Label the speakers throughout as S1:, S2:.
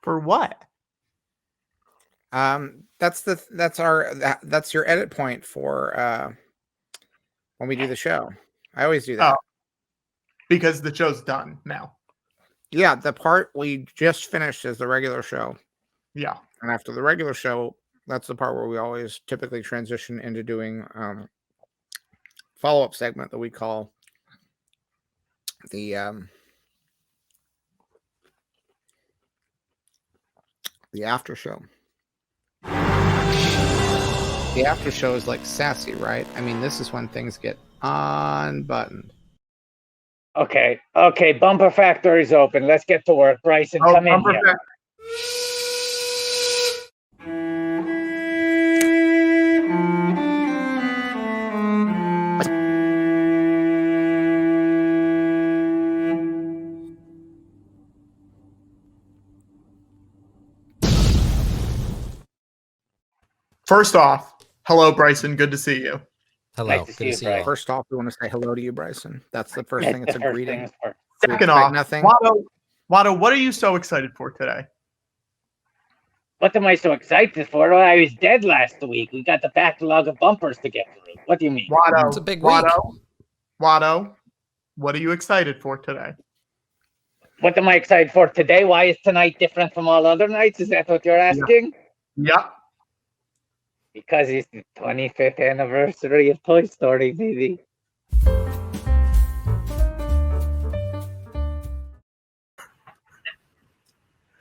S1: For what?
S2: That's your edit point for when we do the show. I always do that.
S1: Oh, because the show's done now.
S2: Yeah, the part we just finished is the regular show.
S1: Yeah.
S2: And after the regular show, that's the part where we always typically transition into doing follow-up segment that we call the after show. The after show is like sassy, right? I mean, this is when things get unbuttoned.
S3: Okay, Bumper Factory's open. Let's get to work. Bryson, come in here.
S1: First off, hello, Bryson. Good to see you.
S4: Hello.
S3: Nice to
S4: Good
S3: see
S4: to
S3: you,
S4: see you.
S3: Bryson.
S2: First off, we want to say hello to you, Bryson. That's the first thing. It's a greeting.
S1: Second off,
S2: nothing.
S1: Watto, what are you so excited for today?
S3: What am I so excited for? Well, I was dead last week. We got the backlog of bumpers to get through. What do you mean?
S1: Watto,
S4: It's a big week.
S1: Watto, what are you excited for today?
S3: What am I excited for today? Why is tonight different from all other nights? Is that what you're asking?
S1: Yep.
S3: Because it's the 25th anniversary of Toy Story, baby.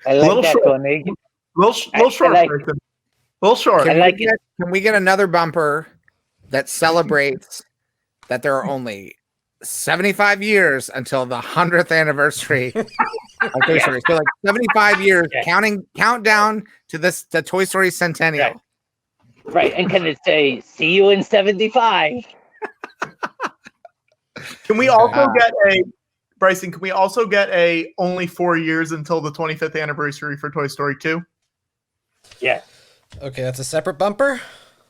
S3: I like that one.
S1: Little short.
S3: like-
S1: Little short.
S2: Can we get another bumper that celebrates that there are only 75 years until the 100th anniversary of Toy Story? So like 75 years, countdown to the Toy Story centennial.
S3: Right, and can it say, see you in 75?
S1: Can we also get a, Bryson, can we also get a only 4 years until the 25th anniversary for Toy Story 2?
S3: Yeah.
S4: Okay, that's a separate bumper.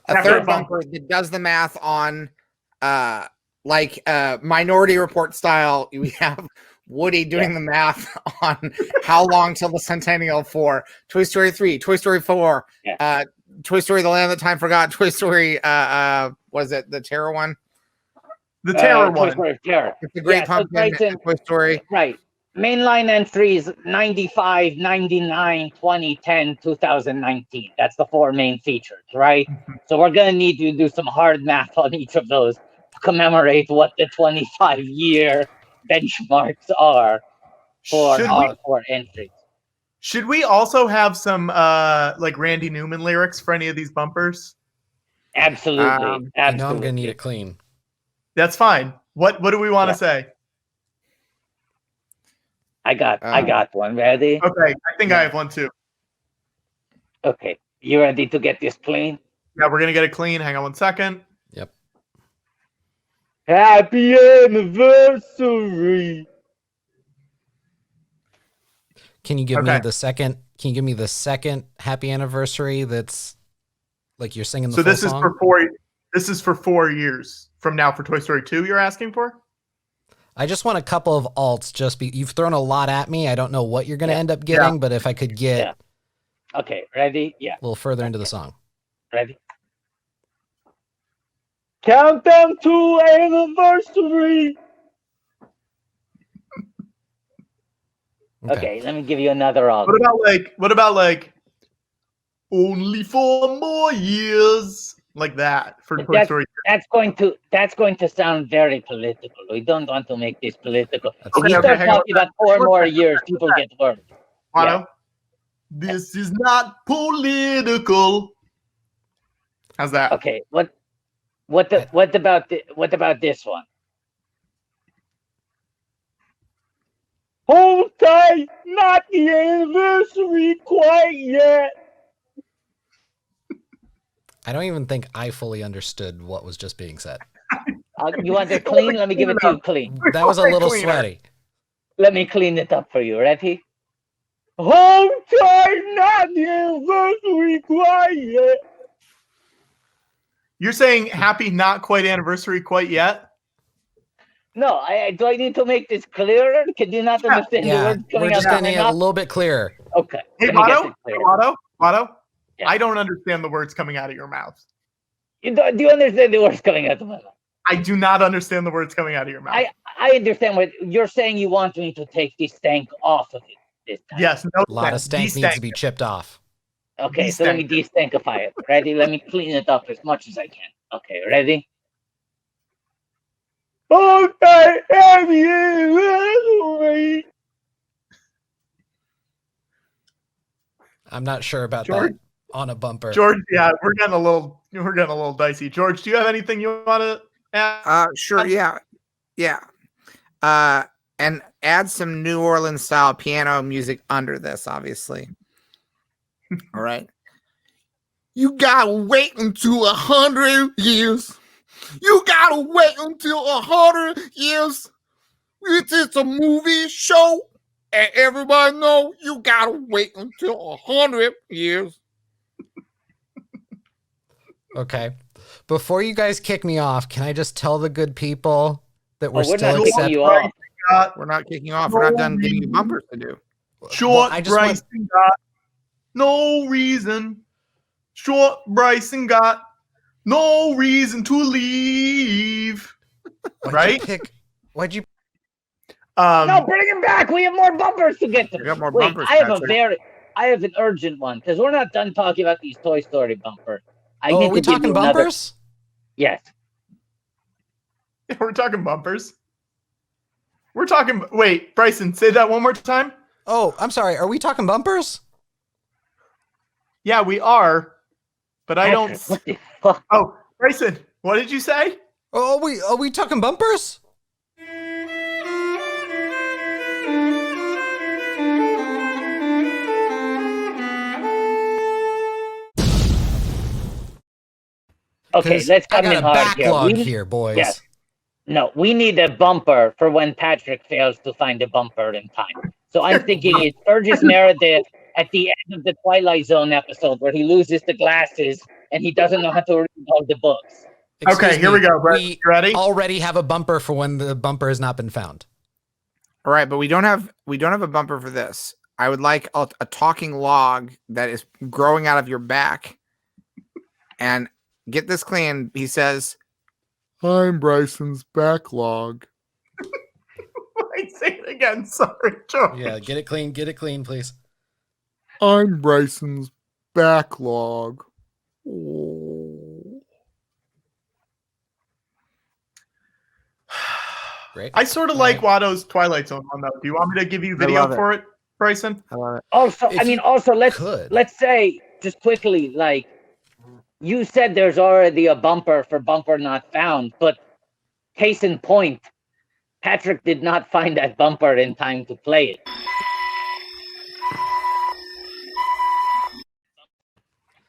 S2: A third bumper that does the math on Minority Report style. We have Woody doing the math on how long till the centennial for Toy Story 3, Toy Story 4, Toy Story The Land That Time Forgot, Toy Story was it the Terror one?
S1: The Terror
S3: Toy
S1: one.
S3: Story Terror.
S2: It's the Great Pumpkin, Toy Story.
S3: Right. Mainline entries 95, 99, 2010, 2019. That's the four main features, right? So we're going to need to do some hard math on each of those to commemorate what the 25-year benchmarks are for our four entries.
S1: Should we also have some like Randy Newman lyrics for any of these bumpers?
S3: Absolutely.
S4: Absolutely. I know I'm going to need it clean.
S1: That's fine. What do we want to say?
S3: I got one. Ready?
S1: Okay, I think I have one too.
S3: Okay, you ready to get this clean?
S1: Yeah, we're gonna get it clean. Hang on 1 second.
S4: Yep.
S3: Happy anniversary.
S4: Can you give me the second? Can you give me the second happy anniversary? That's like you're singing the
S1: so
S4: full
S1: this
S4: song?
S1: is for 4. This is for 4 years from now for Toy Story 2. You're asking for?
S4: I just want a couple of alts. You've thrown a lot at me. I don't know what you're going to end up getting, but if I could get
S3: Okay, ready? Yeah.
S4: a little further into the song.
S3: Ready? Countdown to anniversary. Okay, let me give you another alt.
S1: What about like only 4 more years? Like that for Toy Story 2.
S3: That's going to sound very political. We don't want to make this political. If
S1: Okay,
S3: you start talking about 4 more years, people get worried.
S1: Watto, this is not political. How's that?
S3: Okay, what about this one? Hold tight, not the anniversary quite yet.
S4: I don't even think I fully understood what was just being said.
S3: You want it clean? Let me give it to you clean.
S4: That was a little sweaty.
S3: Let me clean it up for you. Ready? Hold tight, not the anniversary quite yet.
S1: You're saying happy not quite anniversary quite yet?
S3: No, do I need to make this clearer? Can you not understand the words coming
S4: we're just
S3: out
S4: going to
S3: of
S4: need
S3: my
S4: a
S3: mouth?
S4: little bit clearer.
S3: Okay.
S1: Hey,
S3: let me get
S1: Watto.
S3: this clear.
S1: Watto.
S3: Yeah.
S1: I don't understand the words coming out of your mouth.
S3: Do you understand the words coming out of my mouth?
S1: I do not understand the words coming out of your mouth.
S3: I understand what you're saying. You want me to take the stank off of it this time.
S1: Yes, no.
S4: A lot of stank needs to be chipped off.
S3: Okay, so let me de-stankify it. Ready? Let me clean it up as much as I can. Okay, ready? Okay,
S4: I'm not sure about
S1: George?
S4: that on a bumper.
S1: George, yeah, we're getting a little dicey. George, do you have anything you want to add?
S2: Sure, yeah. And add some New Orleans style piano music under this, obviously. All right. You gotta wait until 100 years. You gotta wait until 100 years. It's a movie show, and everybody know you gotta wait until 100 years.
S4: Okay. Before you guys kick me off, can I just tell the good people that we're
S3: we're
S4: still
S3: not kicking you off.
S2: We're not kicking you off. We're not done giving you bumpers to do.
S1: Short
S4: I just
S1: Bryson got no reason. Short Bryson got no reason to leave. Right?
S4: Why'd you?
S3: No, bring him back. We have more bumpers to get to.
S2: We got more
S3: Wait,
S2: bumpers,
S3: I have
S2: Patrick.
S3: I have an urgent one because we're not done talking about these Toy Story bumpers. I
S4: Oh,
S3: need
S4: are we
S3: to give
S4: talking
S3: you another.
S4: bumpers?
S3: Yes.
S1: We're talking bumpers. We're talking. Wait, Bryson, say that one more time.
S4: Oh, I'm sorry. Are we talking bumpers?
S1: Yeah, we are, but I don't.
S3: Patrick, what the fuck?
S1: Oh, Bryson, what did you say?
S4: Oh, are we talking bumpers?
S3: Okay,
S4: 'Cause
S3: let's
S4: I
S3: come
S4: got
S3: in
S4: a
S3: hard here.
S4: backlog here, boys.
S3: Yes. No, we need a bumper for when Patrick fails to find a bumper in time. So I'm thinking it's Burgess Meredith at the end of the Twilight Zone episode where he loses the glasses and he doesn't know how to read all the books.
S1: Okay, here we go, Brett.
S4: We
S1: You ready?
S4: already have a bumper for when the bumper has not been found.
S2: All right, but we don't have a bumper for this. I would like a talking log that is growing out of your back. And get this clean. He says, "I'm Bryson's backlog."
S1: Wait, say it again. Sorry, George.
S4: Yeah, get it clean, please.
S2: I'm Bryson's backlog. Oh.
S4: Great.
S1: I sort of like Watto's Twilight Zone one, though. Do you want me to give you video for it, Bryson?
S2: I love it.
S3: Also,
S4: If
S3: I mean,
S4: you
S3: also
S4: could.
S3: let's say just quickly, like you said, there's already a bumper for bumper not found, but case in point, Patrick did not find that bumper in time to play it.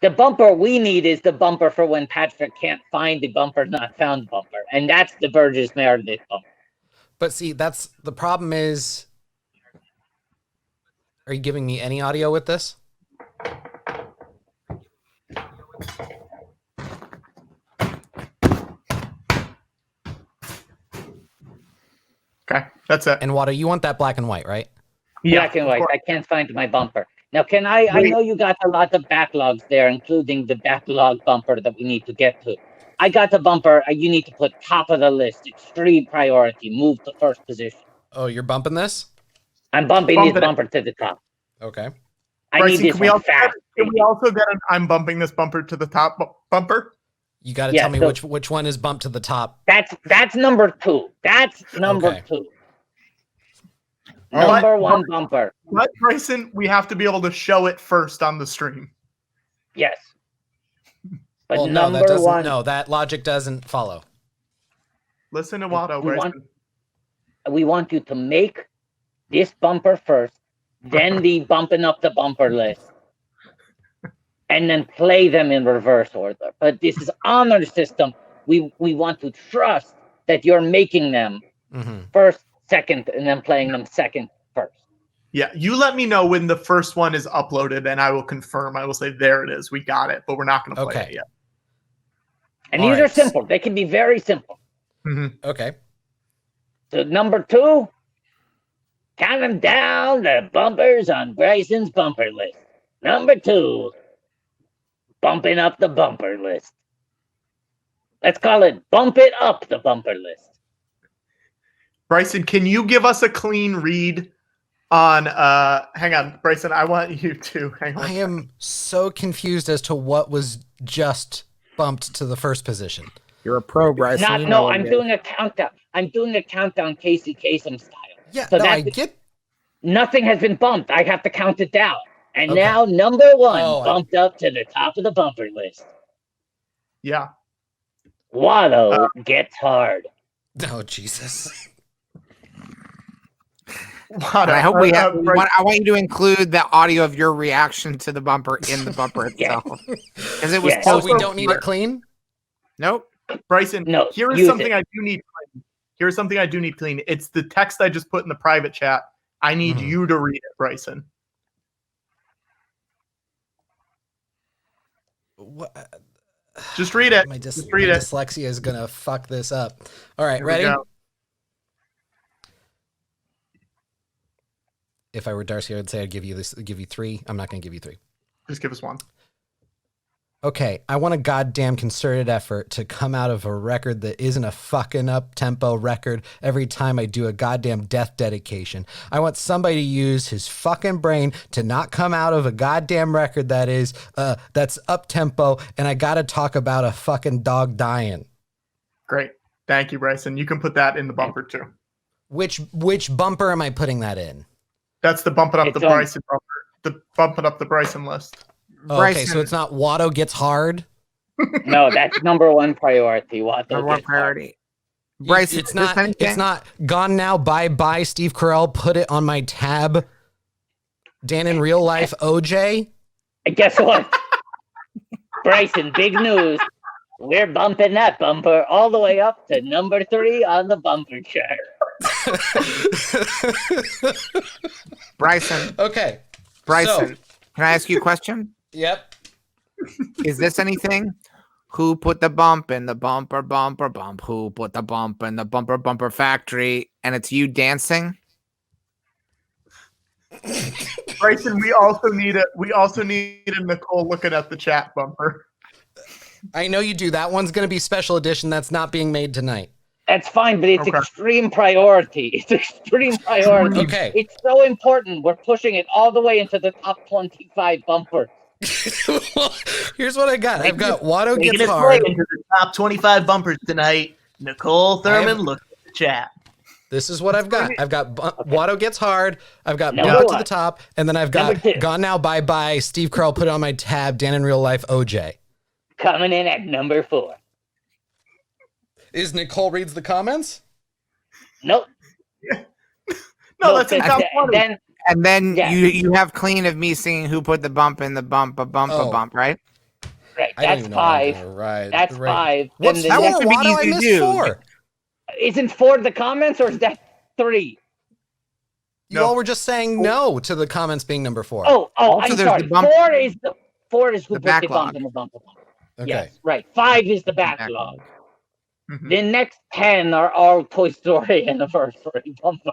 S3: The bumper we need is the bumper for when Patrick can't find the bumper not found bumper, and that's the Burgess Meredith bumper.
S4: But see, that's the problem is, are you giving me any audio with this?
S1: Okay, that's it.
S4: And Watto, you want that black and white, right?
S3: Black and
S1: of
S3: white.
S1: course.
S3: I can't find my bumper. Now, can I know you got a lot of backlogs there, including the backlog bumper that we need to get to. I got the bumper. You need to put top of the list, extreme priority, move to first position.
S4: Oh, you're bumping this?
S3: I'm bumping
S1: Bump
S3: this
S1: it.
S3: bumper to the top.
S4: Okay.
S3: I
S1: Bryson,
S3: need this one fast.
S1: can we also get an I'm bumping this bumper to the top bumper?
S4: You got to
S3: Yeah,
S4: tell me
S3: so-
S4: which one is bumped to the top.
S3: That's number two. That's number
S4: Okay.
S3: two.
S1: All right.
S3: Number one bumper.
S1: But Bryson, we have to be able to show it first on the stream.
S3: Yes. But
S4: Well, no, that
S3: number
S4: doesn't.
S3: one.
S4: No, that logic doesn't follow.
S1: Listen to Watto,
S3: We
S1: Bryson.
S3: we want you to make this bumper first, then the bumping up the bumper list, and then play them in reverse order. But this is honor system. We want to trust that you're making them
S4: Mm-hmm.
S3: first, second, and then playing them second, first.
S1: Yeah, you let me know when the first one is uploaded, and I will confirm. I will say, there it is. We got it, but we're not going to play
S4: Okay.
S1: it yet.
S3: And
S4: All
S3: these
S4: right.
S3: are simple. They can be very simple.
S1: Mhm.
S4: Okay.
S3: So number two, Counting down the bumpers on Bryson's bumper list. Number 2, bumping up the bumper list. Let's call it bump it up the bumper list.
S1: Bryson, can you give us a clean read on hang on, Bryson, I want you to hang on.
S4: I am so confused as to what was just bumped to the first position.
S2: You're a pro, Bryson.
S3: Not,
S2: you
S3: no,
S2: know
S3: I'm doing a countdown. I'm doing a countdown Casey Kasem style.
S4: Yeah,
S3: So
S4: no, I
S3: that's-
S4: get.
S3: Nothing has been bumped. I have to count it down. And
S4: Okay.
S3: now number 1
S4: Oh,
S3: bumped up to the top of the bumper list.
S1: Yeah.
S3: Watto gets hard.
S4: Oh Jesus!
S2: And I hope we have. I want you to include the audio of your reaction to the bumper in the bumper
S3: Yeah.
S2: itself, because it was.
S3: Yeah.
S4: So
S2: so
S4: we don't need it clean.
S2: Nope.
S1: Bryson,
S3: No,
S1: here is
S3: use
S1: something
S3: it.
S1: I do need clean. Here's something I do need clean. It's the text I just put in the private chat. I need
S4: Mhm.
S1: you to read it, Bryson.
S4: What?
S1: Just read it.
S4: My
S1: Just read
S4: my
S1: it.
S4: dyslexia is gonna fuck this up. All right,
S1: Here we
S4: ready?
S1: go.
S4: If I were Darcy, I'd say I'd give you 3. I'm not gonna give you 3.
S1: Just give us one.
S4: Okay, I want a goddamn concerted effort to come out of a record that isn't a fucking up-tempo record every time I do a goddamn death dedication. I want somebody to use his fucking brain to not come out of a goddamn record that's up-tempo, and I gotta talk about a fucking dog dying.
S1: Great. Thank you, Bryson. You can put that in the bumper too.
S4: Which bumper am I putting that in?
S1: That's the bumping up
S3: It's
S1: the
S3: on-
S1: Bryson bumper. The bumping up the Bryson list.
S4: Oh, okay, so it's not Watto gets hard.
S3: No, that's number 1 priority. Watto
S2: Number 1
S3: gets hard.
S2: priority. Bryson,
S4: It's
S2: is this
S4: not.
S2: anything?
S4: It's not gone now. Bye bye. Steve Carell. Put it on my tab. Dan in real life. OJ.
S3: And guess what? Bryson, big news. We're bumping that bumper all the way up to number 3 on the bumper chart.
S2: Bryson.
S4: Okay.
S2: Bryson, can I ask you a question?
S4: Yep.
S2: Is this anything? Who put the bump in the bumper bump? Who put the bump in the bumper factory? And it's you dancing?
S1: Bryson, we also need it. We also need a Nicole looking at the chat bumper.
S4: I know you do. That one's going to be special edition. That's not being made tonight.
S3: That's fine, but it's
S1: Okay.
S3: extreme priority. It's extreme priority.
S4: Okay.
S3: It's so important. We're pushing it all the way into the top 25 bumper.
S4: Well, here's what I got. I've got Watto
S1: Taking
S4: gets
S1: its way
S4: hard.
S1: into the top 25 bumpers tonight. Nicole Thurman, look at the chat.
S4: This is what I've got. I've got Watto gets hard. I've got
S3: Number
S4: Bump It to
S3: one.
S4: the top, and then I've got
S3: Number 2.
S4: Gone Now, Bye Bye. Steve Carell put it on my tab. Dan in real life. OJ.
S3: Coming in at number 4.
S4: Is Nicole reads the comments?
S3: Nope.
S1: No, that's in top 20.
S3: Then
S2: And then
S3: Yeah.
S2: you have clean of me singing who put the bump in the bump, right?
S3: right,
S4: I don't
S3: that's
S4: even know what I'm
S3: 5.
S4: gonna write.
S3: That's
S4: Right.
S3: 5.
S4: What's
S3: Then the
S2: that
S3: next,
S2: would be
S4: Watto? I
S2: easy to
S4: missed
S2: do.
S4: 4.
S3: isn't 4 the comments or is that 3?
S4: You
S1: No.
S4: all were just saying no to the comments being number 4.
S3: Oh,
S2: Also,
S3: I'm
S2: there's
S3: sorry.
S2: the bump-
S3: 4 is who
S2: the
S3: put the
S2: backlog.
S3: bump in the bumper.
S4: okay.
S3: Yes, right. 5 is the
S2: Backlog.
S3: backlog.
S1: Mhm.
S3: The next 10 are all Toy Story anniversary bumper.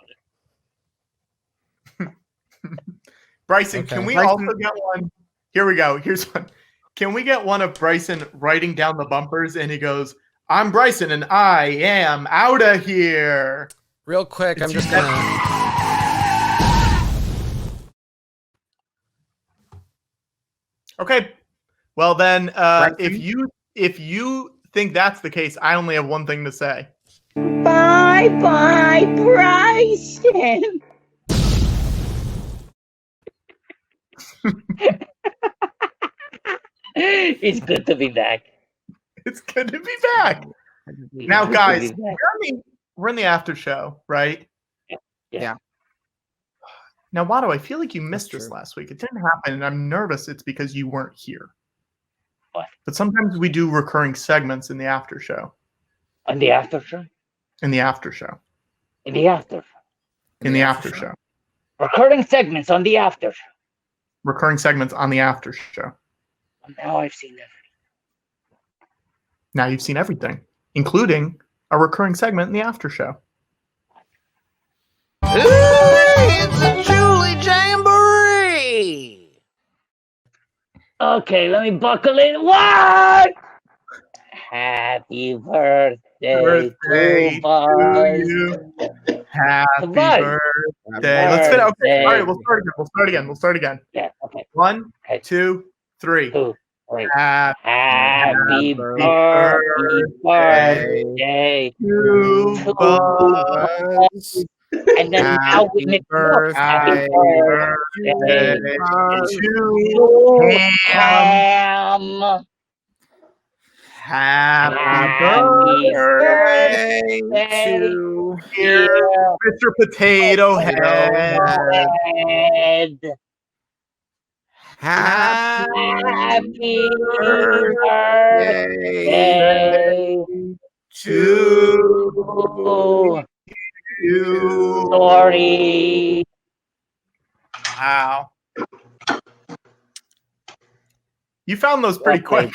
S1: Bryson,
S4: Okay.
S1: can we
S2: Bryson-
S1: also get one? Here we go. Here's one. Can we get one of Bryson writing down the bumpers and he goes, I'm Bryson and I am out of here.
S4: Real quick, I'm
S1: It's
S4: just
S1: your-
S4: gonna.
S1: Okay. Well then,
S2: Bryson?
S1: if you think that's the case, I only have one thing to say.
S3: Bye bye, Bryson. It's good to be back.
S1: It's good to be back. Now,
S3: It's good to
S1: guys,
S3: be back.
S1: we're in the after show, right?
S2: Yeah.
S1: Now, Watto, I feel like you missed
S4: That's
S1: this
S4: true.
S1: last week. It didn't happen, and I'm nervous it's because you weren't here.
S3: What?
S1: But sometimes we do recurring segments in the after show.
S3: On the after show?
S1: In the after show.
S3: In the after show.
S1: In the after show.
S3: Recurring segments on the after show.
S1: Recurring segments on the after show.
S3: Now I've seen everything.
S1: Now you've seen everything, including a recurring segment in the after show.
S2: Ooh,
S3: Okay, let me buckle in. What? Happy birthday
S1: Birthday
S3: to Buzz.
S1: you. Happy
S3: Buzz.
S1: birthday. Let's finish. Okay. All right.
S3: Birthday.
S1: We'll start again.
S3: Yeah, okay.
S1: 1,
S3: Okay.
S1: 2, 3.
S3: 2, 3.
S1: Happy
S3: Happy
S1: birthday
S3: birthday
S1: to
S3: to
S1: Buzz.
S3: And then now we make happy birthday
S1: to Ham.
S3: Ham.
S1: Happy birthday
S2: to
S1: dear Mr. Potato Head.
S3: Happy
S2: birthday
S1: to you.
S3: Sorry.
S1: Wow. You found those pretty quick.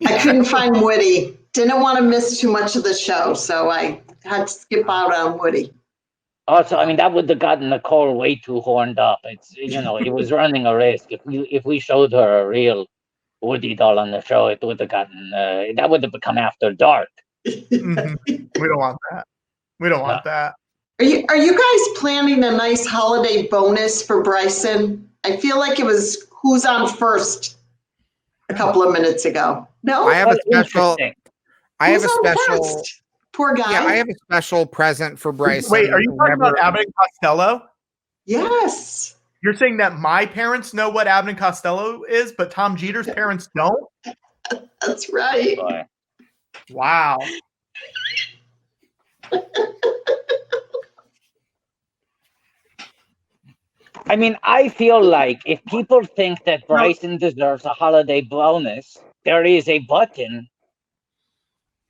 S5: I couldn't find Woody. Didn't want to miss too much of the show, so I had to skip out on Woody.
S3: Also, I mean, that would have gotten Nicole way too horned up. It's, you know, it was running a risk. If we showed her a real Woody doll on the show, it would have gotten that would have become After Dark.
S1: Mhm. We don't want that. We don't want that.
S5: Are you guys planning a nice holiday bonus for Bryson? I feel like it was Who's on First a couple of minutes ago. No,
S2: I have a
S3: Well,
S2: special.
S3: interesting.
S2: I have a
S5: Who's on
S2: special.
S5: first? Poor guy.
S2: Yeah, I have a special present for Bryson.
S1: Wait, are you talking about Abbott and Costello?
S5: Yes.
S1: You're saying that my parents know what Abbott and Costello is, but Tom Jeter's parents don't?
S5: That's right.
S3: Boy.
S1: Wow.
S3: I mean, I feel like if people think that Bryson deserves a holiday bonus, there is a button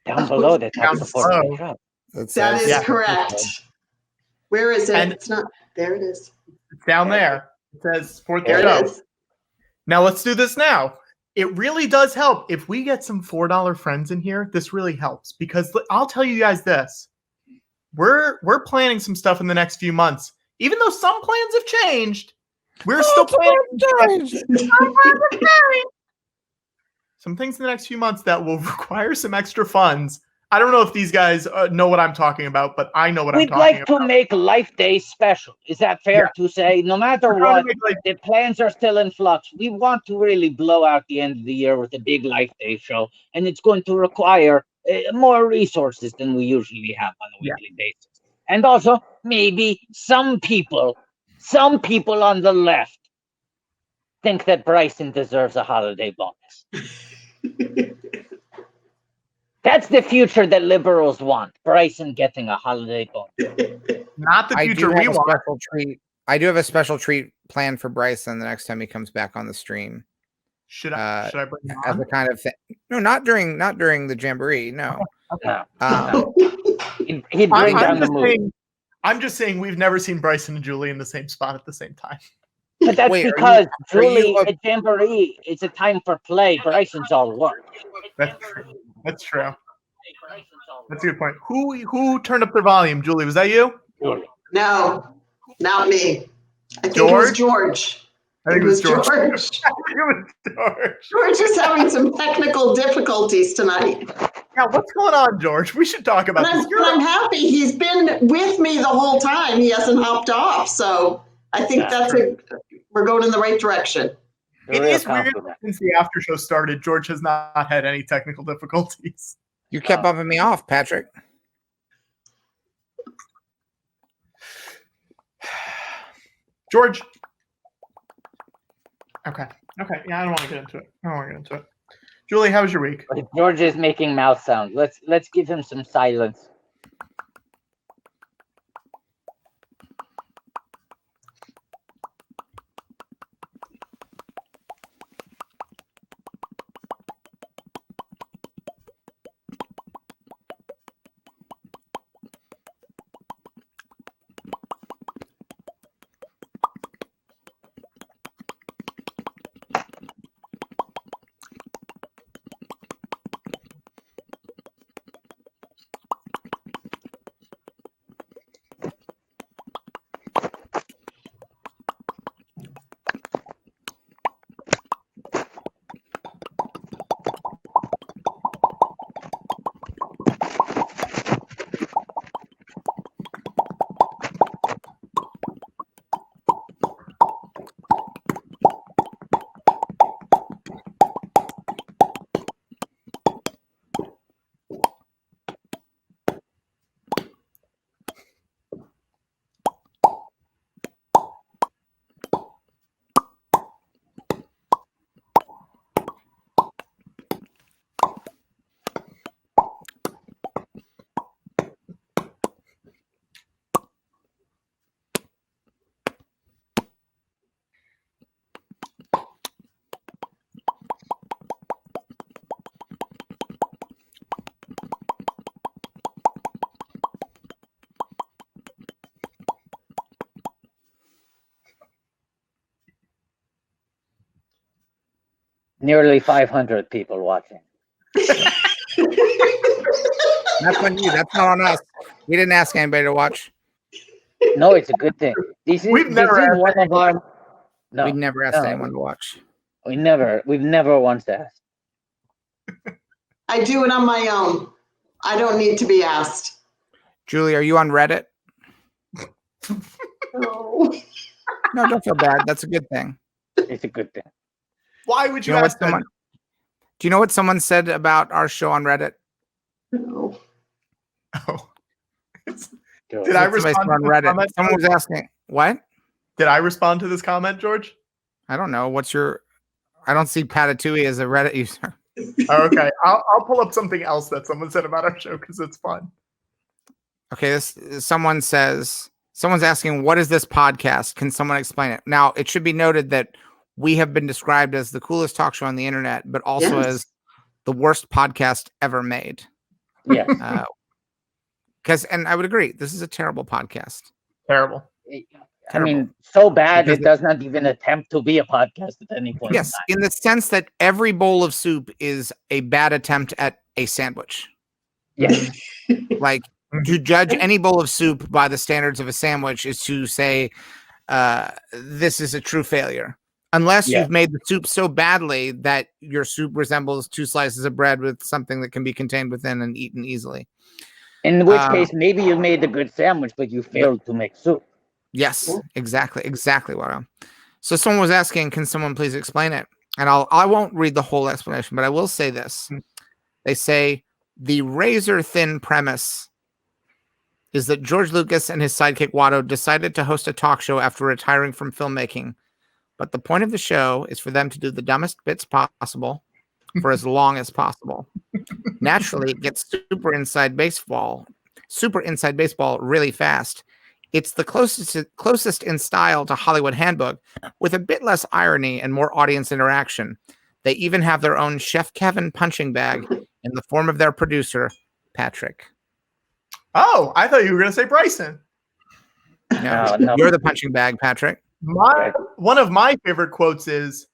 S3: down below that
S1: Down
S3: talks about
S1: below.
S3: the show.
S5: That is
S1: Yeah.
S5: correct. Where is it?
S1: And-
S5: It's not. There it is.
S1: It's down there. It says support the
S5: There
S1: show.
S5: it is.
S1: Now let's do this now. It really does help. If we get some $4 friends in here, this really helps because I'll tell you guys this. We're planning some stuff in the next few months. Even though some plans have changed, we're still planning some things in the next few months that will require some extra funds. I don't know if these guys know what I'm talking about, but I know what I'm
S3: We'd
S1: talking
S3: like
S1: about.
S3: to make Life Day special. Is that fair to say? No matter
S1: We're trying to
S3: what,
S1: make, like,
S3: the plans are still in flux. We want to really blow out the end of the year with a big Life Day show, and it's going to require more resources than we usually have on a weekly basis. And also, maybe some people on the left think that Bryson deserves a holiday bonus. That's the future that liberals want. Bryson getting a holiday bonus.
S1: not the
S2: I
S1: future
S2: do
S1: we
S2: have a
S1: want.
S2: special treat. I do have a special treat planned for Bryson the next time he comes back on the stream.
S1: Should I bring him
S2: As
S1: on?
S2: a kind of thing. No, not during the jamboree. No.
S3: No.
S2: Um,
S3: He'd bring down the mood.
S1: I'm just saying we've never seen Bryson and Julie in the same spot at the same time.
S3: But that's
S2: Wait, are you-
S3: because
S2: are you
S3: Julie
S2: a-
S3: at Jamboree, it's a time for play. Bryson's all work.
S1: That's true. That's true. That's a good point. Who turned up their volume? Julie, was that you?
S3: Julie.
S5: No, not me. I think it
S1: George?
S5: was George.
S1: I think it was George.
S5: George.
S1: I think it was George.
S5: George is having some technical difficulties tonight.
S1: Yeah, what's going on, George? We should talk about
S5: But
S1: this.
S5: I'm happy he's been with me the whole time. He hasn't hopped off. So I think we're going in the right direction.
S1: It is weird since the after show started. George has not had any technical difficulties.
S2: You kept bumping me off, Patrick.
S1: George. Okay. Yeah, I don't want to get into it. Julie, how was your week?
S3: George is making mouth sounds. Let's give him some silence. Nearly 500 people watching.
S2: That's on you. That's not on us. We didn't ask anybody to watch.
S3: No, it's a good thing. This is
S1: We've never asked
S3: one of our. No,
S2: We'd never asked anyone to watch.
S3: we've never once asked.
S5: I do it on my own. I don't need to be asked.
S2: Julie, are you on Reddit?
S5: No.
S2: No, don't feel bad. That's a good thing.
S3: It's a good thing.
S1: Why would
S2: Do
S1: you
S2: you know
S1: ask
S2: what someone? Do you know what someone said about our show on Reddit?
S5: No.
S1: Oh.
S3: Sure.
S1: Did I
S2: Somebody said
S1: respond
S2: on
S1: to this
S2: Reddit?
S1: comment?
S2: Someone was asking what?
S1: Did I respond to this comment, George?
S2: I don't know. What's your? I don't see Patatouille as a Reddit user.
S1: Oh, okay, I'll pull up something else that someone said about our show because it's fun.
S2: Okay, someone's asking, what is this podcast? Can someone explain it? Now, it should be noted that we have been described as the coolest talk show on the internet, but also
S5: Yes.
S2: as the worst podcast ever made.
S3: Yeah.
S2: And I would agree, this is a terrible podcast.
S1: Terrible.
S3: I mean, so bad
S2: Because
S3: it does not even attempt to be a podcast at any point.
S2: Yes, in the sense that every bowl of soup is a bad attempt at a sandwich.
S3: Yes.
S2: Like, to judge any bowl of soup by the standards of a sandwich is to say this is a true failure. Unless
S3: Yeah.
S2: you've made the soup so badly that your soup resembles 2 slices of bread with something that can be contained within and eaten easily.
S3: In which case, maybe you made a good sandwich, but you failed to make soup.
S2: Yes, exactly, WATTO. So someone was asking, can someone please explain it? And I won't read the whole explanation, but I will say this. They say the razor thin premise is that George Lucas and his sidekick Watto decided to host a talk show after retiring from filmmaking. But the point of the show is for them to do the dumbest bits possible for as long as possible. Naturally, it gets super inside baseball really fast. It's the closest in style to Hollywood Handbook, with a bit less irony and more audience interaction. They even have their own Chef Kevin punching bag in the form of their producer, Patrick.
S1: Oh, I thought you were going to say Bryson.
S2: No,
S3: No.
S2: you're the punching bag, Patrick.
S1: One of my favorite quotes is,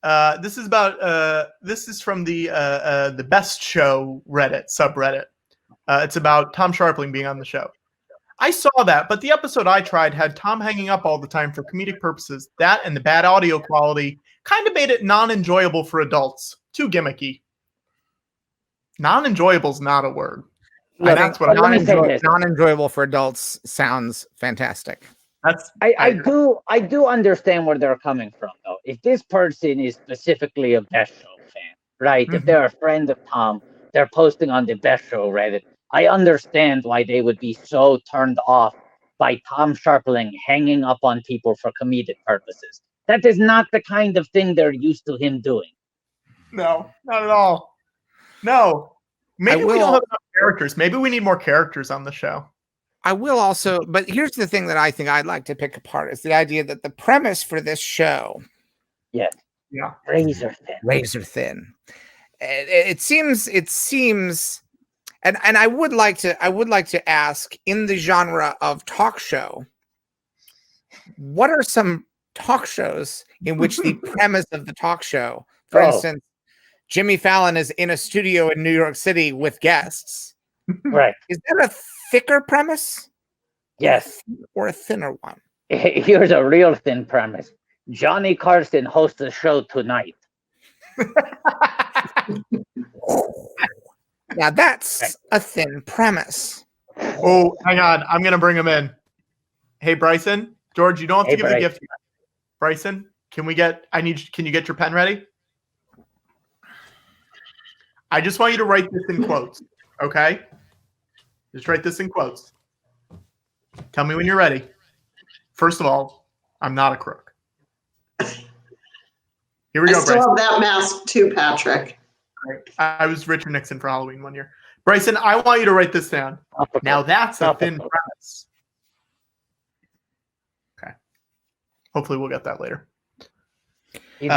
S1: this is from the Best Show Reddit subreddit. It's about Tom Scharpling being on the show. I saw that, but the episode I tried had Tom hanging up all the time for comedic purposes. That and the bad audio quality kind of made it non-enjoyable for adults. Too gimmicky. Non-enjoyable is not a word.
S3: Look,
S1: that's what
S2: non-enjoyable for adults sounds fantastic.
S3: I do understand where they're coming from, though. If this person is specifically a Best Show fan, right? If they're a friend of Tom, they're posting on the Best Show Reddit. I understand why they would be so turned off by Tom Scharpling hanging up on people for comedic purposes. That is not the kind of thing they're used to him doing.
S1: No, not at all. No. Maybe we don't have enough characters. Maybe we need more characters on the show.
S2: I will also, but here's the thing that I think I'd like to pick apart is the idea that the premise for this show,
S3: Yeah, razor thin.
S2: It seems, and I would like to ask, in the genre of talk show, what are some talk shows in which the premise of the talk show, for instance, Jimmy Fallon is in a studio in New York City with guests,
S3: right?
S2: Is that a thicker premise?
S3: Yes.
S2: Or a thinner one?
S3: Here's a real thin premise. Johnny Carson hosts a show tonight.
S2: Now that's a thin premise.
S1: Oh, hang on. I'm going to bring him in. Hey, Bryson. George, you don't have to give the gift yet. Bryson, can you get your pen ready? I just want you to write this in quotes. Okay? Just write this in quotes. Tell me when you're ready. First of all, I'm not a crook. Here we go, Bryson.
S5: I still have that mask too, Patrick.
S1: I was Richard Nixon for Halloween one year. Bryson, I want you to write this down. Now that's a thin premise. Okay. Hopefully we'll get that later.
S2: Pointing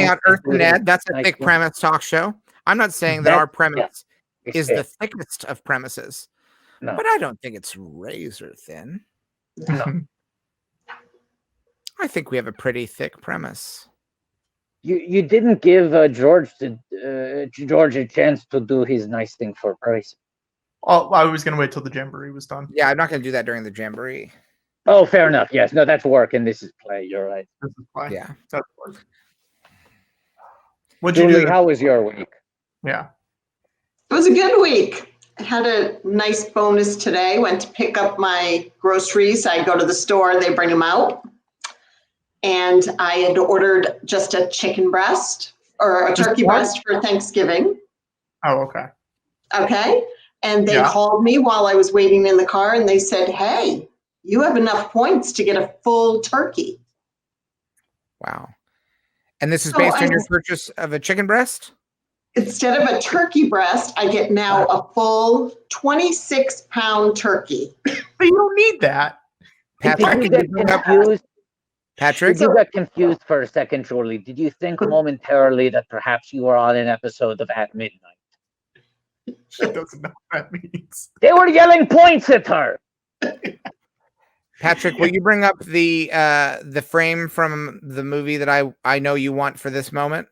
S2: out Earth and Ed, that's a thick premise talk show. I'm not saying that our premise is the thickest of premises, but I don't think it's razor thin.
S3: No.
S2: I think we have a pretty thick premise.
S3: You didn't give George a chance to do his nice thing for Bryce.
S1: Oh, I was gonna wait till the jamboree was done.
S2: Yeah, I'm not going to do that during the jamboree.
S3: Oh, fair enough. Yes, no, that's work, and this is play. You're right.
S1: This is why.
S2: Yeah.
S1: That's work. What'd you
S3: Julie,
S1: do?
S3: how was your week?
S1: Yeah.
S5: It was a good week. I had a nice bonus today. Went to pick up my groceries. I go to the store, they bring them out. And I had ordered just a chicken breast or a turkey breast for Thanksgiving.
S1: Oh, okay.
S5: Okay. And they
S1: Yeah.
S5: called me while I was waiting in the car and they said, hey, you have enough points to get a full turkey.
S2: Wow. And this is
S5: So
S2: based on
S5: I-
S2: your purchase of a chicken breast?
S5: Instead of a turkey breast, I get now a full 26-pound turkey.
S1: But you don't need that.
S2: Patrick,
S3: Did you
S2: can
S3: get
S2: you bring up-
S3: confused?
S2: Patrick?
S3: Did you get confused for a second, Julie? Did you think momentarily that perhaps you were on an episode of At Midnight?
S1: She doesn't know what that means.
S3: They were yelling points at her.
S2: Patrick, will you bring up the frame from the movie that I know you want for this moment?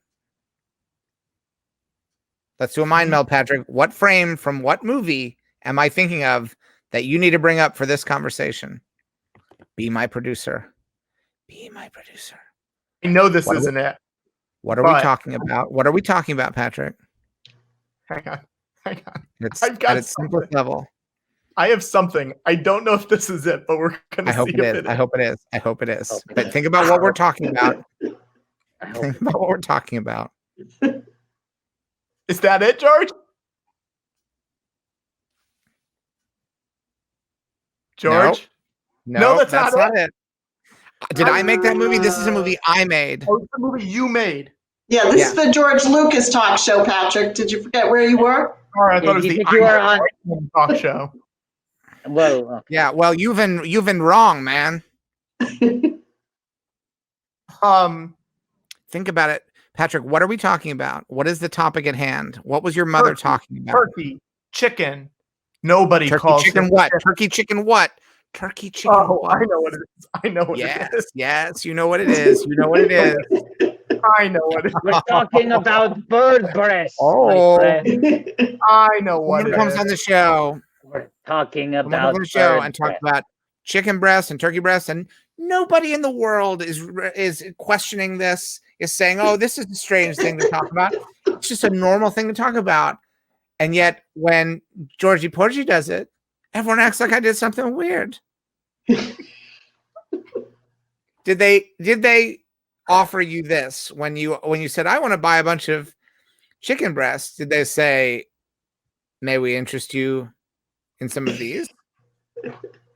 S2: Let's do a mind meld, Patrick. What frame from what movie am I thinking of that you need to bring up for this conversation? Be my producer. Be my producer.
S1: I know this
S2: What
S1: isn't it.
S2: What are we
S1: But-
S2: talking about? What are we talking about, Patrick?
S1: Hang on. Hang on.
S2: It's
S1: I've got
S2: at its simplest level.
S1: I have something. I don't know if this is it, but we're gonna
S2: I hope
S1: see
S2: it
S1: if
S2: is. I hope it is. I hope it is.
S3: Hope it
S2: But
S3: is.
S2: think about what we're talking about.
S3: I hope
S2: Think about what we're talking about.
S1: Is that it, George? George?
S2: No,
S1: that's not
S2: it. Did I make that movie? This is a movie I made.
S1: Oh, it's the movie you made.
S5: Yeah, this is the George Lucas talk show, Patrick. Did you forget where you were?
S1: Or I thought it was
S3: you
S1: the
S3: think you were on-
S1: Iron talk show.
S3: Well,
S2: Yeah, well, you've been wrong, man. Think about it. Patrick, what are we talking about? What is the topic at hand? What was your mother
S1: Turkey.
S2: talking about?
S1: Turkey, chicken. Nobody
S2: Turkey
S1: calls
S2: chicken
S1: it
S2: what?
S1: chicken.
S2: Turkey chicken what? Turkey chicken
S1: Oh,
S2: what?
S1: I know what it is. I know what it
S2: Yes,
S1: is.
S2: yes, you know what it is. You know what it is.
S1: I know what it is.
S3: we're talking about bird breasts,
S2: Oh.
S3: my friend.
S1: I know what
S2: Someone
S1: it
S2: comes
S1: is.
S2: on the show.
S3: We're talking
S2: Someone
S3: about
S2: comes on the show
S3: bird
S2: and talks
S3: breasts.
S2: about chicken breasts and turkey breasts, and nobody in the world is questioning this. Is saying, "Oh, this is a strange thing to talk about." It's just a normal thing to talk about. And yet, when Georgie Porgy does it, everyone acts like I did something weird. Did they offer you this when you said, "I want to buy a bunch of chicken breasts"? Did they say, "May we interest you in some of these"?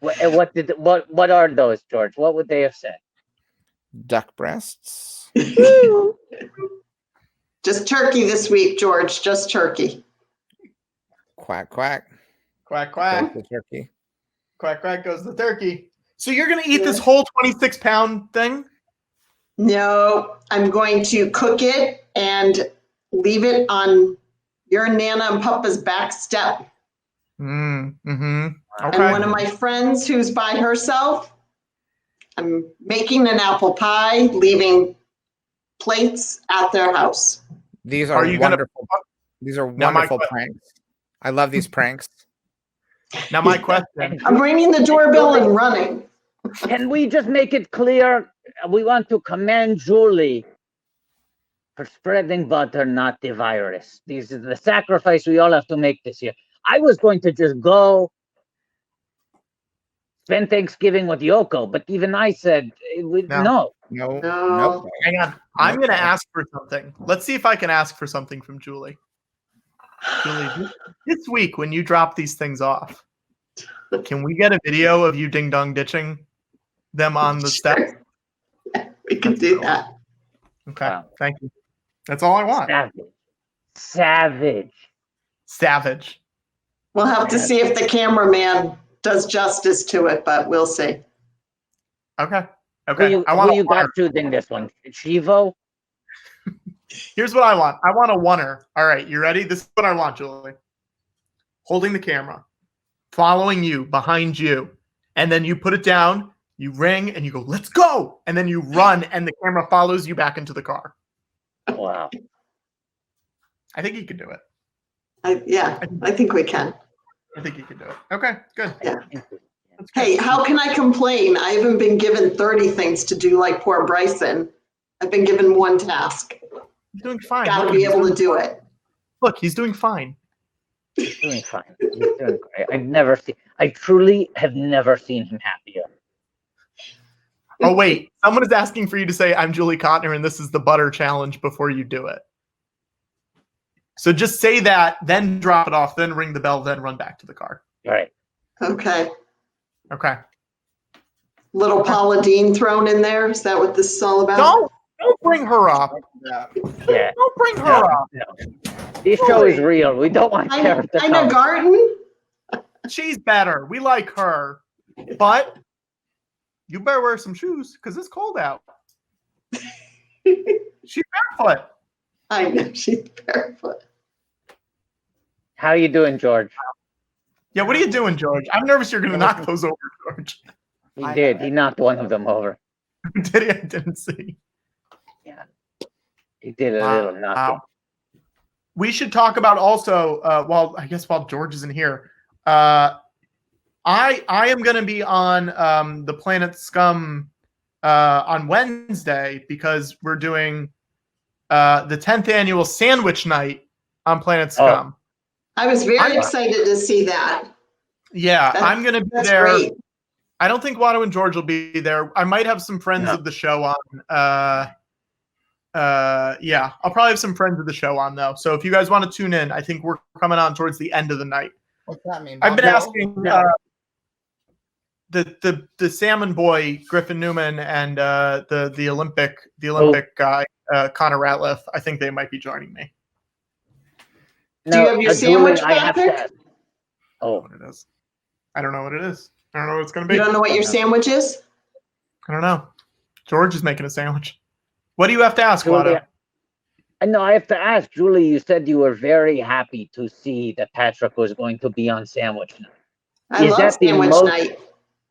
S3: What are those, George? What would they have said?
S2: Duck breasts.
S5: Just turkey this week, George. Just turkey.
S2: Quack quack.
S1: Quack,
S2: Quack
S1: quack.
S2: the turkey.
S1: Quack, quack goes the turkey. So you're going to eat this whole 26-pound thing?
S5: No, I'm going to cook it and leave it on your Nana and Papa's back step.
S1: Mm-hmm.
S5: And
S1: Okay.
S5: one of my friends who's by herself, I'm making an apple pie, leaving plates at their house.
S2: These
S1: Are
S2: are
S1: you gonna-
S2: wonderful. These are
S1: Now, my
S2: wonderful
S1: que-
S2: pranks. I love these pranks.
S1: Now my question.
S5: I'm ringing the doorbell and running.
S3: Can we just make it clear? We want to commend Julie for spreading butter, not the virus. This is the sacrifice we all have to make this year. I was going to just go spend Thanksgiving with Yoko, but even I said,
S1: No.
S3: no.
S2: No,
S5: No.
S2: nope.
S1: Hang on. I'm going to
S2: Okay.
S1: ask for something. Let's see if I can ask for something from Julie. Julie, this week when you drop these things off, can we get a video of you ding dong ditching them on the steps?
S5: We can do that.
S1: Okay.
S3: Wow.
S1: Thank you. That's all I want.
S3: Savage.
S1: Savage.
S5: We'll have to see if the cameraman does justice to it, but we'll see.
S1: Okay. Okay.
S3: Who
S1: I want
S3: you
S1: a
S3: got
S1: oneer.
S3: shooting this one? Chivo?
S1: Here's what I want. I want a oneer. All right. You ready? This is what I want, Julie. Holding the camera, following you, behind you. And then you put it down, you ring, and you go, let's go. And then you run, and the camera follows you back into the car.
S3: Wow.
S1: I think he could do it.
S5: I think we can.
S1: I think he could do it. Okay, good.
S5: Yeah.
S3: That's good.
S5: Hey, how can I complain? I haven't been given 30 things to do like poor Bryson. I've been given one task.
S1: He's doing fine.
S5: Got to
S1: Look,
S5: be
S1: he's
S5: able to
S1: doing
S5: do
S1: fine.
S5: it.
S1: Look, he's doing fine.
S3: He's doing fine. He's doing great. I truly have never seen him happier.
S1: Oh, wait. Someone is asking for you to say, I'm Julie Cotnoir, and this is the butter challenge before you do it. So just say that, then drop it off, then ring the bell, then run back to the car.
S3: All right.
S5: Okay.
S1: Okay.
S5: Little Paula Dean thrown in there. Is that what this is all about?
S1: Don't bring her up.
S3: Yeah.
S1: Don't bring her up.
S3: No. This show is real. We don't want character.
S5: Ina Garten?
S1: She's better. We like her. But you better wear some shoes because it's cold out. She's barefoot.
S5: I know, she's barefoot.
S3: How you doing, George?
S1: Yeah, what are you doing, George? I'm nervous you're going to knock those over, George.
S3: He did. He knocked one of them over.
S1: Did he? I didn't see.
S3: Yeah. He did a little knocking.
S1: We should talk about also, while George isn't here, I am going to be on the Planet Scum on Wednesday because we're doing the 10th annual sandwich night on Planet Scum.
S5: I was very excited to see that.
S1: Yeah, I'm going to be there.
S5: Great.
S1: I don't think WATTO and George will be there. I might have some friends of the show on. Yeah, I'll probably have some friends of the show on though. So if you guys want to tune in, I think we're coming on towards the end of the night.
S2: What's that mean?
S1: I've been asking the salmon boy Griffin Newman and the Olympic guy Connor Ratliff. I think they might be joining me.
S5: Do you have your sandwich, Patrick?
S3: Oh,
S1: What it is? I don't know what it is. I don't know what it's going to be.
S5: You don't know what your sandwich is?
S1: I don't know. George is making a sandwich. What do you have to ask, WATTO?
S3: No, I have to ask, Julie, you said you were very happy to see that Patrick was going to be on Sandwich Night.
S5: I love sandwich night.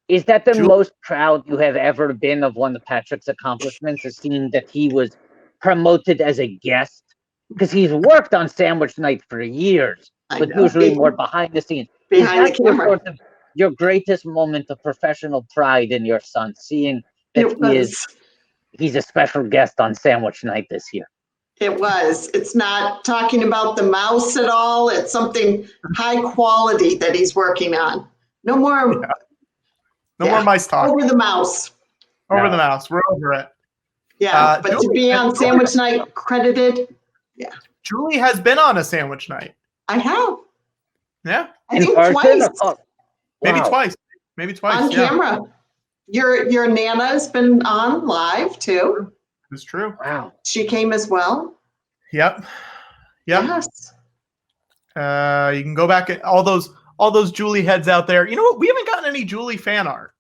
S3: Is that the most proud you have ever been of one of Patrick's accomplishments, is seeing that he was promoted as a guest? Because he's worked on Sandwich Night for years, but usually more behind the scenes.
S5: Behind the camera.
S3: Your greatest moment of professional pride in your son, seeing that he's a special guest on Sandwich Night this year?
S5: It was. It's not talking about the mouse at all. It's something high quality that he's working on. No more.
S1: Yeah. No more mice talk.
S5: Over the mouse.
S1: Over the mouse. We're over it.
S5: Yeah, but to be on Sandwich Night credited. Yeah.
S1: Julie has been on a Sandwich Night.
S5: I have.
S1: Yeah.
S5: I think twice.
S1: Maybe twice. Maybe twice.
S5: On camera. Your Nana's been on live too.
S1: It's true.
S3: Wow.
S5: She came as well.
S1: Yep.
S5: Yes.
S1: You can go back at all those Julie heads out there. You know what? We haven't gotten any Julie fan art.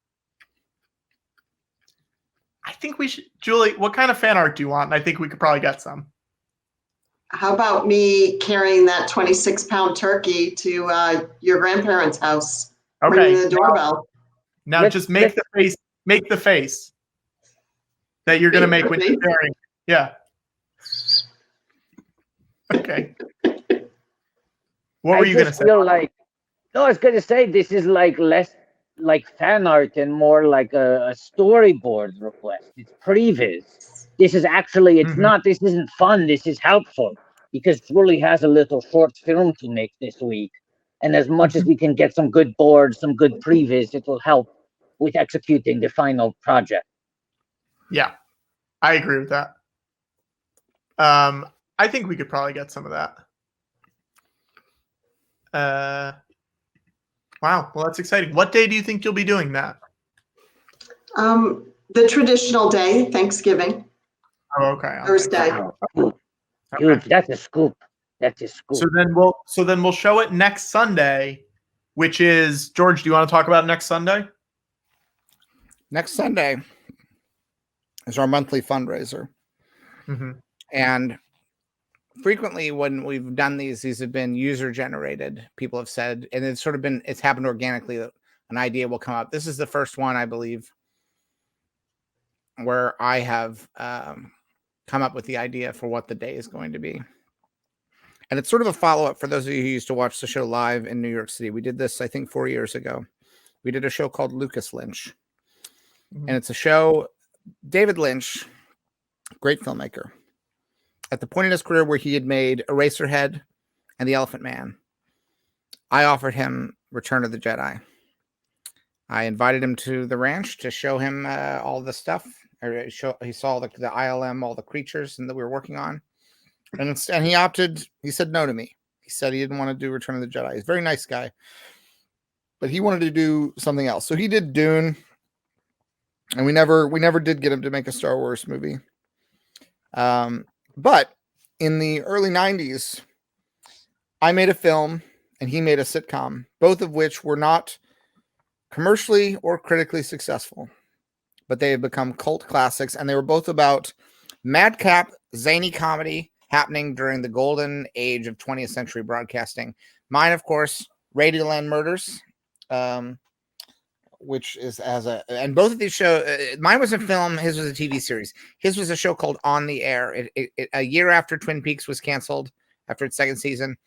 S1: I think we should. Julie, what kind of fan art do you want? And I think we could probably get some.
S5: How about me carrying that 26-pound turkey to your grandparents' house?
S1: Okay.
S5: Ringing the doorbell.
S1: Now just make the face. Make the face that you're gonna make when you're carrying. Yeah. Okay. What were you gonna say?
S3: No, I was gonna say this is like less like fan art and more like a storyboard request. It's previs. This is actually, it's not, this isn't fun. This is helpful because Julie has a little short film to make this week. And as much as we can get some good boards, some good previs, it will help with executing the final project.
S1: Yeah, I agree with that. I think we could probably get some of that. Wow, well, that's exciting. What day do you think you'll be doing that?
S5: The traditional day, Thanksgiving.
S1: Oh, okay.
S5: Thursday.
S3: Huge. That's a scoop. That's a scoop.
S1: So then we'll show it next Sunday, which is, George, do you want to talk about next Sunday?
S2: Next Sunday is our monthly fundraiser. And frequently when we've done these have been user generated. People have said, and it's happened organically. An idea will come up. This is the first one, I believe, where I have come up with the idea for what the day is going to be. And it's sort of a follow-up for those of you who used to watch the show live in New York City. We did this, I think, 4 years ago. We did a show called Lucas Lynch. And it's a show, David Lynch, great filmmaker. At the point in his career where he had made Eraserhead and The Elephant Man, I offered him Return of the Jedi. I invited him to the ranch to show him all the stuff. He saw the ILM, all the creatures that we were working on. And he opted, he said no to me. He said he didn't want to do Return of the Jedi. He's a very nice guy, but he wanted to do something else. So he did Dune, and we never did get him to make a Star Wars movie. But in the early 90s, I made a film and he made a sitcom, both of which were not commercially or critically successful, but they have become cult classics, and they were both about madcap, zany comedy happening during the golden age of 20th century broadcasting. Mine, of course, Radioland Murders, which is and both of these shows, mine was a film, his was a TV series. His was a show called On the Air. A year after Twin Peaks was canceled, after its second season,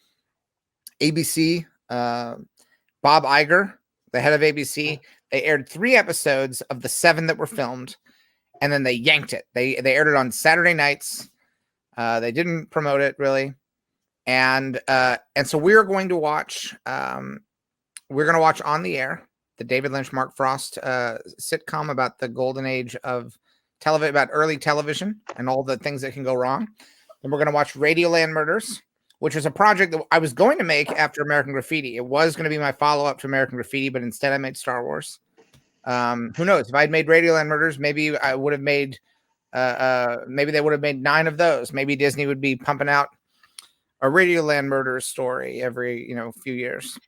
S2: ABC, Bob Iger, the head of ABC, they aired 3 episodes of the 7 that were filmed, and then they yanked it. They aired it on Saturday nights. They didn't promote it really, and so we're going to watch On the Air, the David Lynch, Mark Frost sitcom about the golden age of television, about early television and all the things that can go wrong. And we're going to watch Radioland Murders, which was a project that I was going to make after American Graffiti. It was going to be my follow-up to American Graffiti, but instead I made Star Wars. Who knows? If I'd made Radioland Murders, maybe I would have made, maybe they would have made 9 of those. Maybe Disney would be pumping out a Radioland Murders story every, few years.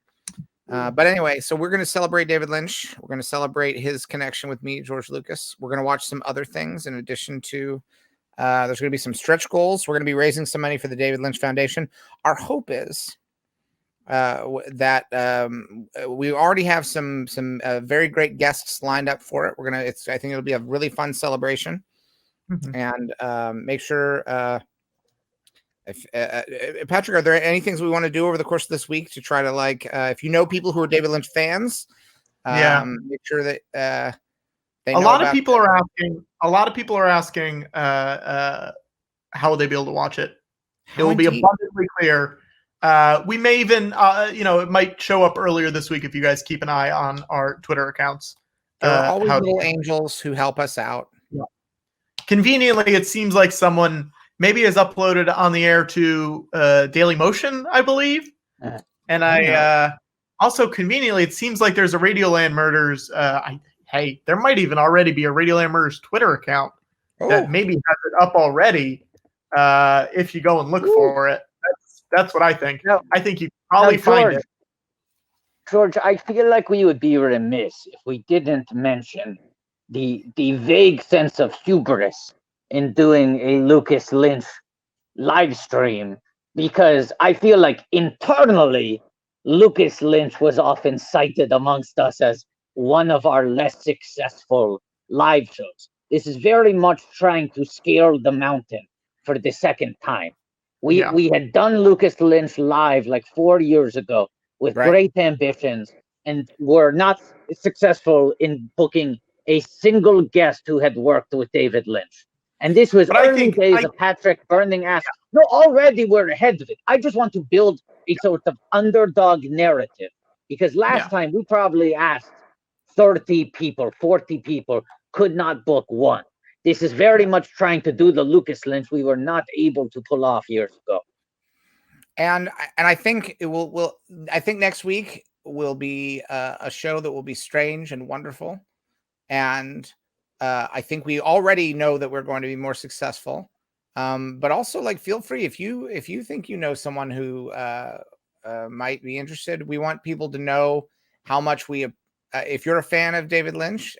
S2: But anyway, so we're going to celebrate David Lynch. We're going to celebrate his connection with me, George Lucas. We're going to watch some other things in addition to, there's going to be some stretch goals. We're going to be raising some money for the David Lynch Foundation. Our hope is that we already have some very great guests lined up for it. I think it'll be a really fun celebration, and make sure. Patrick, are there any things we want to do over the course of this week to try to if you know people who are David Lynch fans, make sure that they know
S1: a lot of people are asking how will they be able to watch it. It will be abundantly clear. We may even it might show up earlier this week if you guys keep an eye on our Twitter accounts.
S2: There are always little angels who help us out.
S1: Yeah. Conveniently, it seems like someone maybe has uploaded On the Air to Daily Motion, I believe. And also conveniently, it seems like there's a Radioland Murders. There might even already be a Radioland Murders Twitter account that maybe has it up already. If you go and look for it, that's what I think. I think you probably find it.
S3: George, I feel like we would be remiss if we didn't mention the vague sense of hubris in doing a Lucas Lynch live stream, because I feel like internally Lucas Lynch was often cited amongst us as one of our less successful live shows. This is very much trying to scale the mountain for the second time. We had done Lucas Lynch live 4 years ago with great ambitions, and were not successful in booking a single guest who had worked with David Lynch. And this was early days of Patrick burning ass. No, already we're ahead of it. I just want to build a sort of underdog narrative, because last time we probably asked 30 people, 40 people, could not book one. This is very much trying to do the Lucas Lynch we were not able to pull off years ago.
S2: And I think it will. I think next week will be a show that will be strange and wonderful, and I think we already know that we're going to be more successful. But also, feel free if you think you know someone who might be interested. We want people to know how much we. If you're a fan of David Lynch,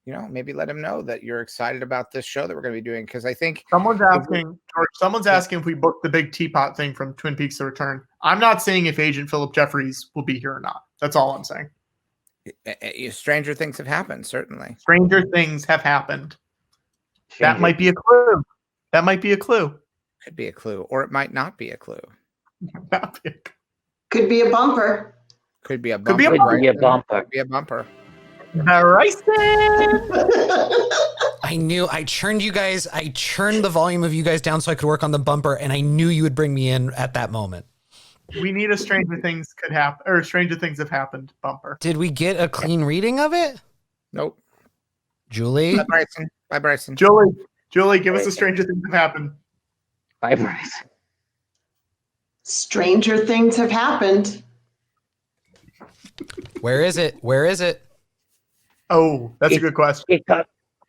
S2: maybe let him know that you're excited about this show that we're going to be doing. Because I think
S1: someone's asking if we booked the big teapot thing from Twin Peaks: The Return. I'm not saying if Agent Philip Jeffries will be here or not. That's all I'm saying.
S2: Stranger things have happened, certainly.
S1: Stranger things have happened. That might be a clue. That might be a clue.
S2: Could be a clue, or it might not be a clue.
S1: Not be a-
S5: Could be a bumper.
S2: Could be a
S1: Could
S2: bumper.
S1: be a
S3: Could
S1: bumper.
S3: be a bumper.
S2: Could be a bumper.
S1: Bryson!
S4: I knew I churned the volume of you guys down so I could work on the bumper, and I knew you would bring me in at that moment.
S1: We need a Stranger Things could happen, or Stranger Things have happened bumper.
S4: Did we get a clean reading of it?
S2: Nope.
S4: Julie?
S2: Bye, Bryson. Bye, Bryson.
S1: Julie, give us a Stranger Things have happened.
S3: Bye, Bryson.
S5: Stranger things have happened.
S4: Where is it? Where is it?
S1: Oh, that's a good question.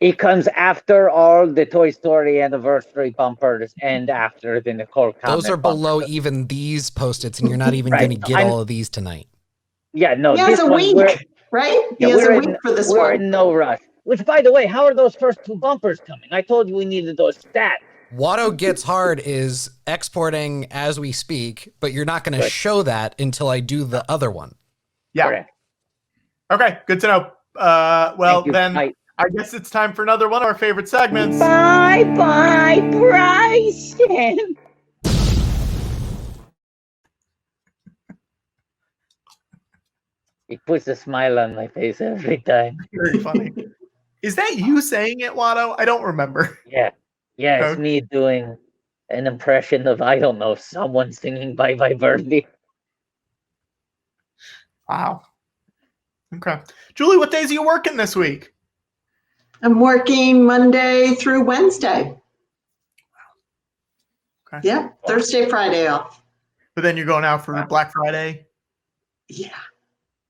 S3: It comes after all the Toy Story anniversary bumpers and after the Nicole comment.
S4: Those are below
S3: bumper.
S4: even these post-its, and you're not even
S3: Right.
S4: going to get all of these tonight.
S3: Yeah, no.
S5: He has
S3: this
S5: a
S3: one,
S5: week, right? He
S3: Yeah,
S5: has a
S3: we're
S5: week
S3: in-
S5: for this
S3: we're
S5: one.
S3: in no rush. Which, by the way, how are those first two bumpers coming? I told you we needed those stats.
S4: Watto Gets Hard is exporting as we speak, but you're not going to
S3: Good.
S4: show that until I do the other one.
S1: Yeah.
S3: Correct.
S1: Okay, good to know. Well,
S3: Thank you.
S1: then
S3: Bye.
S1: I guess it's time for another one of our favorite segments.
S3: Bye, Bryson. He puts a smile on my face every time.
S1: Very funny. Is that you saying it, Watto? I don't remember.
S3: Yeah. Yeah, it's
S1: Okay.
S3: me doing an impression of, I don't know, someone singing Bye Bye Birdie.
S1: Wow. Okay. Julie, what days are you working this week?
S5: I'm working Monday through Wednesday.
S1: Okay.
S5: Yeah, Thursday, Friday off.
S1: But then you're going out for Black Friday?
S5: Yeah,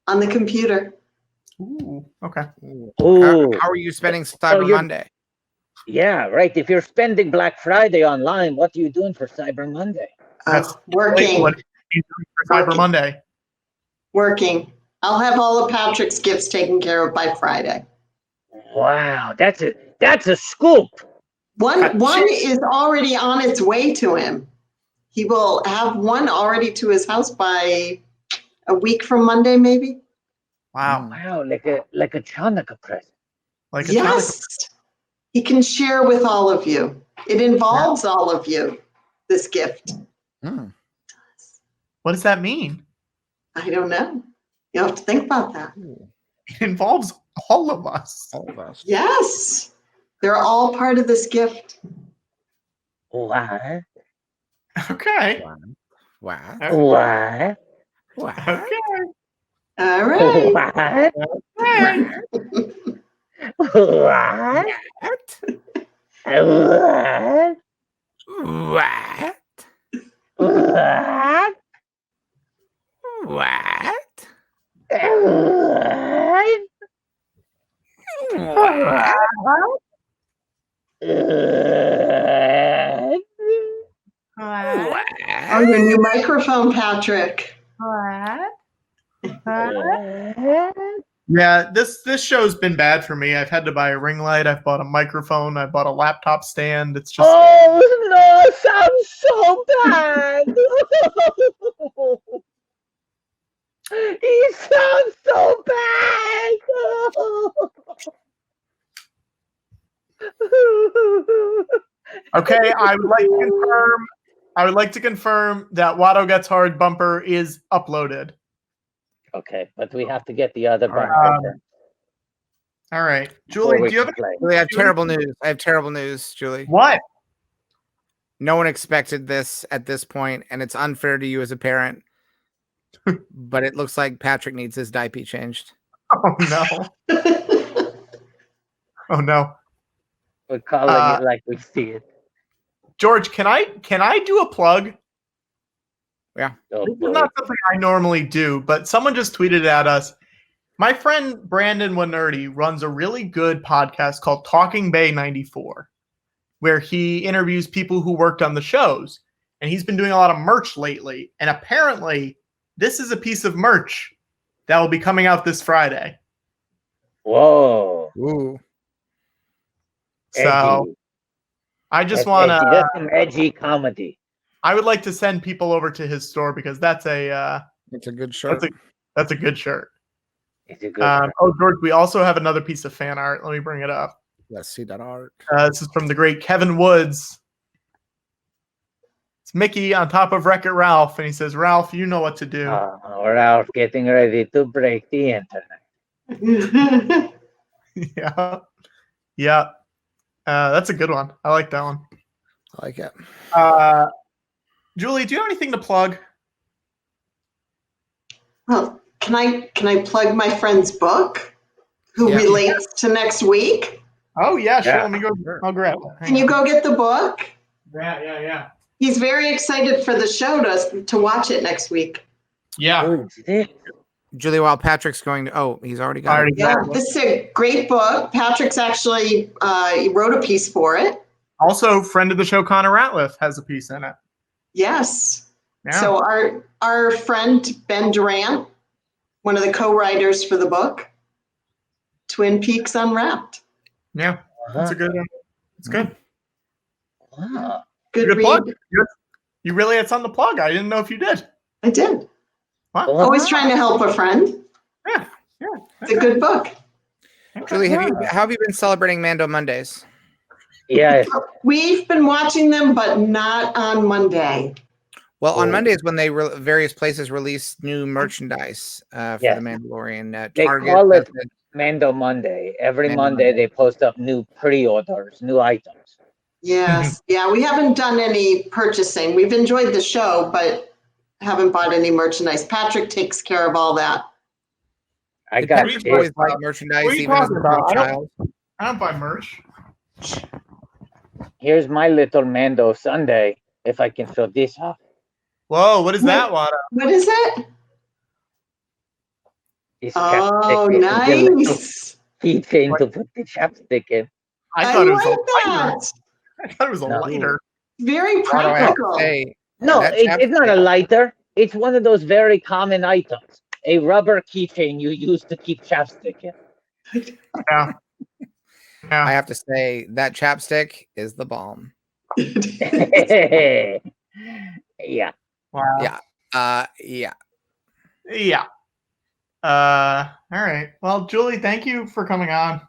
S5: on the computer.
S1: Ooh, okay.
S3: Ooh.
S2: How are you spending Cyber
S3: you're-
S2: Monday?
S3: Yeah, right. If you're spending Black Friday online, what are you doing for Cyber Monday?
S1: That's
S5: Working,
S1: What are you doing for Cyber
S5: Working.
S1: Monday?
S5: working. I'll have all of Patrick's gifts taken care of by Friday.
S3: Wow, that's a scoop.
S5: One is already on its way to him. He will have one already to his house by a week from Monday, maybe.
S1: Wow.
S3: Wow, like a Chanukah present.
S1: Like a
S5: Yes, he can share with all of you. It involves all of you, this gift.
S2: Hmm.
S1: What does that mean?
S5: I don't know. You have to think about that.
S1: It involves all of us.
S2: All of us.
S5: Yes, they're all part of this gift.
S3: What?
S1: Okay.
S2: Wow.
S3: What?
S1: Okay.
S5: All right.
S3: What?
S1: Okay.
S3: What?
S2: What?
S3: What?
S2: What?
S3: What?
S2: What?
S5: Oh, your new microphone, Patrick.
S1: Yeah, this show's been bad for me. I've had to buy a ring light. I've bought a microphone. I bought a laptop stand. It's just
S3: Oh no, sounds so bad. He sounds so bad.
S1: okay. I would like to confirm that Watto Gets Hard bumper is uploaded.
S3: Okay, but we have to get the other bumper. first
S1: All right,
S3: before
S1: Julie,
S3: we
S1: do you have
S3: can
S1: any?
S3: play.
S2: Julie, I have terrible news. I have terrible news, Julie.
S1: What?
S2: No one expected this at this point, and it's unfair to you as a parent. But it looks like Patrick needs his diaper changed.
S1: Oh no! Oh no!
S3: We're calling it like we see it.
S1: George, can I do a plug?
S3: Oh,
S1: This is
S3: boy.
S1: not something I normally do, but someone just tweeted at us. My friend Brandon Wanerdy runs a really good podcast called Talking Bay 94, where he interviews people who worked on the shows. And he's been doing a lot of merch lately. And apparently, this is a piece of merch that will be coming out this Friday.
S3: Whoa.
S2: Ooh.
S1: So
S3: Edgy.
S1: I just
S3: That's
S1: want
S3: edgy.
S1: to,
S3: That's some edgy comedy.
S1: I would like to send people over to his store because that's a
S2: It's a good shirt.
S1: that's a good shirt.
S3: It's a good
S1: Oh, George, we also have another piece of fan art. Let me bring it up.
S2: Let's see that art.
S1: This is from the great Kevin Woods. It's Mickey on top of Wreck-It Ralph, and he says, "Ralph, you know what to do."
S3: Ralph getting ready to break the internet.
S1: Yeah, yeah. That's a good one. I like that one.
S2: I like it.
S1: Julie, do you have anything to plug?
S5: Well, can I plug my friend's book, who relates to next week?
S1: Oh yeah, sure.
S3: Yeah.
S1: Let me go. I'll grab it.
S5: Can you go get the book?
S1: Yeah.
S5: He's very excited for the show to watch it next week.
S1: Yeah.
S2: Julie, while Patrick's going to, he's already got it.
S5: Yeah, this is a great book. Patrick's actually he wrote a piece for it.
S1: Also, friend of the show, Connor Ratliff, has a piece in it.
S5: Yes.
S1: Yeah.
S5: So our friend Ben Durant, one of the co-writers for the book, Twin Peaks Unwrapped.
S1: Yeah, that's a good one. It's good.
S3: Wow.
S5: Good read.
S1: Plug. You really had something to plug. I didn't know if you did.
S5: I did.
S1: Wow.
S5: Always trying to help a friend.
S1: Yeah.
S5: It's a good book.
S2: Julie, how have you been celebrating Mando Mondays?
S3: Yes.
S5: We've been watching them, but not on Monday.
S2: Well, on Mondays when they various places release new merchandise for the Mandalorian.
S3: They
S2: Target,
S3: call it Mando Monday. Every
S2: Mando
S3: Monday they post up new pre-orders, new items.
S5: Yes. Yeah, we haven't done any purchasing. We've enjoyed the show, but haven't bought any merchandise. Patrick takes care of all that.
S3: I
S2: Did
S3: got
S2: Patrick
S3: this.
S2: always like merchandise,
S1: What are you
S2: even as
S1: talking
S2: a
S1: about?
S2: child.
S1: I don't buy merch.
S3: Here's my little Mando Sunday. If I can show this off.
S1: Whoa, what is that, Watto?
S5: What is it?
S3: This
S5: Oh,
S3: chapstick is a little
S5: nice.
S3: keychain to put the chapstick in.
S1: I thought it was
S5: like
S1: a lighter.
S5: that.
S1: I thought it was a
S3: No.
S1: lighter.
S5: Very
S2: Watto, I have to
S5: practical.
S2: say,
S3: No,
S2: that
S3: it's not a
S2: chapstick-
S3: lighter. It's one of those very common items. A rubber keychain you use to keep chapstick in.
S1: Yeah.
S2: I have to say that chapstick is the bomb.
S3: Yeah.
S1: Wow.
S2: Yeah. Yeah.
S1: Yeah. All right. Well, Julie, thank you for coming on.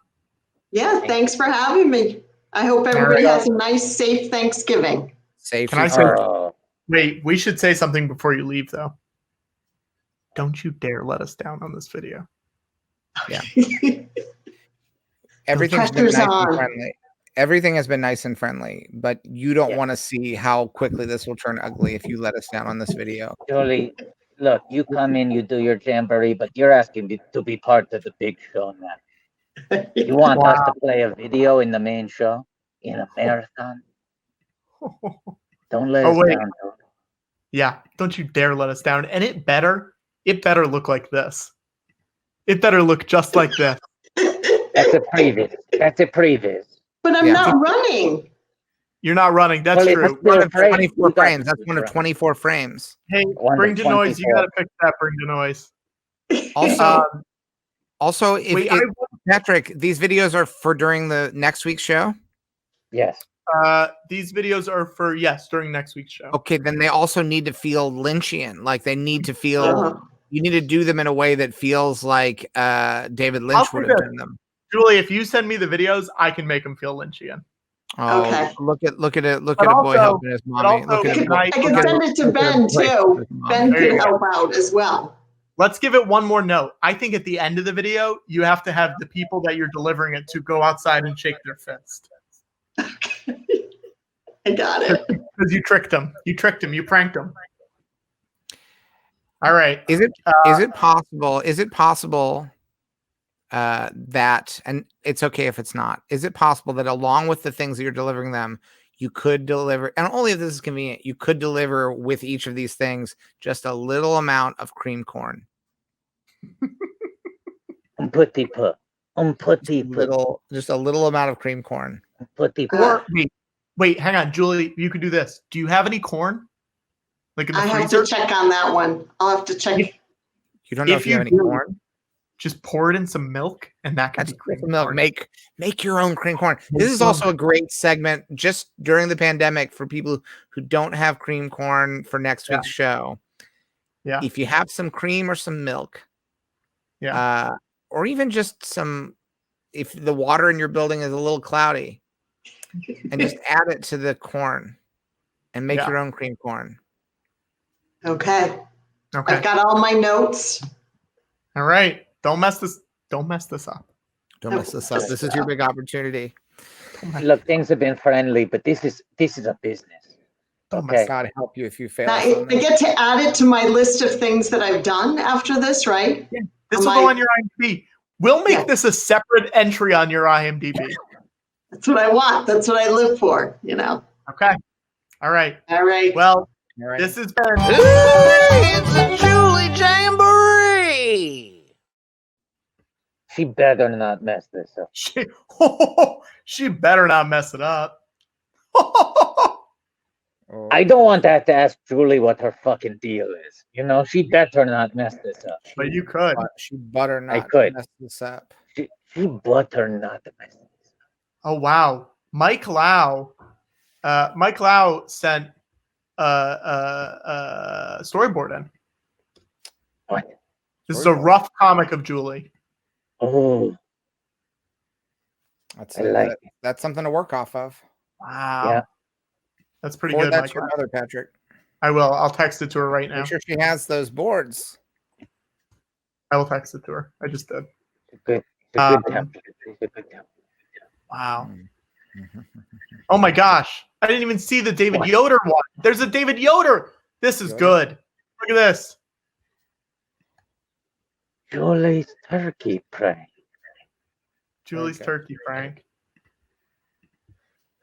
S5: Yeah, thanks for having me. I hope everybody has a nice, safe Thanksgiving.
S2: Safe.
S1: Can I say?
S3: Oh,
S1: Wait, we should say something before you leave, though. Don't you dare let us down on this video.
S2: Everything's been
S5: pressure's
S2: nice
S5: on.
S2: and friendly. Everything has been nice and friendly, but you don't want to see how quickly this will turn ugly if you let us down on this video.
S3: Julie, look, you come in, you do your jamboree, but you're asking me to be part of the big show now. You want us to play a video in the main show in a marathon? Don't let us
S1: wait.
S3: down. Though.
S1: Yeah, don't you dare let us down. And it better look like this. It better look just like this.
S3: That's a previs. That's a previs.
S5: But I'm not running.
S1: You're not running. That's
S3: Well,
S1: true.
S3: it's still
S2: One of
S3: frame.
S2: 24
S3: You got
S2: frames. That's
S3: to
S2: one of
S3: frame.
S2: 24 frames.
S1: Hey,
S3: One
S1: bring
S3: to
S1: to noise. You
S3: 24.
S1: gotta fix that. Bring to noise.
S2: Also, if
S1: wait,
S2: Patrick, these videos are for during the next week's show.
S3: Yes.
S1: These videos are for during next week's show.
S2: Okay, then they also need to feel Lynchian. Like they need to feel.
S5: Uh-huh.
S2: You need to do them in a way that feels like David Lynch would have done them.
S1: Julie, if you send me the videos, I can make them feel Lynchian.
S2: Oh,
S5: Okay.
S2: look at it! Look
S1: But
S2: at a boy
S1: also-
S2: helping his mommy.
S1: also
S2: Look at a boy.
S5: I can
S1: Okay.
S5: send it to
S2: Look at
S5: Ben
S2: a boy
S5: too.
S2: helping his mommy.
S5: Ben
S1: There you
S5: can
S1: go.
S5: help out as well.
S1: Let's give it one more note. I think at the end of the video, you have to have the people that you're delivering it to go outside and shake their fist.
S5: I got it.
S1: Because you tricked them. You tricked them. You pranked them. All right.
S2: Is it possible? Is it possible that, and it's okay if it's not, is it possible that along with the things that you're delivering them, you could deliver, and only if this is convenient, you could deliver with each of these things just a little amount of cream corn?
S3: Petit peu. Petit peu.
S2: Just a little amount of cream corn.
S3: Petit peu.
S1: Or wait, hang on, Julie. You could do this. Do you have any corn? Like in the
S5: I have
S1: freezer?
S5: to check on that one. I'll have to check.
S2: You don't know if you have any
S1: do,
S2: corn?
S1: just pour it in some milk, and that can
S2: That's
S1: be cream
S2: milk.
S1: corn.
S2: Make your own cream corn.
S1: Make
S2: This is
S1: some.
S2: also a great segment just during the pandemic for people who don't have cream corn for next week's show.
S1: Yeah.
S2: If you have some cream or some milk, or even just some, if the water in your building is a little cloudy, and just add it to the corn. and make
S1: Yeah.
S2: your own cream corn.
S5: Okay.
S1: Okay.
S5: I've got all my notes.
S1: All right. Don't mess this up.
S2: Don't mess this up. This is your big opportunity.
S3: Look, things have been friendly, but this is a business.
S1: Don't
S3: Okay.
S2: God help you if you fail.
S5: Now,
S2: us on
S5: I
S2: this.
S5: get to add it to my list of things that I've done after this, right?
S1: This will go on your IMDb. We'll make this a separate entry on your IMDb.
S5: That's what I want. That's what I live for, you know.
S1: Okay. All right.
S5: All right.
S1: Well,
S2: All right.
S1: this has been.
S2: It's a Julie Jamboree.
S3: She better not mess this up.
S1: She better not mess it up.
S3: I don't want that to ask Julie what her fucking deal is. You know, she better not mess this up.
S1: But you could.
S2: She better not
S3: I could.
S2: mess this up.
S3: She better not mess this up.
S1: Oh wow. Mike Lau sent storyboard in.
S3: What?
S1: This is a rough comic of Julie.
S3: Oh,
S2: That's
S3: I like it.
S2: that's something to work off of.
S1: Wow.
S3: Yeah.
S1: That's pretty
S2: Forward
S1: good,
S2: that
S1: Mike.
S2: to your mother, Patrick.
S1: I will. I'll text it to her right now.
S2: Make sure she has those boards.
S1: I will text it to her. I just did.
S3: It's a good template. It's a good template.
S1: Wow. Oh my gosh. I didn't even see the David Yoder one. There's a David Yoder. This is good. Look at this.
S3: Julie's turkey prank.
S1: Julie's
S2: Okay.
S1: turkey prank.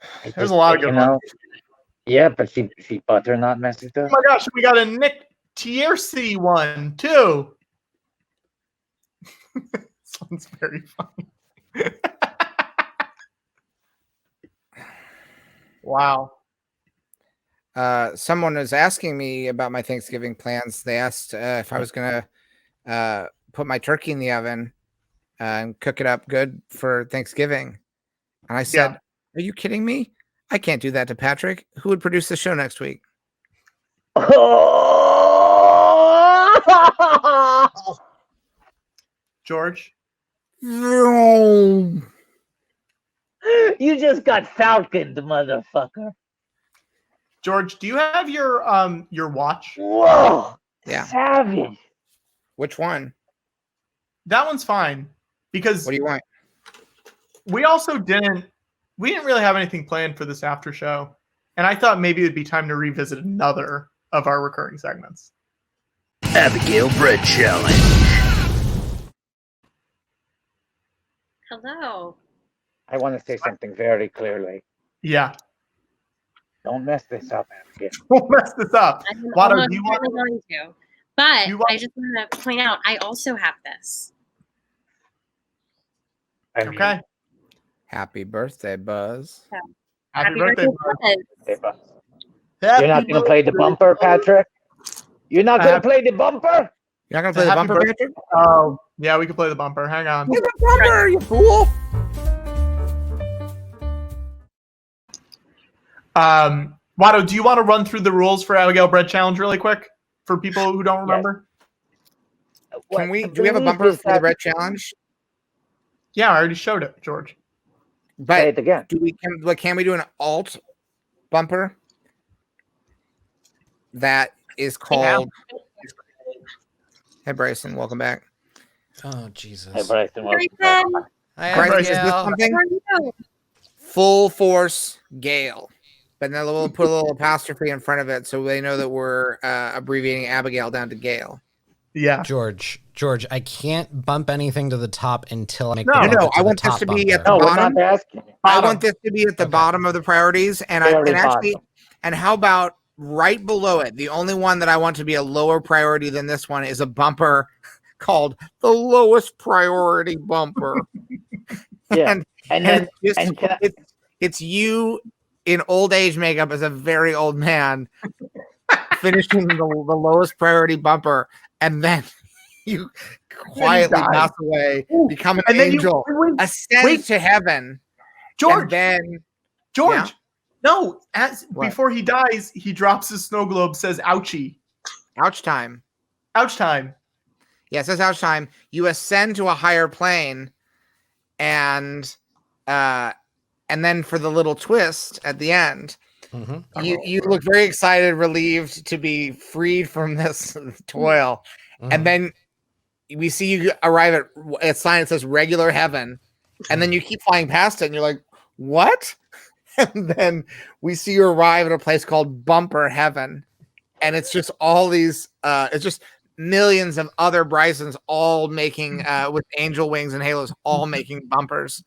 S3: I
S1: There's
S3: just-
S1: a lot of good
S3: you know,
S1: ones.
S3: Yeah, but she better not mess it
S1: Oh
S3: up.
S1: my gosh, we got a Nick Tiercy one too. This one's very funny. Wow.
S2: Someone was asking me about my Thanksgiving plans. They asked if I was gonna put my turkey in the oven and cook it up good for Thanksgiving. And I said, "Are you kidding me? I can't do that to Patrick. Who would produce the show next week?"
S1: George.
S2: No.
S3: You just got falconed, motherfucker.
S1: George, do you have your watch?
S3: Whoa.
S2: Yeah.
S3: Savage.
S2: Which one?
S1: That one's fine. Because
S2: What do you want?
S1: we didn't really have anything planned for this after show. And I thought maybe it'd be time to revisit another of our recurring segments.
S6: Abigail Bread Challenge.
S7: Hello.
S3: I want to say something very clearly.
S1: Yeah.
S3: Don't mess this up, Abigail.
S1: Don't mess this up.
S7: I'm
S1: Watto,
S7: almost
S1: do you want-
S7: certainly going to. But
S1: you want-
S7: I just want to point out, I also have this.
S3: I mean,
S1: Okay.
S2: Happy birthday, Buzz.
S1: Happy birthday. bro.
S7: Buzz.
S3: hey, Buzz.
S1: Happy
S3: You're not going to play the
S1: birthday.
S3: bumper, Patrick? You're not going to play the bumper?
S2: You're not gonna play the
S1: Happy
S2: bumper,
S1: birthday.
S2: Patrick?
S1: Oh, yeah, we can play the bumper. Hang on.
S2: Play the bumper, you fool!
S1: Watto, do you want to run through the rules for Abigail Bread Challenge really quick for people who don't remember?
S2: Can we? Do we have a bumper for the bread challenge?
S1: Yeah, I already showed it, George.
S3: Say
S2: But
S3: it again.
S2: can we do an alt bumper that is called? Hey Bryson, welcome back.
S4: Oh Jesus.
S3: Hey, Bryson, welcome
S7: Bryson.
S3: back.
S4: Hi,
S2: Bryson, is this
S4: Abigail.
S2: something?
S7: How are you?
S2: Full force Gale, but then we'll put a little apostrophe in front of it so they know that we're abbreviating Abigail down to Gale.
S1: Yeah.
S4: George, I can't bump anything to the top until I make
S1: No,
S4: the
S1: no,
S4: bumper
S2: no,
S4: to
S2: I
S4: the
S2: want this
S4: top
S2: to be at
S4: bumper.
S3: No, we're
S2: Bottom?
S3: not asking.
S2: I
S1: Bottom.
S2: want this to be at the
S4: Okay.
S2: bottom of the priorities, and
S3: Very
S2: actually,
S3: bottom.
S2: and how about right below it? The only one that I want to be a lower priority than this one is a bumper called the lowest priority bumper.
S3: Yeah.
S2: and
S3: And then,
S2: it's, just,
S3: and can I,
S2: it's you in old age makeup as a very old man finishing the lowest priority bumper, and then you quietly
S1: die.
S2: pass away, become an
S1: And then
S2: angel, ascend
S1: wait.
S2: to heaven,
S1: George,
S2: and then
S1: George.
S2: Yeah?
S1: No,
S2: What?
S1: before he dies, he drops his snow globe, says ouchie.
S2: ouch time.
S1: Ouch time.
S2: Yeah, it says ouch time. You ascend to a higher plane, and then for the little twist at the end,
S4: Mm-hmm.
S2: You look very excited, relieved to be freed from this toil. And then we see you arrive at a sign that says regular heaven. And then you keep flying past it and you're like, what? And then we see you arrive at a place called Bumper Heaven. And it's just all these, it's just millions of other Brysons all making, with angel wings and halos, all making bumpers.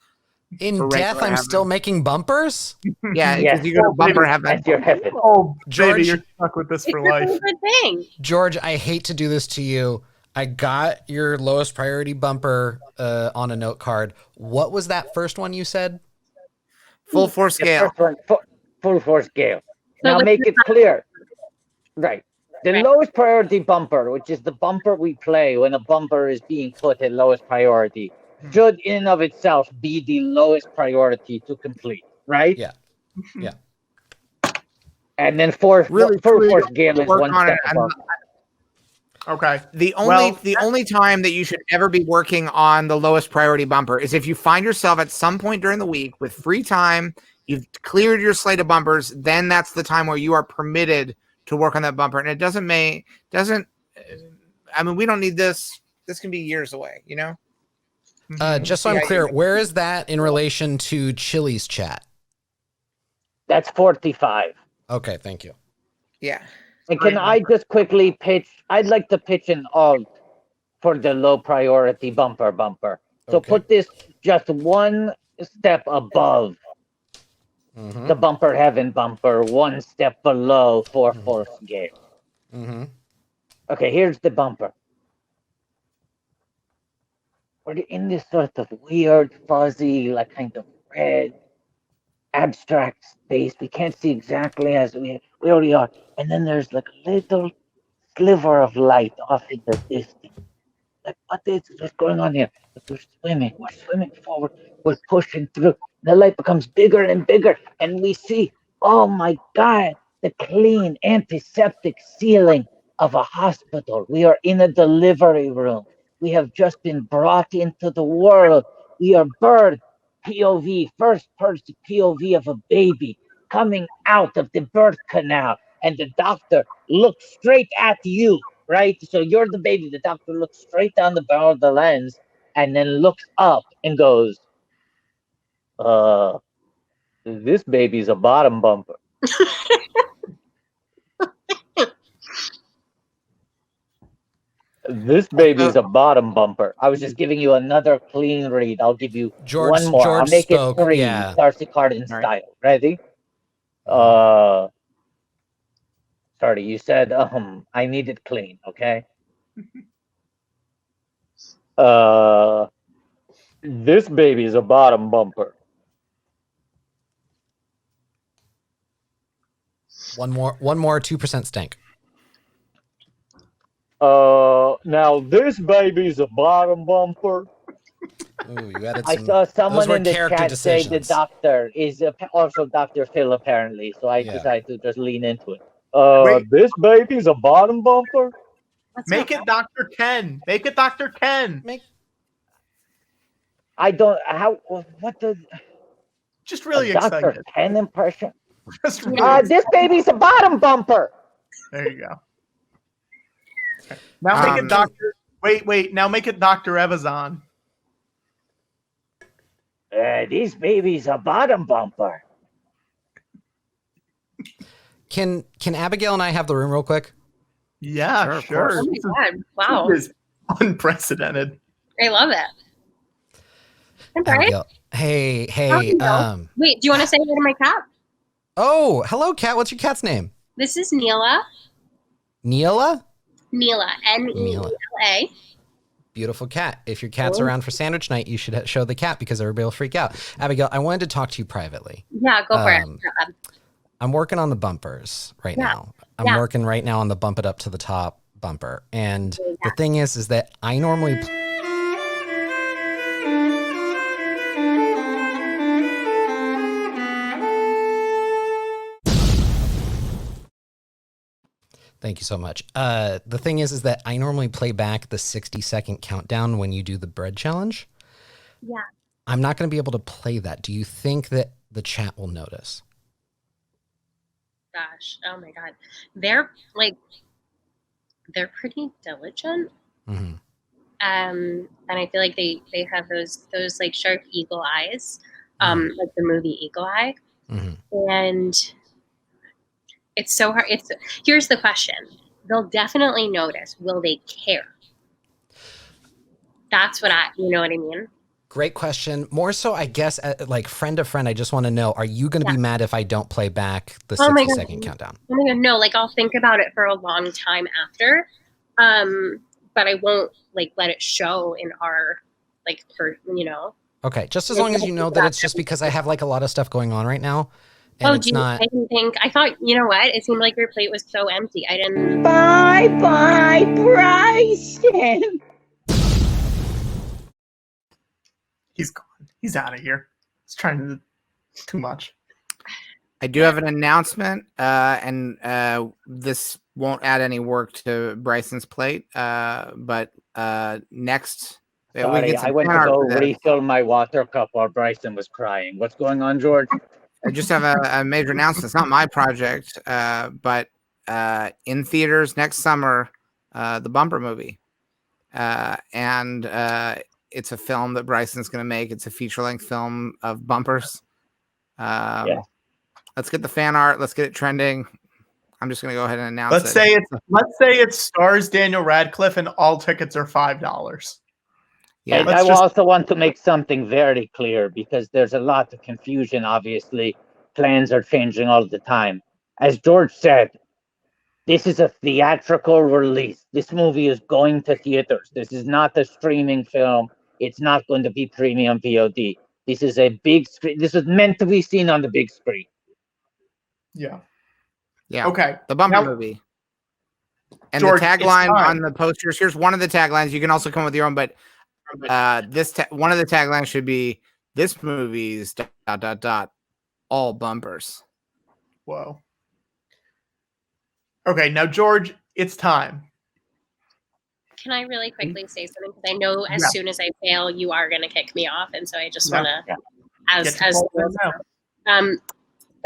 S4: In
S2: for
S4: death,
S2: regular
S4: I'm
S2: heaven.
S4: still making bumpers?
S2: Yeah,
S3: Yes.
S2: because you go to Bumper Heaven.
S3: That's your heaven.
S1: Oh,
S4: George-
S1: baby, you're stuck with this
S7: It's
S1: for
S7: your
S1: life.
S7: favorite thing.
S4: George, I hate to do this to you. I got your lowest priority bumper on a note card. What was that first one you said?
S2: Full force
S3: The
S2: scale.
S3: first one, full force scale.
S7: So
S3: Now
S7: what's
S3: make
S7: the
S3: it clear. Right. The
S7: Right.
S3: lowest priority bumper, which is the bumper we play when a bumper is being put at lowest priority, should in and of itself be the lowest priority to complete, right?
S4: Yeah. Yeah.
S3: And then full
S2: Really,
S3: force scale is
S2: work
S3: one
S2: on
S3: step
S2: it.
S3: above.
S1: Okay.
S2: The
S1: Well,
S2: only time that you should ever be working on the lowest priority bumper is if you find yourself at some point during the week with free time, you've cleared your slate of bumpers, then that's the time where you are permitted to work on that bumper. And it doesn't I mean, we don't need this. This can be years away, you know?
S4: Just so I'm clear, where is that in relation to Chili's chat?
S3: That's 45.
S4: Okay, thank you.
S2: Yeah.
S3: And can I just quickly pitch? I'd like to pitch an alt for the low priority bumper. So
S4: Okay.
S3: put this just one step above
S4: Mm-hmm.
S3: the Bumper Heaven bumper, one step below force scale.
S4: Mm-hmm.
S3: Okay, here's the bumper. We're in this sort of weird, fuzzy, like kind of red, abstract space. We can't see exactly as we already are. And then there's like a little sliver of light off in the distance. Like, what's going on here? Like, we're swimming forward, we're pushing through. The light becomes bigger and bigger, and we see, oh my God, the clean antiseptic ceiling of a hospital. We are in a delivery room. We have just been brought into the world. We are birthed, POV, first person POV of a baby coming out of the birth canal, and the doctor looks straight at you, right? So you're the baby. The doctor looks straight down the barrel of the lens and then looks up and goes, this baby's a bottom bumper. This baby's a bottom bumper. I was just giving you another clean read. I'll give you one more. I'll make
S4: spoke,
S3: it 3,
S4: yeah.
S3: Darcy Carden style. Ready? Sorry, you said I need it clean, okay? This baby's a bottom bumper.
S4: One more 2% stank.
S3: Now this baby's a bottom bumper.
S4: Ooh, you added
S3: I
S4: some,
S3: saw someone
S4: were
S3: in the
S4: character
S3: chat say the
S4: decisions.
S3: doctor is also Dr. Phil apparently, so I
S4: Yeah.
S3: decided to just lean into it.
S1: Wait.
S3: This baby's a bottom bumper.
S7: That's
S1: Make
S7: not
S1: it Dr. Ken. Make it Dr. Ken.
S3: I don't what the
S1: Just really
S3: Dr.
S1: excited.
S3: Ken impression.
S1: Just really
S3: This baby's a bottom bumper.
S1: There you go. Okay. Now make it Dr. Wait. Now make it Dr. Evazan.
S3: This baby's a bottom bumper.
S4: Can Abigail and I have the room real quick?
S1: Yeah, sure.
S7: Oh my God. Wow.
S1: This is unprecedented.
S7: I love it. And Brian?
S4: Abigail. Hey.
S7: Abigail. Wait, do you want to say hi to my cat?
S4: Oh, hello, cat. What's your cat's name?
S7: This is Neela.
S4: Neela?
S7: Neela. N-E-L-A.
S4: Beautiful cat. If your cat's around for sandwich night, you should show the cat because everybody will freak out. Abigail, I wanted to talk to you privately.
S7: Yeah, go for it.
S4: I'm working on the bumpers right now. I'm working right now on the bump it up to the top bumper. And the thing is that I normally... Thank you so much. The thing is that I normally play back the 60-second countdown when you do the bread challenge.
S7: Yeah.
S4: I'm not going to be able to play that. Do you think that the chat will notice?
S7: gosh. Oh my God. They're like, they're pretty diligent.
S4: Mhm.
S7: And I feel like they have those like sharp eagle eyes, like the movie Eagle Eye.
S4: Mhm.
S7: And it's so hard. Here's the question. They'll definitely notice. Will they care? That's what you know what I mean?
S4: Great question. More so, I guess, like friend to friend, I just want to know, are you going to be mad if I don't play back the
S7: Oh my
S4: 60-second
S7: God.
S4: countdown?
S7: Oh my God, no, like I'll think about it for a long time after. But I won't like let it show in our like
S4: Okay, just as long as you know that it's just because I have like a lot of stuff going on right now. And it's not.
S7: I didn't think. I thought, you know what? It seemed like your plate was so empty. I didn't.
S3: Bye bye, Bryson.
S1: He's gone. He's out of here. He's trying to do too much.
S2: I do have an announcement, and this won't add any work to Bryson's plate. But next,
S3: Sorry, I went to go refill my water cup while Bryson was crying. What's going on, George?
S2: I just have a major announcement. It's not my project, but in theaters next summer, the Bumper movie, and it's a film that Bryson's going to make. It's a feature-length film of bumpers.
S3: Yeah.
S2: Let's get the fan art. Let's get it trending. I'm just going to go ahead and announce
S1: Let's say it stars Daniel Radcliffe and all tickets are $5.
S2: Yeah.
S3: And I also want to make something very clear because there's a lot of confusion, obviously. Plans are changing all the time. As George said, this is a theatrical release. This movie is going to theaters. This is not a streaming film. It's not going to be premium VOD. This is a big screen. This is meant to be seen on the big screen.
S1: Yeah.
S2: Yeah.
S1: Okay.
S2: The Bumper movie. And
S1: George,
S2: the tagline on the posters. Here's one of the taglines. You can also come with your own, but one of the taglines should be this movie's ... all bumpers.
S1: Whoa. Okay, now George, it's time.
S7: Can I really quickly say something? Because I know as soon as I fail, you are going to kick me off, and so I just want to,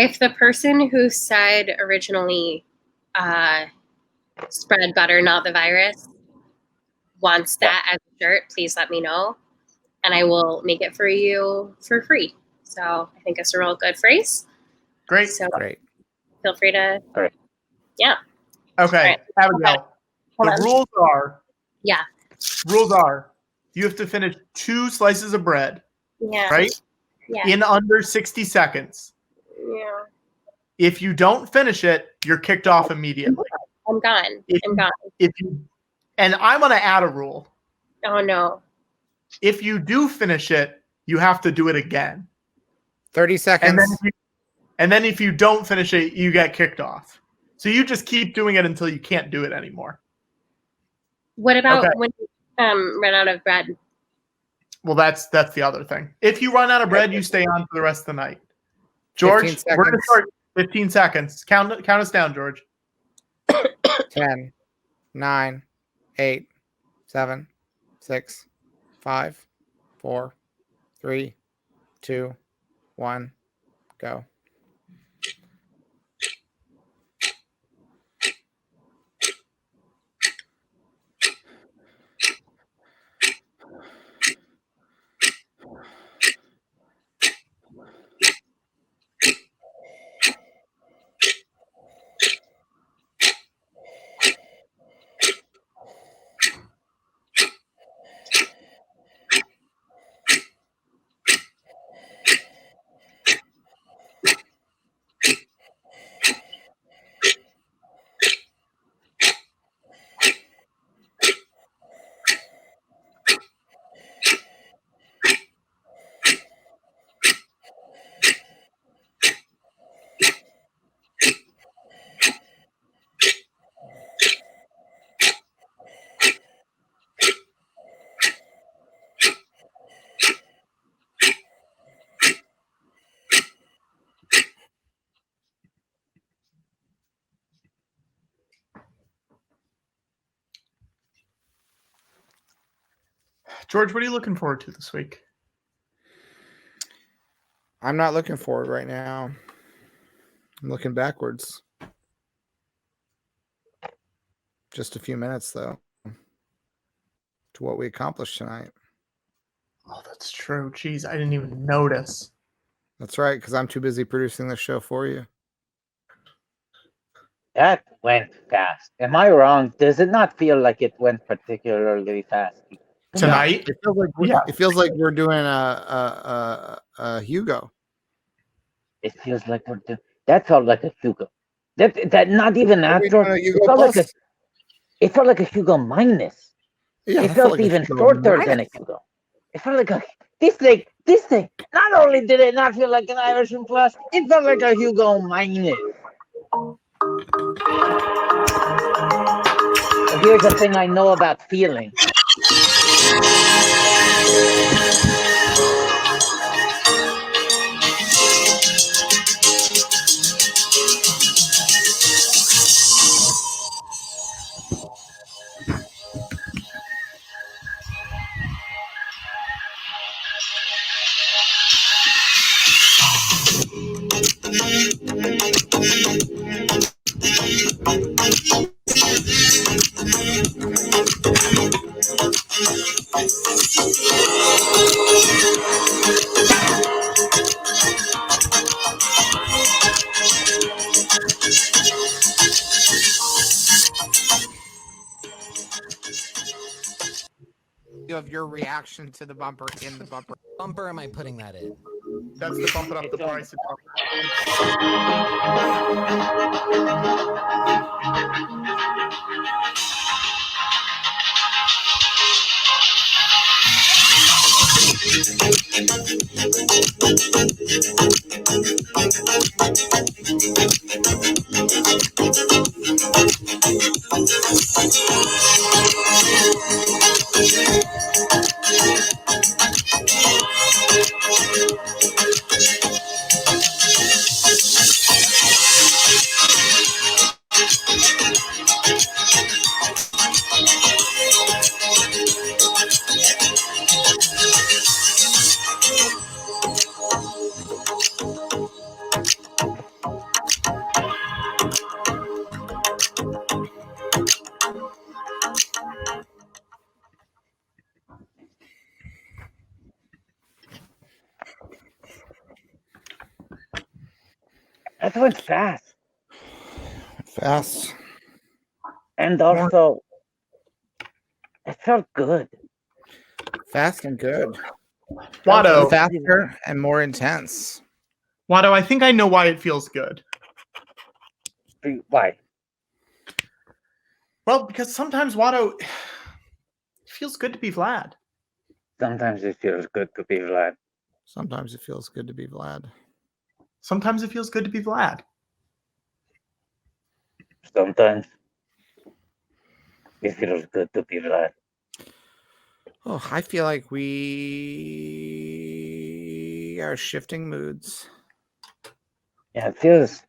S7: if the person who said originally, spread butter, not the virus, wants that as a shirt, please let me know, and I will make it for you for free. So I think it's a real good phrase.
S1: Great.
S7: So
S2: great.
S7: Feel free to.
S3: Great.
S7: Yeah.
S1: Okay, right. Abigail.
S7: Okay.
S1: The rules are.
S7: Yeah.
S1: Rules are. You have to finish 2 slices of bread.
S7: Yeah.
S1: Right.
S7: Yeah.
S1: In under 60 seconds.
S7: Yeah.
S1: If you don't finish it, you're kicked off immediately.
S7: I'm gone. I'm gone.
S1: And I'm going to add a rule.
S7: Oh, no.
S1: If you do finish it, you have to do it again.
S2: 30 seconds.
S1: And then if you don't finish it, you get kicked off. So you just keep doing it until you can't do it anymore.
S7: What about when you run out of bread?
S1: Well, that's the other thing. If you run out of bread, you stay on for the rest of the night. George, we're going to start 15 seconds. Count us down, George.
S2: 10, 9, 8, 7, 6, 5, 4, 3, 2, 1, go.
S1: George, what are you looking forward to this week?
S2: I'm not looking forward right now. I'm looking backwards. Just a few minutes, though, to what we accomplished tonight.
S1: Oh, that's true. Jeez, I didn't even notice.
S2: That's right, because I'm too busy producing this show for you.
S3: That went fast. Am I wrong? Does it not feel like it went particularly fast?
S1: Tonight?
S2: It feels like we're doing a Hugo.
S3: It feels like we're doing. That felt like a Hugo. That not even
S2: Are we
S3: after.
S2: doing a
S3: It
S2: Hugo
S3: felt like
S2: Plus?
S3: it felt like a Hugo minus.
S2: Yeah,
S3: It
S2: that
S3: felt
S2: like a
S3: even
S2: Hugo
S3: shorter
S2: minus.
S3: than a Hugo. It felt like this thing. Not only did it not feel like an Irishman Plus, it felt like a Hugo minus. So here's the thing I know about feeling.
S2: Of your reaction to the bumper in the bumper.
S4: Bumper am I putting that in?
S1: That's the bumping up the price.
S3: That went fast.
S2: Fast.
S3: And also, it felt good.
S2: Fast and good.
S1: Watto.
S2: Faster and more intense.
S1: Watto, I think I know why it feels good.
S3: Why?
S1: Well, because sometimes Watto, it feels good to be Vlad.
S3: Sometimes it feels good to be Vlad.
S2: Sometimes it feels good to be Vlad.
S1: Sometimes it feels good to be Vlad.
S3: Sometimes it feels good to be Vlad.
S2: Oh, I feel like we are shifting moods.
S3: Yeah, it feels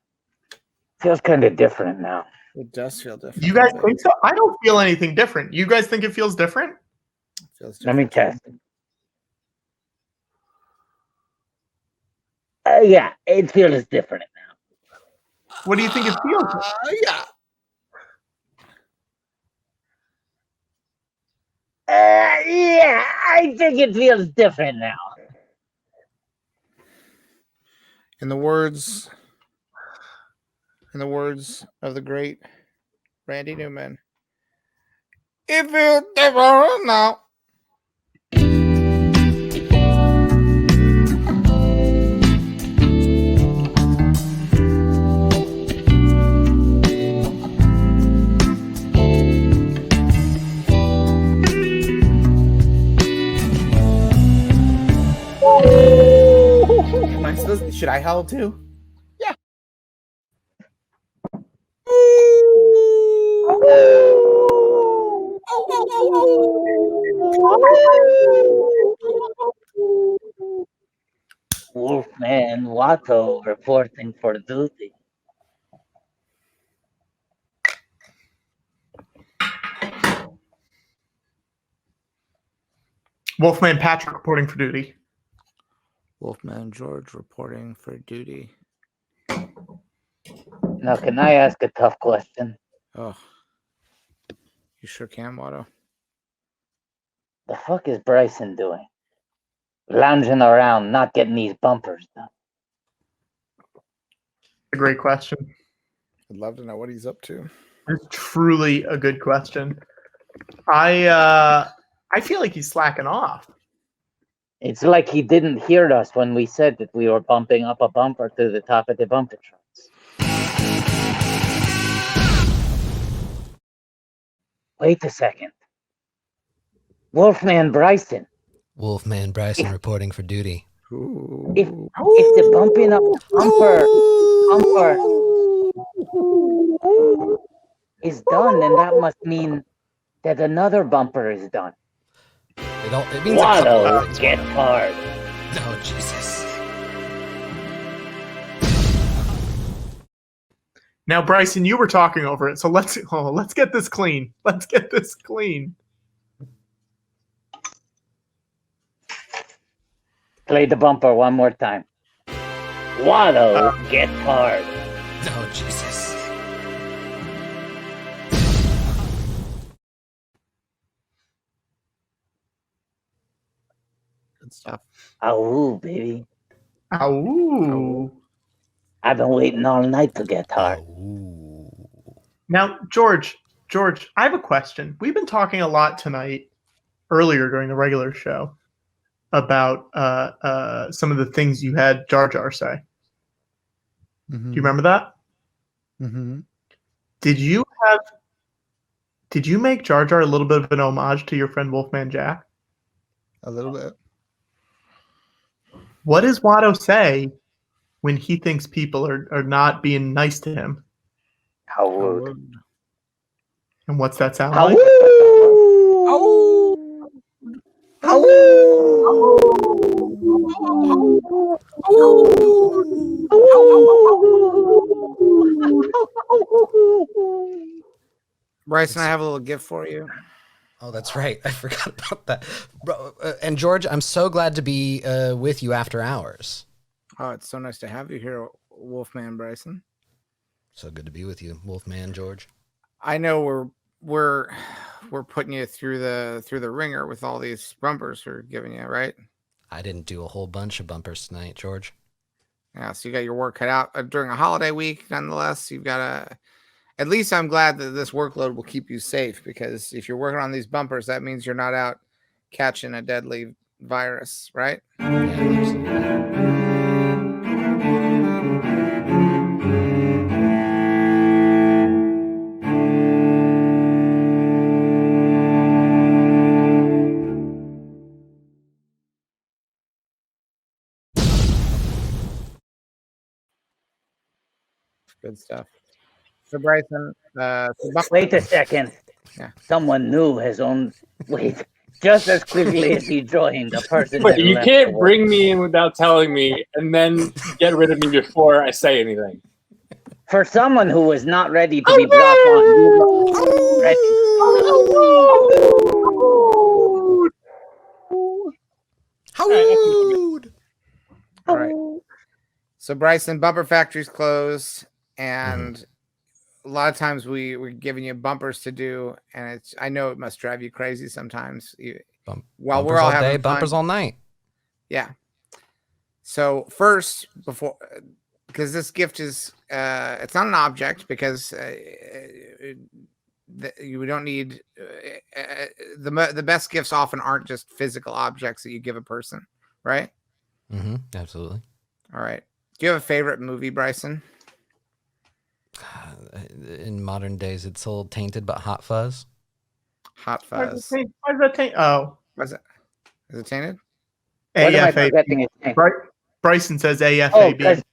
S3: kind of different now.
S2: It does feel different.
S1: You guys think so? I don't feel anything different. You guys think it feels different?
S2: It feels
S3: Let me
S2: different.
S3: test. Yeah, it feels different now.
S1: What do you think it feels?
S2: Yeah.
S3: Yeah, I think it feels different now.
S2: In the words of the great Randy Newman, it feels different now. Should I howl too? Yeah.
S3: Wolfman Watto reporting for duty.
S1: Wolfman Patrick reporting for duty.
S2: Wolfman George reporting for duty.
S3: Now, can I ask a tough question?
S2: Oh. You sure can, Watto.
S3: The fuck is Bryson doing? Lounging around, not getting these bumpers done.
S1: A great question.
S2: I'd love to know what he's up to.
S1: It's truly a good question. I feel like he's slacking off.
S3: It's like he didn't hear us when we said that we were bumping up a bumper to the top of the bumper trucks. Wait a second. Wolfman Bryson.
S4: Wolfman Bryson reporting for duty.
S3: If the bumping up the bumper is done, then that must mean that another bumper is done.
S4: It means
S3: Watto, get hard.
S4: Oh, Jesus.
S1: Now, Bryson, you were talking over it, so let's get this clean. Let's get this clean.
S3: Play the bumper one more time. Watto, get hard.
S4: Oh, Jesus.
S2: Good stuff.
S3: Ow, baby.
S1: Ow.
S3: I've been waiting all night to get hard.
S1: Now, George, I have a question. We've been talking a lot tonight, earlier during the regular show, about some of the things you had Jar Jar say.
S2: Mm-hmm.
S1: Do you remember that?
S2: Mm-hmm.
S1: Did you make Jar Jar a little bit of an homage to your friend Wolfman Jack?
S2: A little bit.
S1: What does Watto say when he thinks people are not being nice to him?
S3: How rude.
S1: And what's that sound
S3: How
S1: like?
S2: Bryson, I have a little gift for you.
S4: Oh, that's right. I forgot about that. Bro, and George, I'm so glad to be with you after hours.
S2: Oh, it's so nice to have you here, Wolfman Bryson.
S4: So good to be with you, Wolfman George.
S2: I know we're putting you through the ringer with all these bumpers we're giving you, right?
S4: I didn't do a whole bunch of bumpers tonight, George.
S2: Yeah, so you got your work cut out during a holiday week. Nonetheless, you've got at least I'm glad that this workload will keep you safe, because if you're working on these bumpers, that means you're not out catching a deadly virus, right?
S4: Yeah, absolutely.
S2: Good stuff. So Bryson,
S3: Wait a second.
S2: Yeah.
S3: Someone new has owned. Wait, just as quickly as he joined, the person.
S8: But
S3: had
S8: you
S3: left
S8: can't
S3: the work.
S8: bring me in without telling me, and then get rid of me before I say anything.
S3: For someone who was not ready to be brought on, you were ready.
S2: All right. So Bryson, bumper factory's closed, and a lot of times we're giving you bumpers to do, and I know it must drive you crazy sometimes. While we're all having
S4: day,
S2: fun.
S4: bumpers all night.
S2: Yeah. So first, because this gift is it's not an object, because we don't need the best gifts often aren't just physical objects that you give a person, right?
S4: Mm-hmm. Absolutely.
S2: All right. Do you have a favorite movie, Bryson?
S4: In modern days, it's all tainted, but Hot Fuzz.
S2: Hot Fuzz.
S1: Why is that tainted? Oh.
S2: Was it? Is it tainted?
S3: What am I
S1: AFAB.
S3: forgetting his name?
S1: Bryson says
S3: Oh,
S1: AFAB.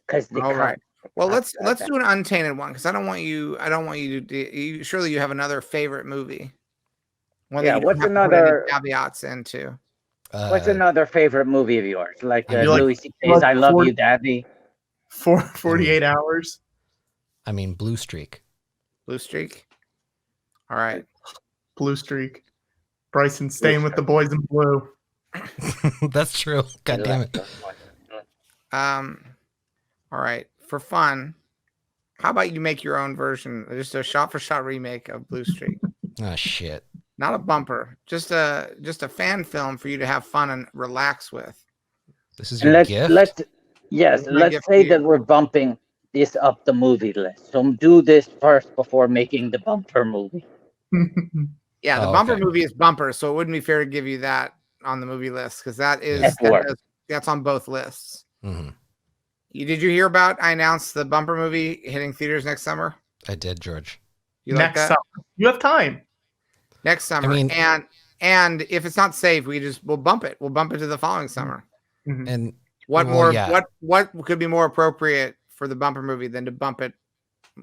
S3: because the
S2: All right. Well, let's
S3: Okay.
S2: do an untainted one, because I don't want you to. Surely you have another favorite movie. One
S3: Yeah,
S2: that you
S3: what's
S2: don't have to put any
S3: another-
S2: caveats into?
S3: What's another favorite movie of yours? Like
S4: I mean,
S3: Louis C.K.'s "I Love You, Daddy."
S1: 48 hours.
S4: I mean, Blue Streak.
S2: Blue Streak. All right.
S1: Blue streak. Bryson staying with the boys in blue.
S4: That's true. God damn it.
S2: All right. For fun, how about you make your own version, just a shot-for-shot remake of Blue Streak?
S4: Oh shit.
S2: Not a bumper. Just a fan film for you to have fun and relax with.
S4: This is your gift?
S3: Let's
S2: My gift
S3: say
S2: to
S3: that
S2: you.
S3: we're bumping this up the movie list. So do this first before making the bumper movie.
S2: Yeah, the
S4: Oh,
S2: bumper
S4: okay.
S2: movie is bumper, so it wouldn't be fair to give you that on the movie list because that's on both lists.
S4: Mm-hmm.
S2: Did you hear about? I announced the bumper movie hitting theaters next summer.
S4: I did, George.
S2: You like
S1: Next
S2: that?
S1: summer. You have time.
S2: Next summer.
S4: I mean-
S2: and if it's not safe, we'll bump it. We'll bump it to the following summer.
S1: Mhm.
S4: And
S2: What
S4: well,
S2: more?
S4: yeah.
S2: What could be more appropriate for the bumper movie than to bump it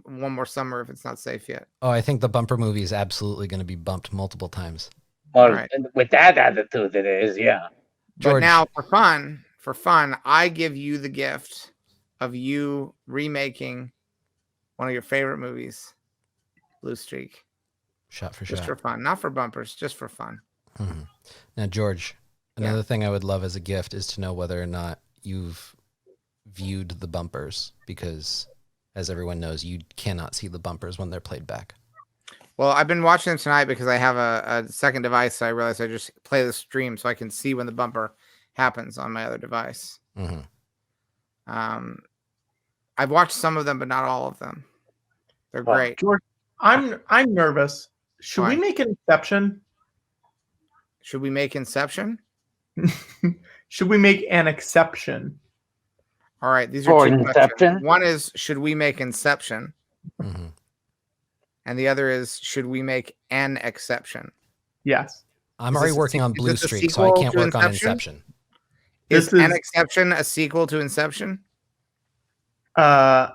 S2: one more summer if it's not safe yet?
S4: Oh, I think the bumper movie is absolutely going to be bumped multiple times.
S3: Well,
S2: All right.
S3: with that attitude, it is, yeah.
S2: But
S4: George,
S2: now for fun, I give you the gift of you remaking one of your favorite movies, Blue Streak.
S4: shot for
S2: Just
S4: shot.
S2: for fun, not for bumpers, just for fun.
S4: Mhm. Now, George, another thing I would love as a gift is to know whether or not you've viewed the bumpers, because as everyone knows, you cannot see the bumpers when they're played back.
S2: Well, I've been watching them tonight because I have a second device. So I realized I just play the stream so I can see when the bumper happens on my other device.
S4: Mm-hmm.
S2: I've watched some of them, but not all of them. They're great.
S1: George, I'm nervous. Should we
S2: Why?
S1: make an exception?
S2: Should we make Inception?
S1: Should we make an exception?
S2: All right, these
S3: For
S2: are two
S3: Inception?
S2: questions. One is, should we make Inception?
S4: Mm-hmm.
S2: And the other is, should we make an exception?
S1: Yes.
S4: I'm
S2: Is
S4: already
S2: this a
S4: working on
S2: is
S4: Blue
S2: this a
S4: Streak, so I
S2: sequel
S4: can't
S2: to
S4: work on
S2: Inception?
S4: Inception.
S2: Is
S1: This
S2: an
S1: is-
S2: exception a sequel to Inception?
S1: I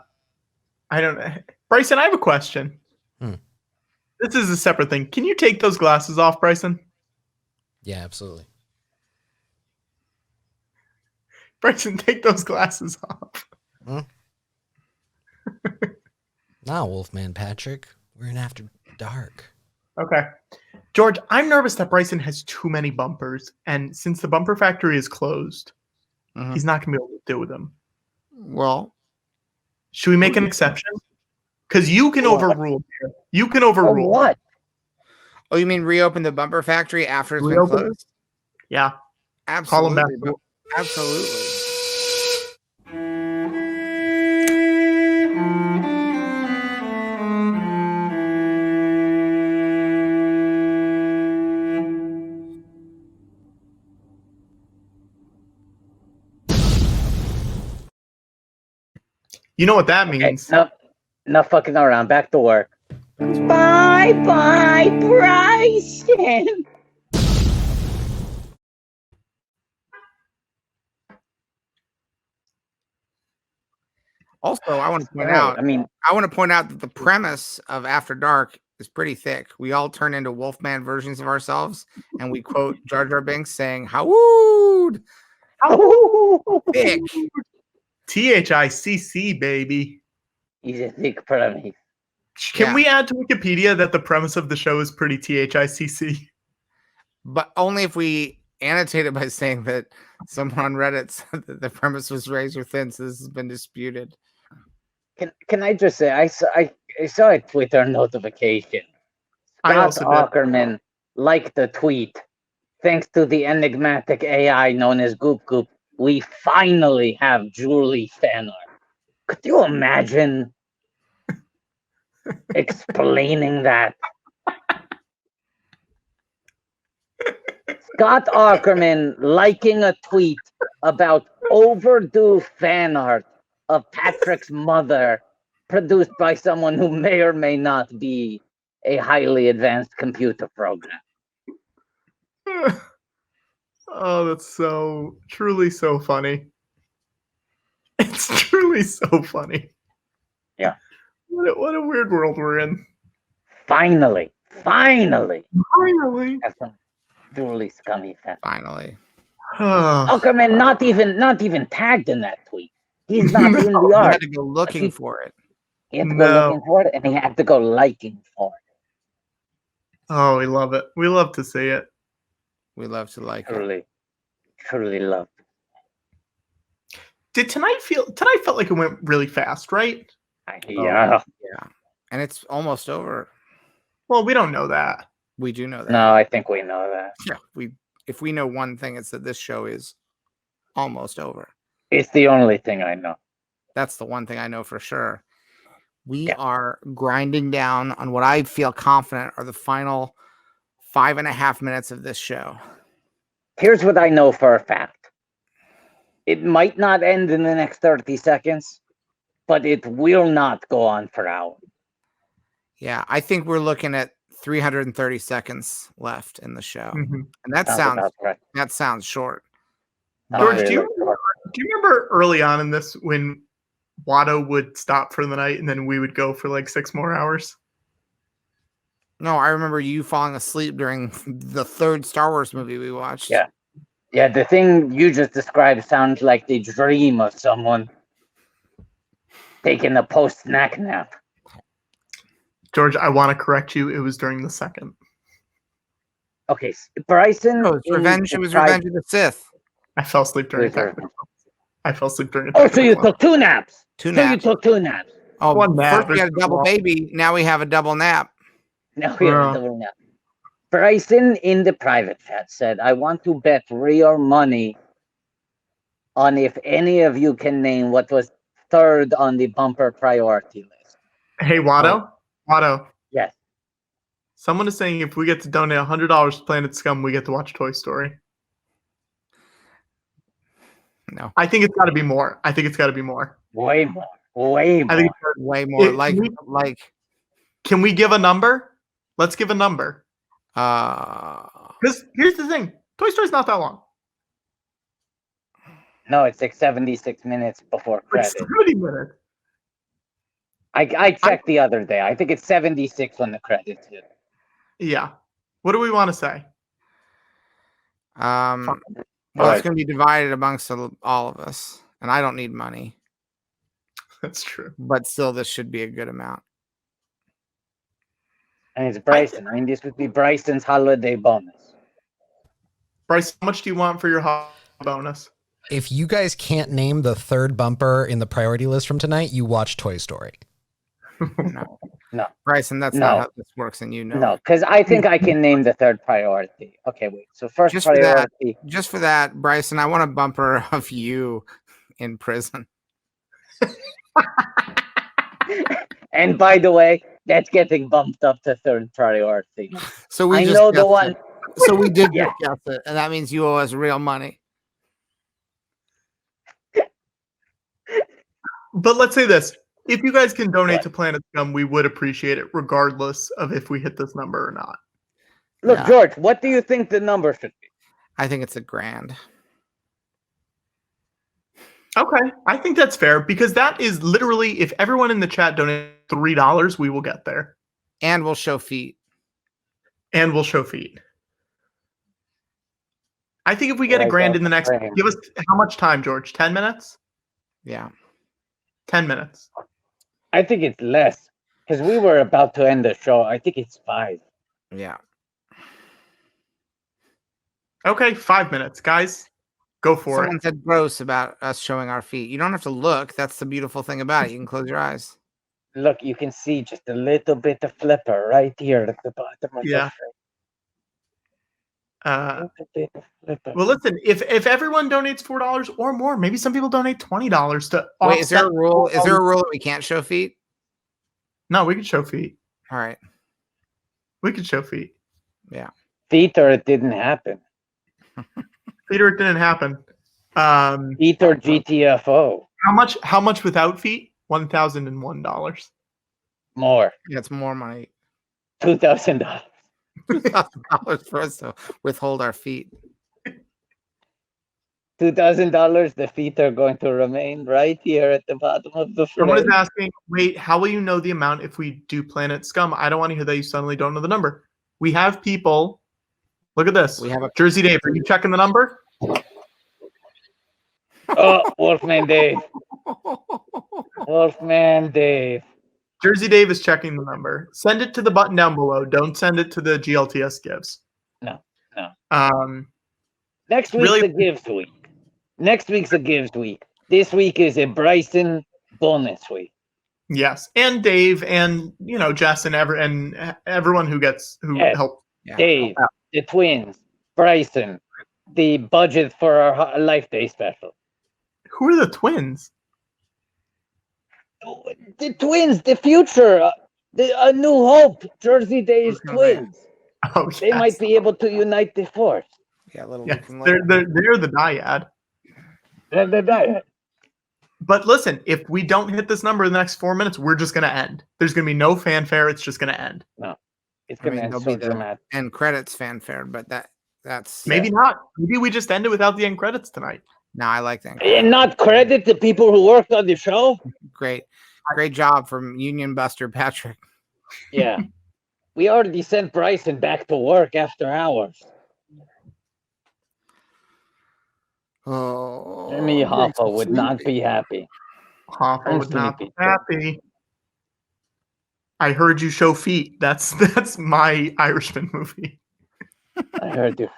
S1: don't know. Bryson, I have a question.
S4: Hmm.
S1: This is a separate thing. Can you take those glasses off, Bryson?
S4: Yeah, absolutely.
S1: Bryson, take those glasses off.
S4: Nah, Wolfman Patrick. We're in After Dark.
S1: Okay. George, I'm nervous that Bryson has too many bumpers, and since the bumper factory is closed,
S2: Mhm.
S1: he's not going to be able to do them.
S2: Well,
S1: Should we make an exception? Because you can
S3: What?
S1: overrule here. You can
S3: Or
S1: overrule.
S3: what?
S2: oh, you mean reopen the bumper factory after it's been
S1: Reopen?
S2: closed?
S1: Yeah. Call him
S2: Absolutely.
S1: back.
S2: Absolutely.
S1: You know what that
S3: Okay,
S1: means.
S3: no fucking around. Back to work. Bye, Bryson.
S2: Also, I want to point
S3: Right,
S2: out,
S3: I mean,
S2: that the premise of After Dark is pretty thick. We all turn into Wolfman versions of ourselves, and we quote Jar Jar Binks saying "Howwood." Thick.
S1: THICC, baby.
S3: he's a thick premise.
S1: Can
S2: Yeah.
S1: we add to Wikipedia that the premise of the show is pretty THICC?
S2: But only if we annotate it by saying that someone on Reddit said that the premise was razor thin, so this has been disputed.
S3: Can I just say I saw a Twitter notification.
S1: I
S3: Scott
S1: also did.
S3: Ackerman liked the tweet. Thanks to the enigmatic AI known as Goop Goop, we finally have Julie fan art. Could you imagine explaining that? Scott Ackerman liking a tweet about overdue fan art of Patrick's mother, produced by someone who may or may not be a highly advanced computer program.
S1: Oh, that's so truly so funny. It's truly so funny.
S3: Yeah.
S1: What a weird world we're in.
S3: Finally,
S1: Finally.
S3: have some truly scummy fan.
S2: Finally.
S1: Oh,
S3: Ackerman not even tagged in that tweet. He's not in the
S2: You
S3: art.
S2: had to go looking for it.
S3: He had to
S1: No.
S3: go looking for it, and he had to go liking for it.
S1: we love it. We love to see it.
S2: We love to like it.
S3: Truly love.
S1: Did tonight felt like it went really fast, right?
S3: Yeah.
S2: Yeah. And it's almost over.
S1: Well, we don't know that.
S2: We do know that.
S3: No, I think we know that.
S2: Yeah, if we know one thing, it's that this show is almost over.
S3: It's the only thing I know.
S2: That's the one thing I know for sure. We are grinding down on what I feel confident are the final 5.5 minutes of this show.
S3: Here's what I know for a fact. It might not end in the next 30 seconds, but it will not go on for hours.
S2: Yeah, I think we're looking at 330 seconds left in the show.
S1: Mhm.
S2: And that sounds short.
S1: George, do you remember early on in this when Watto would stop for the night and then we would go for like 6 more hours?
S2: No, I remember you falling asleep during the 3rd Star Wars movie we watched.
S3: Yeah. Yeah, the thing you just described sounds like the dream of someone taking a post-snack nap.
S1: George, I want to correct you. It was during the 2nd.
S3: Okay, Bryson.
S2: No, it was Revenge of the Sith.
S1: I fell asleep during it. I fell asleep during it.
S3: Oh, so you took 2 naps.
S2: Two naps.
S3: You took 2 naps.
S2: Oh,
S1: one nap.
S2: First we had a double baby. Now we have a double nap.
S3: Now we have a double nap. Bryson in the private chat said, I want to bet real money on if any of you can name what was 3rd on the bumper priority list.
S1: Hey, Watto. Watto.
S3: Yes.
S1: Someone is saying if we get to donate $100 to Planet Scum, we get to watch Toy Story.
S2: No.
S1: I think it's got to be more.
S3: Way more. Way more.
S1: I think
S2: way more.
S1: Can we give a number? Let's give a number. Because here's the thing. Toy Story's not that long.
S3: No, it's like 76 minutes before credits.
S1: 70 minutes.
S3: I checked the other day. I think it's 76 when the credits hit.
S1: Yeah. What do we want to say?
S2: Well, it's going to be divided amongst all of us, and I don't need money.
S1: That's true.
S2: But still, this should be a good amount.
S3: And it's Bryson. I mean, this would be Bryson's holiday bonus.
S1: Bryce, how much do you want for your bonus?
S4: If you guys can't name the 3rd bumper in the priority list from tonight, you watch Toy Story.
S3: No.
S2: Bryson, that's not how this works, and you know.
S3: No, because I think I can name the 3rd priority. Okay, wait. So first priority.
S2: Just for that, Bryson, I want a bumper of you in prison.
S3: And by the way, that's getting bumped up to 3rd priority.
S2: So we
S3: know the one.
S2: So we did guess it, and that means you owe us real money.
S1: But let's say this. If you guys can donate to Planet Scum, we would appreciate it regardless of if we hit this number or not.
S3: Look, George, what do you think the number should be?
S2: I think it's $1,000.
S1: Okay, I think that's fair because that is literally if everyone in the chat donates $3, we will get there.
S2: And we'll show feet.
S1: I think if we get $1,000 in the next, give us how much time, George? 10 minutes?
S2: Yeah.
S1: 10 minutes.
S3: I think it's less because we were about to end the show. I think it's 5.
S2: Yeah.
S1: Okay, 5 minutes, guys. Go for
S2: Someone said gross about us showing our feet. You don't have to look. That's the beautiful thing about it. You can close your eyes.
S3: Look, you can see just a little bit of flipper right here at the bottom of the
S1: well, listen, if everyone donates $4 or more, maybe some people donate $20 to offset.
S2: Wait, is there a rule? Is there a rule that we can't show feet?
S1: No, we can show feet.
S2: All right.
S1: We can show feet.
S2: Yeah.
S3: Feet or it didn't happen.
S1: Feet or it didn't happen.
S3: Feet or GTFO.
S1: How much without feet? $1,001.
S3: More.
S2: Yeah, it's more money.
S3: $2,000.
S2: $2,000 for us to withhold our feet.
S3: $2,000. The feet are going to remain right here at the bottom of the frame.
S1: Someone is asking, wait, how will you know the amount if we do Planet Scum? I don't want to hear that you suddenly don't know the number. We have people. Look at this.
S2: We have a
S1: Jersey Dave. Are you checking the number?
S3: Oh, Wolfman Dave. Wolfman Dave.
S1: Jersey Dave is checking the number. Send it to the button down below. Don't send it to the GLTS gives.
S3: No.
S1: Next
S3: week's a gives week. This week is a Bryson bonus week.
S1: Yes, and Dave, and Jess, and everyone who
S3: Yes.
S1: helped.
S2: Yeah.
S3: Dave, the twins, Bryson, the budget for our Life Day special.
S1: Who are the twins?
S3: The twins, the future, A New Hope, Jersey Days twins.
S1: Oh,
S3: They might be able to unite the force.
S2: Yeah, little
S1: Yes,
S2: Luke and
S1: they're
S2: Leia.
S1: they're the dyad. But listen, if we don't hit this number in the next 4 minutes, we're just gonna end. There's gonna be no fanfare. It's just gonna end.
S3: No, it's
S2: I
S3: gonna
S2: mean,
S3: end
S2: there'll
S3: so
S2: be the
S3: dramatic.
S2: end credits fanfare, but that's
S1: Maybe not. Maybe we just end it without the end credits tonight.
S2: no, I like that.
S3: And not credit the people who worked on the show.
S2: Great job from Union Buster Patrick.
S3: Yeah, we already sent Bryson back to work after hours.
S2: Oh,
S3: Jimmy Hoffa would not be happy.
S1: Hoffa
S3: I'm
S1: would not be
S3: sleepy.
S1: happy. I heard you show feet. That's my Irishman movie.
S3: I heard you.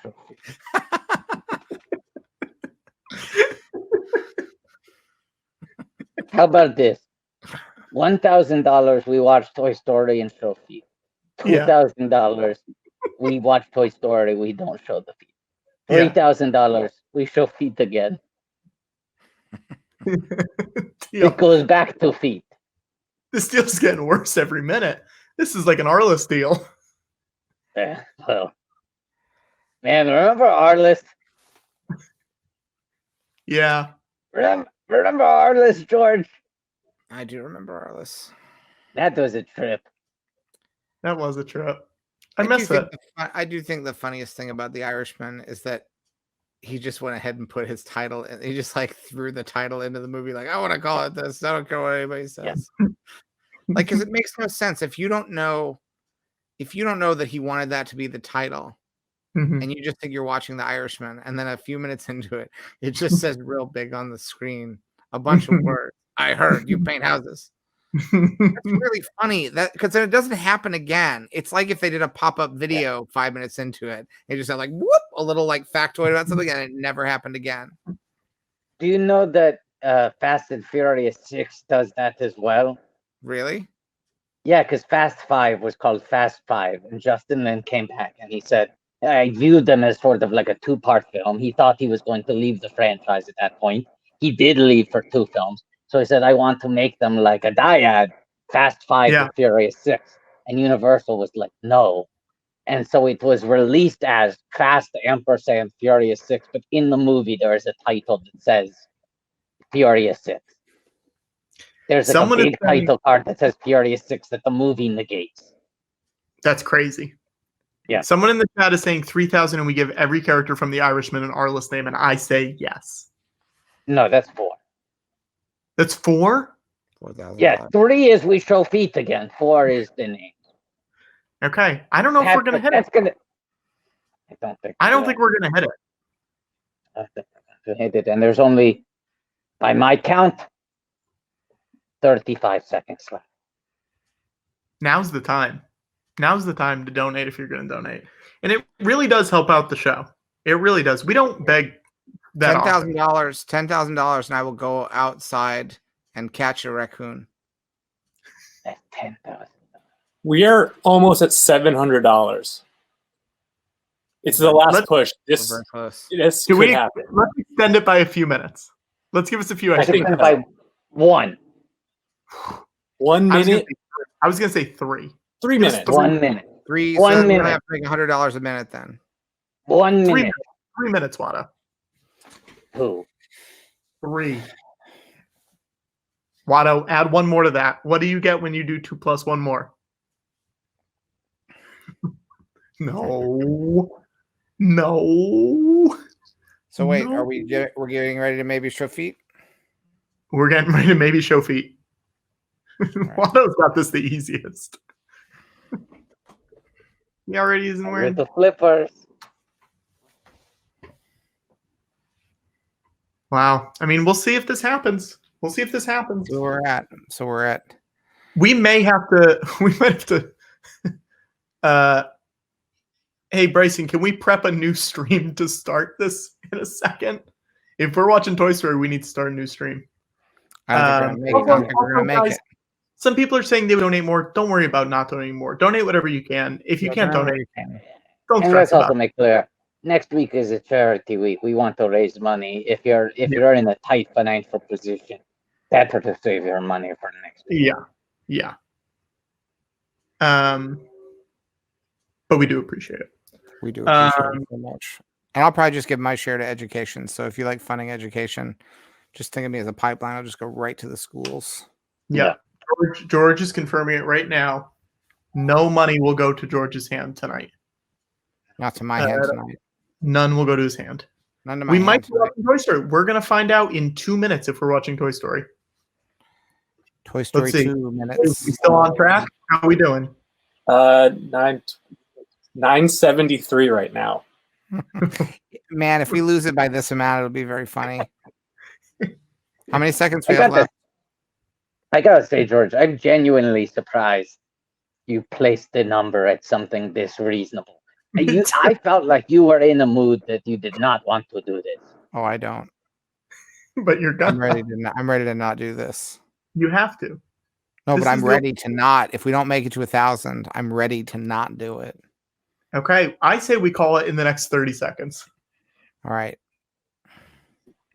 S3: How about this? $1,000 we watch Toy Story and show feet. $2,000 we watch Toy Story, we don't show the feet. $3,000 we show feet again. It goes back to feet.
S1: This deal's getting worse every minute. This is like an Arliss deal.
S3: Yeah, well, man, remember Arliss?
S1: Yeah.
S3: Remember Arliss, George?
S2: I do remember Arliss.
S3: That was a trip.
S1: That was a trip. I miss it.
S2: I do think the funniest thing about The Irishman is that he just went ahead and put his title, and he just like threw the title into the movie. Like, I want to call it this. I don't care what anybody says.
S3: Yeah.
S2: Like, because it makes no sense if you don't know that he wanted that to be the title, and you just think you're watching The Irishman, and then a few minutes into it, it just says real big on the screen a bunch of words. I heard you paint houses. It's really funny that because then it doesn't happen again. It's like if they did a pop-up video 5 minutes into it, they just had like whoop a little like factoid about something, and it never happened again.
S3: Do you know that Fast and Furious 6 does that as well?
S2: Really?
S3: Yeah, because Fast 5 was called Fast 5, and Justin Lin came back and he said, I viewed them as sort of like a two-part film. He thought he was going to leave the franchise at that point. He did leave for 2 films. So he said, I want to make them like a dyad, Fast 5 and Furious 6. And Universal was like, no. And so it was released as Fast ampersand Furious 6, but in the movie there is a title that says Furious 6. There's like a big title card that says Furious 6 that the movie negates.
S1: That's crazy.
S3: Yeah.
S1: Someone in the chat is saying 3,000 and we give every character from The Irishman an Arliss name, and I say yes.
S3: No, that's 4.
S1: That's 4?
S2: 4,000.
S3: Yeah, 3 is we show feet again. 4 is the name.
S1: Okay. I don't know if we're going to hit it. I don't think we're going to hit it.
S3: I think we're going to hit it. And there's only, by my count, 35 seconds left.
S1: Now's the time. Now's the time to donate if you're going to donate. And it really does help out the show. It really does. We don't beg that
S2: $10,000, $10,000, and I will go outside and catch a raccoon.
S3: That's $10,000.
S8: We are almost at $700. It's the last push. This could happen.
S1: Let's extend it by a few minutes. Let's give us a few extra minutes.
S3: By 1.
S8: 1 minute?
S1: I was going to say 3.
S8: 3 minutes.
S3: 1 minute.
S2: 3.
S3: 1
S2: so
S3: minute.
S2: I have to make $100 a minute then.
S3: 1 minute.
S1: 3 minutes, Watto.
S3: 2.
S1: 3. Watto, add 1 more to that. What do you get when you do 2 plus 1 more? No.
S2: So wait, are we're getting ready to maybe show feet?
S1: We're getting ready to maybe show feet. Watto's got this the easiest. He already isn't wearing
S3: the flippers.
S1: Wow. I mean, we'll see if this happens.
S2: So we're at.
S1: We might have to. Hey, Bryson, can we prep a new stream to start this in a second? If we're watching Toy Story, we need to start a new stream.
S2: I don't think we're gonna make it.
S1: Some people are saying they would donate more. Don't worry about not donating more. Donate whatever you can. If you can't donate, don't
S3: And
S1: stress
S3: let's
S1: about
S3: also
S1: it.
S3: make clear, next week is a charity week. We want to raise money. If you're in a tight financial position, better to save your money for next week.
S1: Yeah. But we do appreciate it.
S2: We do appreciate it so much. And I'll probably just give my share to education. So if you like funding education, just think of me as a pipeline. I'll just go right to the schools.
S1: Yeah. George is confirming it right now. No money will go to George's hand tonight.
S2: Not to my hand tonight.
S1: None will go to his hand.
S2: None to my
S1: We
S2: hand
S1: might be
S2: tonight.
S1: watching Toy Story. We're going to find out in 2 minutes if we're watching Toy Story.
S2: Toy Story
S1: Let's see.
S2: 2 minutes.
S1: Is we still on track? How are we doing?
S8: 973 right now.
S2: Man, if we lose it by this amount, it'll be very funny. How many seconds we have left?
S3: I gotta say, George, I'm genuinely surprised you placed the number at something this reasonable. I felt like you were in a mood that you did not want to do this.
S2: Oh, I don't.
S1: But you're gonna.
S2: I'm ready to not do this.
S1: You have to.
S2: No,
S1: This
S2: but I'm
S1: is
S2: ready to not. If we don't make it to 1,000, I'm ready to not do it.
S1: Okay, I say we call it in the next 30 seconds.
S2: All right.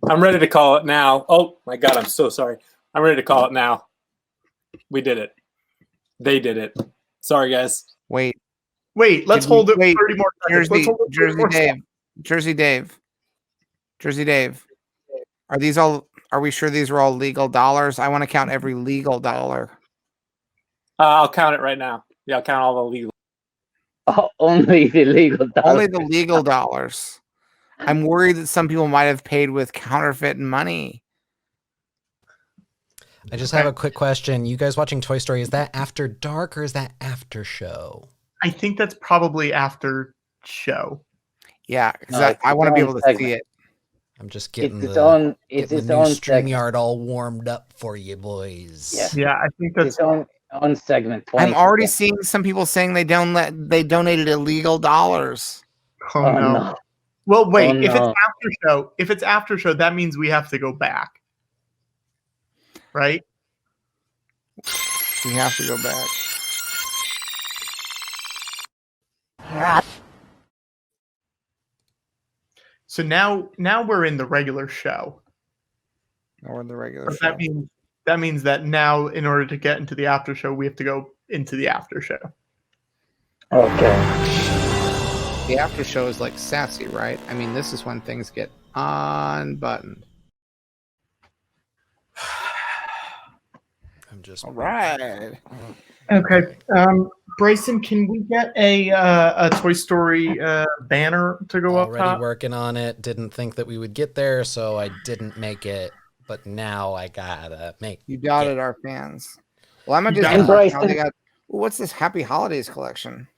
S8: I'm ready to call it now. Oh my God, I'm so sorry. I'm ready to call it now. We did it. They did it. Sorry, guys.
S2: Wait,
S1: let's hold it 30 more seconds. Let's hold it 30
S2: Jersey
S1: more
S2: Dave.
S1: seconds.
S2: Jersey Dave. Are we sure these are all legal dollars? I want to count every legal dollar.
S8: I'll count it right now. Yeah, I'll count all the legal.
S3: Oh, only the legal dollars.
S2: Only the legal dollars. I'm worried that some people might have paid with counterfeit money.
S4: I just have a quick question. You guys watching Toy Story, is that after dark or is that after show?
S1: I think that's probably after show.
S2: Yeah, because I want to be able to see it.
S4: I'm just getting
S3: It's
S4: the
S3: its
S4: new
S3: own
S4: StreamYard all warmed up for you boys.
S1: Yeah, I think that's
S3: its own segment.
S2: I'm
S3: 20%.
S2: already seeing some people saying they donated illegal dollars.
S1: Oh,
S3: Oh,
S1: no.
S3: no.
S1: Well, wait.
S3: Oh,
S1: If
S3: no.
S1: it's after show, that means we have to go back, right?
S2: We have to go back.
S1: So now we're in the regular show.
S2: Or the regular
S1: But
S2: show.
S1: that means that now, in order to get into the after show, we have to go into the after show.
S3: Okay.
S2: The after show is like sassy, right? I mean, this is when things get unbuttoned.
S4: I'm just
S2: all right.
S1: Okay, Bryson, can we get a Toy Story banner to go up
S4: already
S1: top?
S4: working on it. Didn't think that we would get there, so I didn't make it. But now I gotta make.
S2: You doubted our fans. Well, I'm gonna
S3: And
S2: just.
S3: Bryson,
S2: What's this Happy Holidays collection?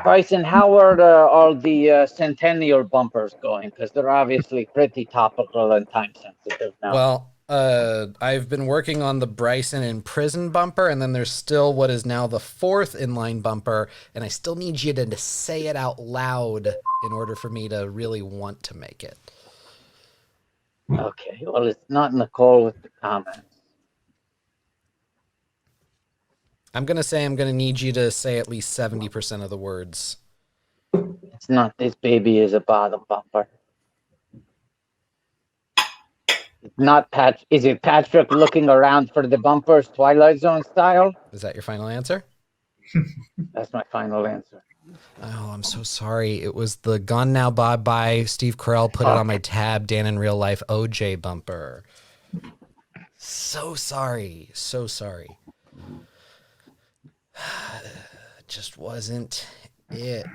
S3: Bryson, how are all the centennial bumpers going? Because they're obviously pretty topical and time sensitive now.
S4: Well, I've been working on the Bryson in prison bumper, and then there's still what is now the 4th inline bumper, and I still need you to say it out loud in order for me to really want to make it.
S3: Okay, well, it's not Nicole with the comments.
S4: I'm going to say I'm going to need you to say at least 70% of the words.
S3: It's not this baby is a bottom bumper. It's not Pat. Is it Patrick looking around for the bumpers, Twilight Zone style?
S4: Is that your final answer?
S3: That's my final answer.
S4: Oh, I'm so sorry. It was the Gone Now Bye Bye. Steve Carell put it on my tab. Dan in Real Life OJ bumper. So sorry. So sorry. Just wasn't it.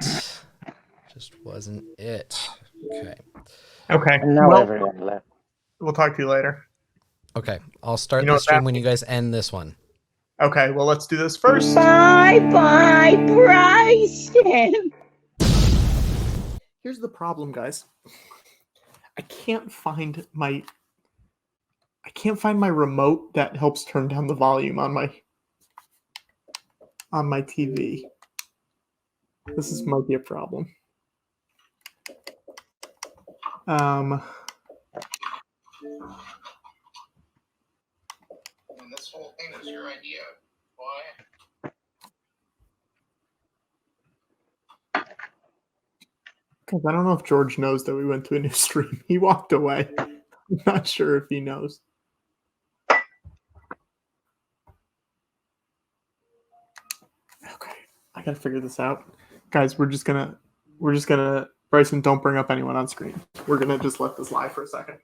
S4: Just wasn't it. Okay.
S1: Okay.
S3: And now
S1: Well,
S3: everyone left.
S1: we'll talk to you later.
S4: Okay. I'll start
S1: You know
S4: the
S1: what's
S4: stream when
S1: happening?
S4: you guys end this one.
S1: Okay, well, let's do this first.
S3: Bye, Bryson.
S1: Here's the problem, guys. I can't find my remote that helps turn down the volume on my TV. This might be a problem.
S9: and this whole thing was your idea. Why?
S1: Because I don't know if George knows that we went to a new stream. He walked away. I'm not sure if he knows. Okay, I gotta figure this out, guys. We're just gonna Bryson, don't bring up anyone on screen. We're gonna just let this lie for a second.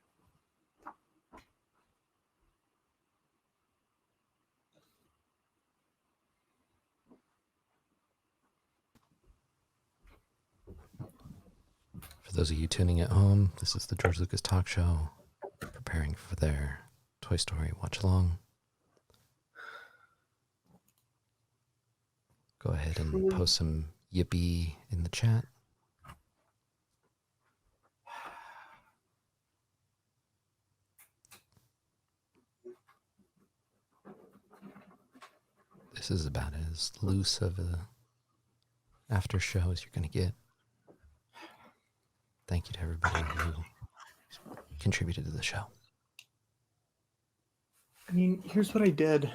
S4: For those of you tuning at home, this is the George Lucas Talk Show, preparing for their Toy Story watch along. Go ahead and post some Yippee in the chat. This is about as loose of a after show as you're going to get. Thank you to everybody who contributed to the show.
S1: I mean, here's what I did.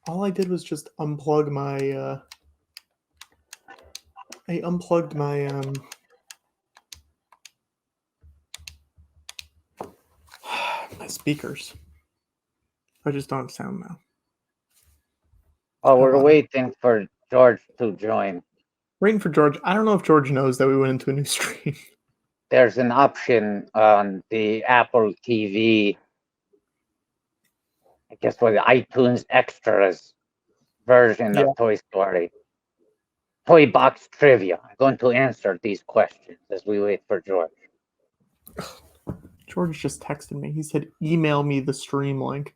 S1: All I did was just unplug my. I unplugged my my speakers. I just don't have sound now.
S3: Oh, we're waiting for George to join.
S1: Waiting for George. I don't know if George knows that we went into a new stream.
S3: There's an option on the Apple TV, I guess, for the iTunes Extras version of Toy Story. Toy Box Trivia. I'm going to answer these questions as we wait for George.
S1: George just texted me. He said, email me the stream link.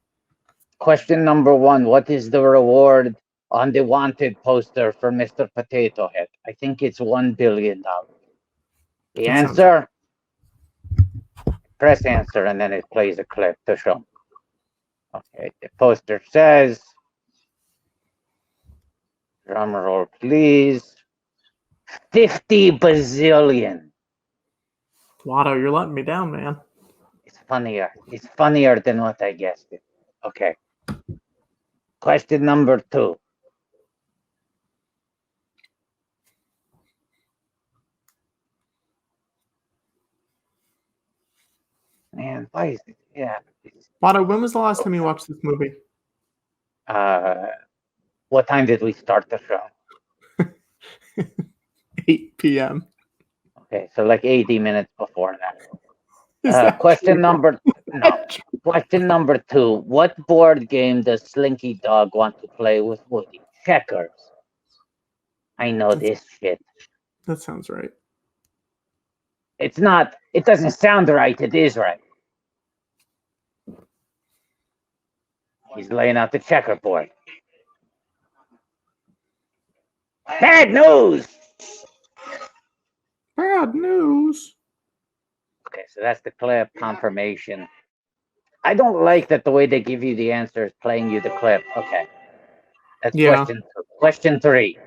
S3: Question number 1. What is the reward on the wanted poster for Mr. Potato Head? I think it's $1 billion. The answer? Press answer, and then it plays a clip to show. Okay, the poster says, drum roll, please, 50 bazillion.
S1: Watto, you're letting me down, man.
S3: It's funnier. It's funnier than what I guessed it. Okay. Question number 2. Man, why is it? Yeah.
S1: Watto, when was the last time you watched this movie?
S3: What time did we start the show?
S1: 8 p.m.
S3: Okay, so like 80 minutes before that. Question number 2. What board game does Slinky Dog want to play with Woody? Checkers. I know this shit.
S1: That sounds right.
S3: It's not. It doesn't sound right. It is right. He's laying out the checkerboard. Bad news!
S1: Bad news.
S3: Okay, so that's the clip confirmation. I don't like that the way they give you the answer is playing you the clip. Okay. That's question 3.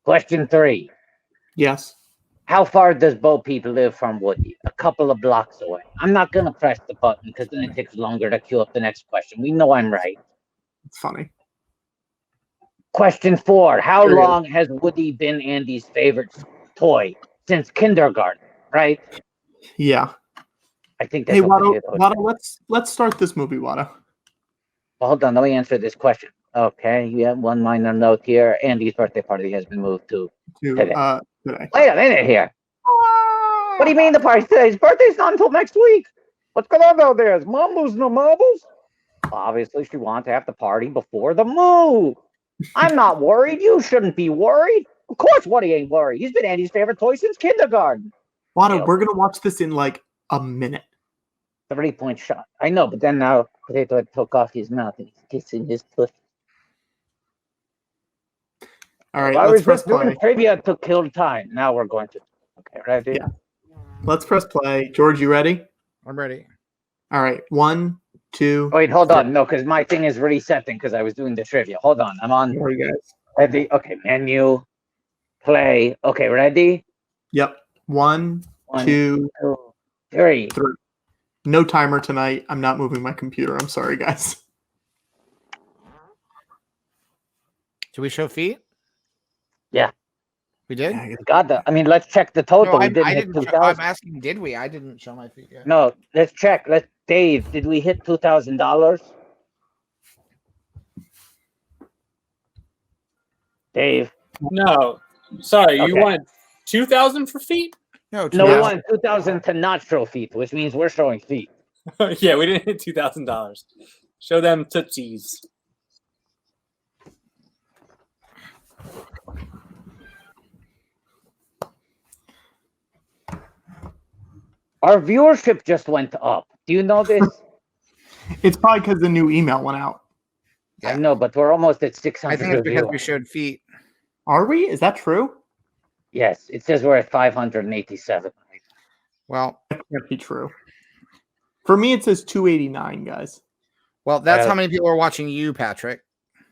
S3: Question 3.
S1: Yes.
S3: How far does Bo Peep live from Woody? A couple of blocks away. I'm not going to press the button because then it takes longer to queue up the next question. We know I'm right.
S1: It's funny.
S3: Question 4. How long has Woody been Andy's favorite toy? Since kindergarten, right?
S1: Yeah.
S3: I think that's
S1: Hey, Watto, let's start this movie, Watto.
S3: Well, hold on. Let me answer this question. Okay, you have one minor note here. Andy's birthday party has been moved to today. Wait a minute here. What do you mean the party today? His birthday's not until next week. What's going on out there? Is Mom losing no marbles? Obviously, she wanted to have the party before the move. I'm not worried. You shouldn't be worried. Of course, Woody ain't worried. He's been Andy's favorite toy since kindergarten.
S1: Watto, we're going to watch this in like a minute.
S3: 3-point shot. I know, but then now Potato Head took off his mouth and he's kissing his pussy.
S1: All right, let's press play.
S3: Trivia to kill time. Now we're going to. Okay, ready?
S1: Yeah. Let's press play. George, you ready?
S2: I'm ready.
S1: All right. 1, 2.
S3: Wait, hold on. No, because my thing is resetting because I was doing the trivia. Hold on. I'm on.
S1: Here you guys.
S3: Ready? Okay, menu. Play. Okay, ready?
S1: Yep. 1, 2,
S3: 3.
S1: No timer tonight. I'm not moving my computer. I'm sorry, guys.
S2: Should we show feet?
S3: Yeah.
S2: We did?
S3: Got that. I mean, let's check the total.
S2: No,
S3: We
S2: I
S3: didn't hit
S2: didn't.
S3: 2,000.
S2: I'm asking, did we? I didn't show my feet yet.
S3: No, let's check. Dave, did we hit $2,000? Dave.
S8: No, sorry. You
S3: Okay.
S8: wanted 2,000 for feet?
S2: No,
S3: No, we wanted 2,000 to not show feet, which means we're showing feet.
S8: Yeah, we didn't hit $2,000. Show them tootsies.
S3: Our viewership just went up. Do you know this?
S1: It's probably because the new email went out.
S3: I know, but we're almost at 600
S2: I think it's because
S3: viewers.
S2: we showed feet.
S1: Are we? Is that true?
S3: Yes, it says we're at 587.
S2: Well,
S1: That can't be true. For me, it says 289, guys.
S2: well, that's how many people are watching you, Patrick.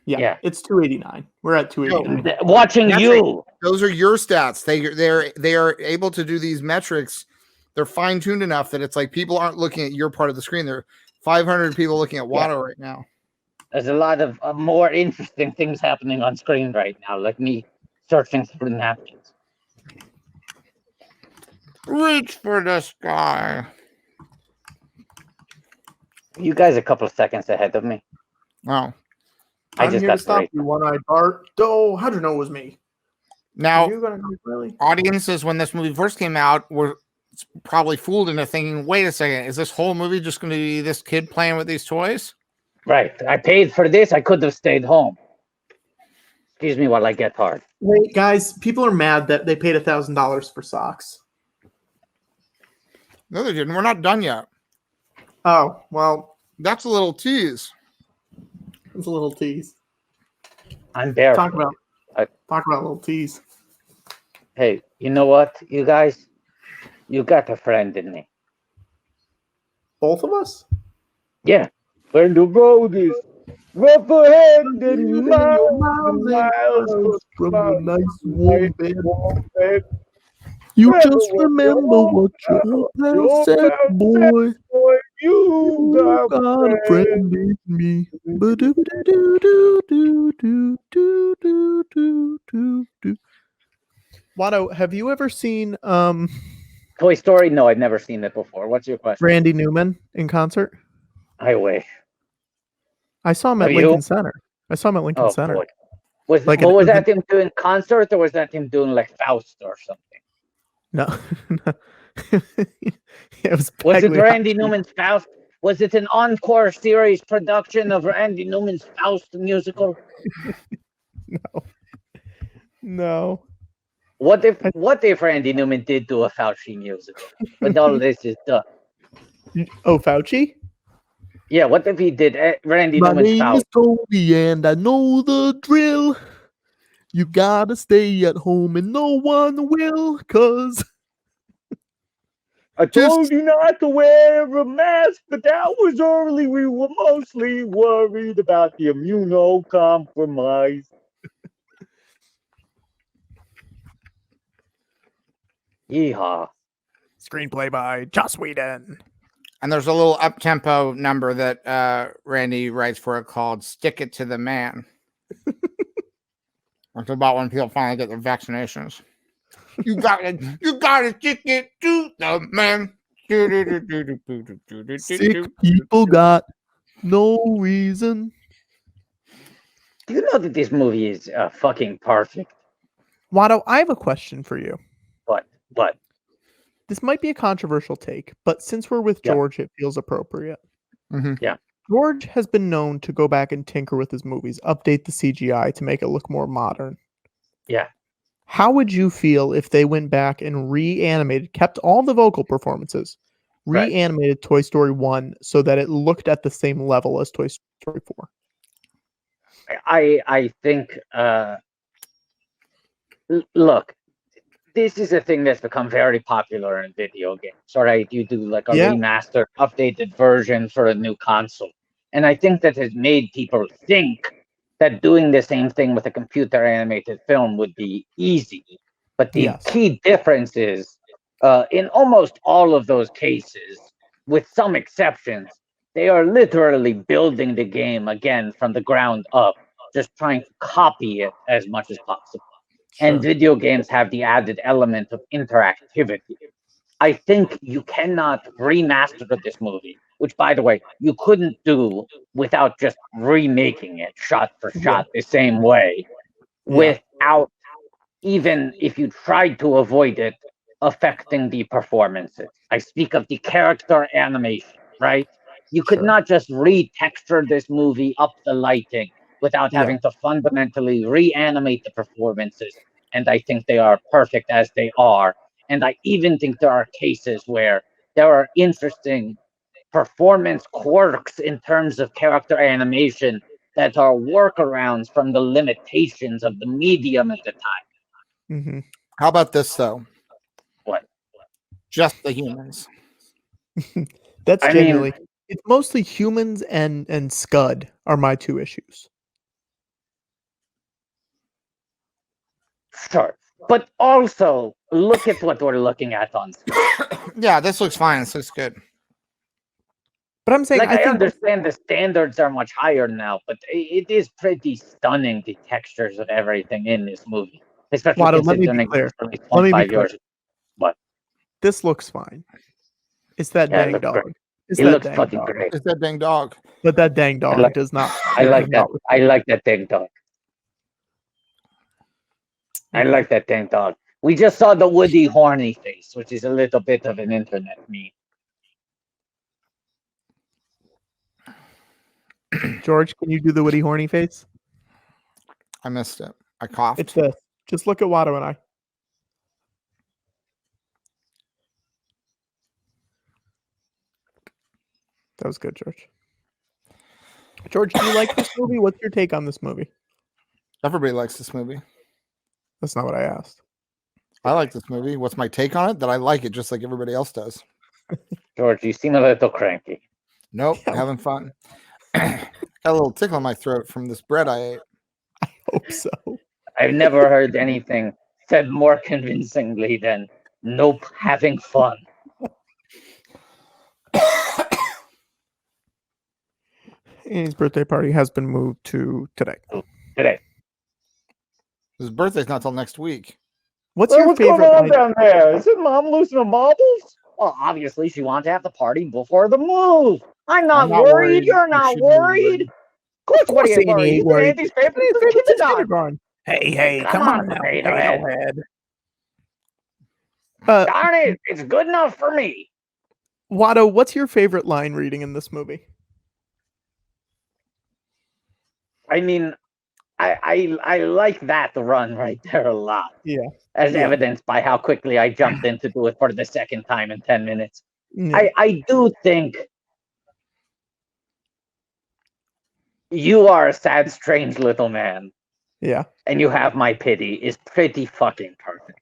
S1: Yeah, it's 289. We're at 289.
S3: Watching
S2: Patrick,
S3: you.
S2: Those are your stats. They are able to do these metrics. They're fine tuned enough that it's like people aren't looking at your part of the screen. There are 500 people looking at Watto right now.
S3: There's a lot of more interesting things happening on screen right now, like me searching for napkins.
S2: Reach for the sky.
S3: You guys a couple of seconds ahead of me.
S2: Oh.
S3: I
S1: I'm
S3: just
S1: here
S3: got
S1: to stop
S3: three.
S1: you, one-eyed Bart. Oh, how'd you know it was me?
S2: Now,
S1: Are you gonna go really?
S2: audiences, when this movie first came out, were probably fooled into thinking, wait a second, is this whole movie just going to be this kid playing with these toys?
S3: Right. I paid for this. I could have stayed home. Excuse me while I get hard.
S1: Wait, guys, people are mad that they paid $1,000 for socks.
S2: No, they didn't. We're not done yet.
S1: Oh, well,
S2: that's a little tease.
S1: It's a little tease.
S3: I'm barefoot.
S1: Talk about a little tease.
S3: Hey, you know what, you guys? You got a friend in me.
S1: Both of us?
S3: Yeah. When the road is rough ahead and miles
S1: from a nice warm bed. You just remember what your pal said, boy. You got a friend in me. Watto, have you ever seen
S3: Toy Story? No, I've never seen it before. What's your question?
S1: Randy Newman in concert?
S3: I wish.
S1: I saw him at
S3: Have you?
S1: Lincoln Center. I saw him at Lincoln Center.
S3: Boy. Was
S1: Like
S3: was that him doing concert or was that him doing like Faust or something?
S1: No. It was
S3: Was it
S1: Peggy.
S3: Randy Newman's Faust? Was it an encore series production of Randy Newman's Faust musical?
S1: No.
S3: What if Randy Newman did do a Fauci musical? When all this is done.
S1: Oh, Fauci?
S3: Yeah, what if he did Randy
S1: My
S3: Newman's
S1: name
S3: Faust?
S1: is Toby and I know the drill. You gotta stay at home and no one will, cause
S3: I told you not to wear a mask, but that was early. We were mostly worried about the immunocompromised. Yeehaw.
S1: Screenplay by Joss Whedon.
S2: And there's a little up-tempo number that Randy writes for it called Stick It to the Man. It's about when people finally get their vaccinations. You gotta stick it to the man.
S1: Sick people got no reason.
S3: Do you know that this movie is fucking perfect?
S1: Watto, I have a question for you.
S3: What?
S1: This might be a controversial take, but since we're with George, it feels appropriate.
S2: Mm-hmm.
S3: Yeah.
S1: George has been known to go back and tinker with his movies, update the CGI to make it look more modern.
S3: Yeah.
S1: How would you feel if they went back and reanimated, kept all the vocal performances, reanimated Toy Story 1 so that it looked at the same level as Toy Story 4?
S3: I think, look, this is a thing that's become very popular in video games. All right, you do like a remastered, updated version for a new console. And I think that has made people think that doing the same thing with a computer animated film would be easy. But the key difference is, in almost all of those cases, with some exceptions, they are literally building the game again from the ground up just trying to copy it as much as possible. And video games have the added element of interactivity. I think you cannot remaster this movie, which, by the way, you couldn't do without just remaking it shot for shot the same way, without, even if you tried to avoid it, affecting the performances. I speak of the character animation, right? You could not just retexture this movie, up the lighting, without having to fundamentally reanimate the performances. And I think they are perfect as they are. And I even think there are cases where there are interesting performance quirks in terms of character animation that are workarounds from the limitations of the medium at the time.
S2: How about this, though?
S3: What?
S2: Just the humans.
S1: That's generally... It's mostly humans and Scud are my two issues.
S3: Sure. But also, look at what we're looking at on screen.
S2: Yeah, this looks fine. This looks good.
S1: But I'm saying,
S3: like, I understand the standards are much higher now, but it is pretty stunning, the textures of everything in this movie. Especially
S1: Watto, let me be clear. Let me be clear.
S3: What?
S1: This looks fine. It's that dang dog.
S3: Great. It looks fucking great.
S2: It's that dang dog.
S1: But that dang dog does not.
S3: I like that. I like that dang dog. I like that dang dog. We just saw the Woody horny face, which is a little bit of an internet meme.
S1: George, can you do the Woody horny face?
S2: I missed it. I coughed.
S1: It's this. Just look at Watto and I. That was good, George. George, do you like this movie? What's your take on this movie?
S2: Everybody likes this movie.
S1: That's not what I asked.
S2: I like this movie. What's my take on it? That I like it just like everybody else does.
S3: George, you seem a little cranky.
S2: Nope, having fun. Got a little tickle in my throat from this bread I ate.
S1: I hope so.
S3: I've never heard anything said more convincingly than nope, having fun.
S1: Annie's birthday party has been moved to today.
S2: His birthday's not till next week.
S1: What's your favorite?
S3: What's going on down there? Is it Mom losing the marbles? Well, obviously she wanted to have the party before the move. I'm not worried. You're not worried. Of course, what are you worried? Andy's favorite kindergarten.
S1: Hey, come on now.
S3: Darn it, it's good enough for me.
S1: Watto, what's your favorite line reading in this movie?
S3: I mean, I like that run right there a lot.
S1: Yeah.
S3: As evidenced by how quickly I jumped in to do it for the second time in 10 minutes. Yeah. I do think you are a sad, strange little man.
S1: Yeah.
S3: And you have my pity is pretty fucking perfect.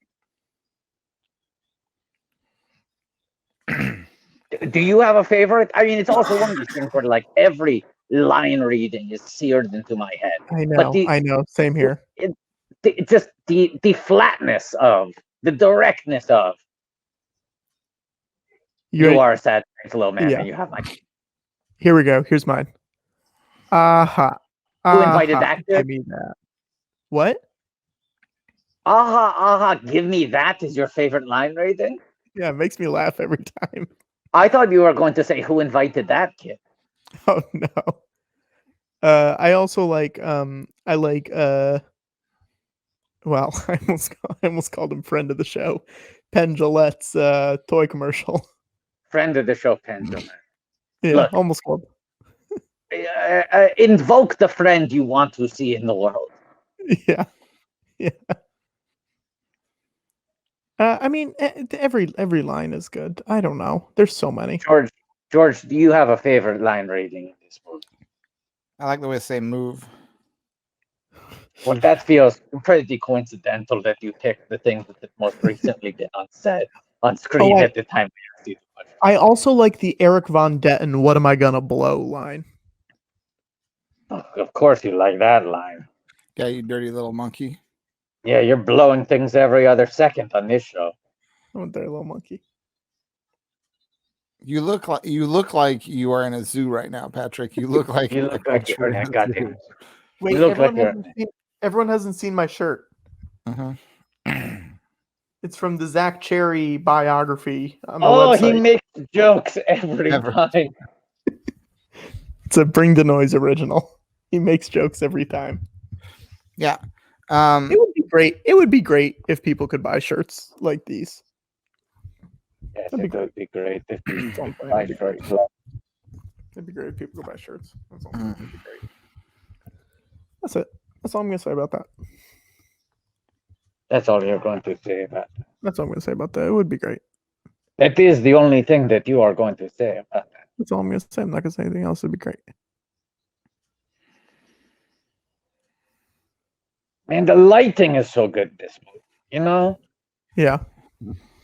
S3: Do you have a favorite? I mean, it's also one of these things where like every line reading is seared into my head.
S1: I know. I know. Same here.
S3: Just the flatness of, the directness of, you are a sad little man, and you have my.
S1: Here we go. Here's mine.
S3: Who invited that?
S1: Give me that. What?
S3: Give me that is your favorite line reading?
S1: Yeah, it makes me laugh every time.
S3: I thought you were going to say who invited that kid.
S1: Oh no. I also like well, I almost called him friend of the show. Penn Jillette's toy commercial.
S3: Friend of the show, Penn Jillette.
S1: Yeah, look, almost called.
S3: Invoke the friend you want to see in the world.
S1: Yeah. I mean, every line is good. I don't know. There's so many.
S3: George, do you have a favorite line reading in this movie?
S2: I like the way they say move.
S3: Well, that feels pretty coincidental that you picked the things that most recently been on screen at the time we asked you the question.
S1: I also like the Eric Von Detten, "What am I gonna blow?" line.
S3: Oh, of course you like that line.
S2: Yeah, you dirty little monkey.
S3: Yeah, you're blowing things every other second on this show.
S1: Oh, there, little monkey.
S2: You look like you are in a zoo right now, Patrick. You look like
S3: you're in a goddamn.
S1: Wait,
S3: You look like
S1: everyone hasn't seen my shirt.
S2: Uh-huh.
S1: It's from the Zach Cherry biography on the
S3: Oh,
S1: website.
S3: he makes jokes every time.
S1: It's a Bring the Noise original. He makes jokes every time.
S2: Yeah.
S1: It would be great. It would be great if people could buy shirts like these.
S3: Yes,
S1: That'd be
S3: it would be great if you
S1: That's all I'm saying.
S3: buy
S1: It'd be
S3: shirts.
S1: great. It'd be great if people could buy shirts. That's all. It'd be great. That's it. That's all I'm gonna say about that.
S3: That's all you're going to say about that.
S1: That's all I'm gonna say about that. It would be great.
S3: That is the only thing that you are going to say about that.
S1: That's all I'm gonna say. I'm not gonna say anything else. It'd be great.
S3: Man, the lighting is so good in this movie. You know,
S1: Yeah.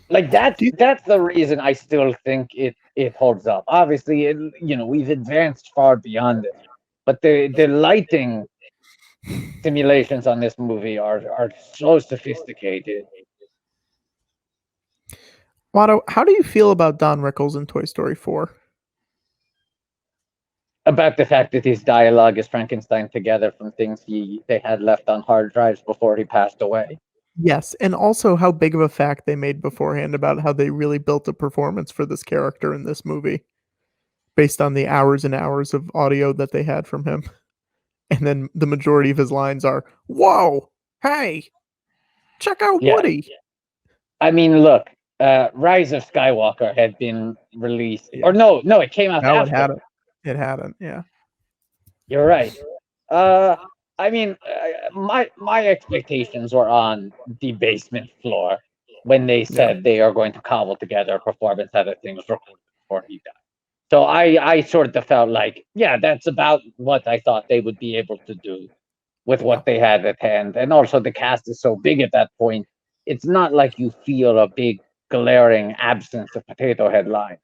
S3: like that's the reason I still think it holds up. Obviously, we've advanced far beyond it, but the lighting simulations on this movie are so sophisticated.
S1: Watto, how do you feel about Don Rickles in Toy Story 4?
S3: About the fact that his dialogue is Frankenstein together from things they had left on hard drives before he passed away.
S1: Yes, and also how big of a fact they made beforehand about how they really built a performance for this character in this movie based on the hours and hours of audio that they had from him. And then the majority of his lines are, "Whoa, hey, check out
S3: Yeah.
S1: Woody."
S3: I mean, look, Rise of Skywalker had been released,
S1: Yeah.
S3: or no, it came out
S1: No,
S3: after.
S1: it hadn't. It hadn't. Yeah.
S3: You're right. I mean, my expectations were on the basement floor when they said they are going to cobble together a performance out of things recorded before he died. So I sort of felt like, yeah, that's about what I thought they would be able to do with what they had at hand. And also the cast is so big at that point, it's not like you feel a big glaring absence of potato head lines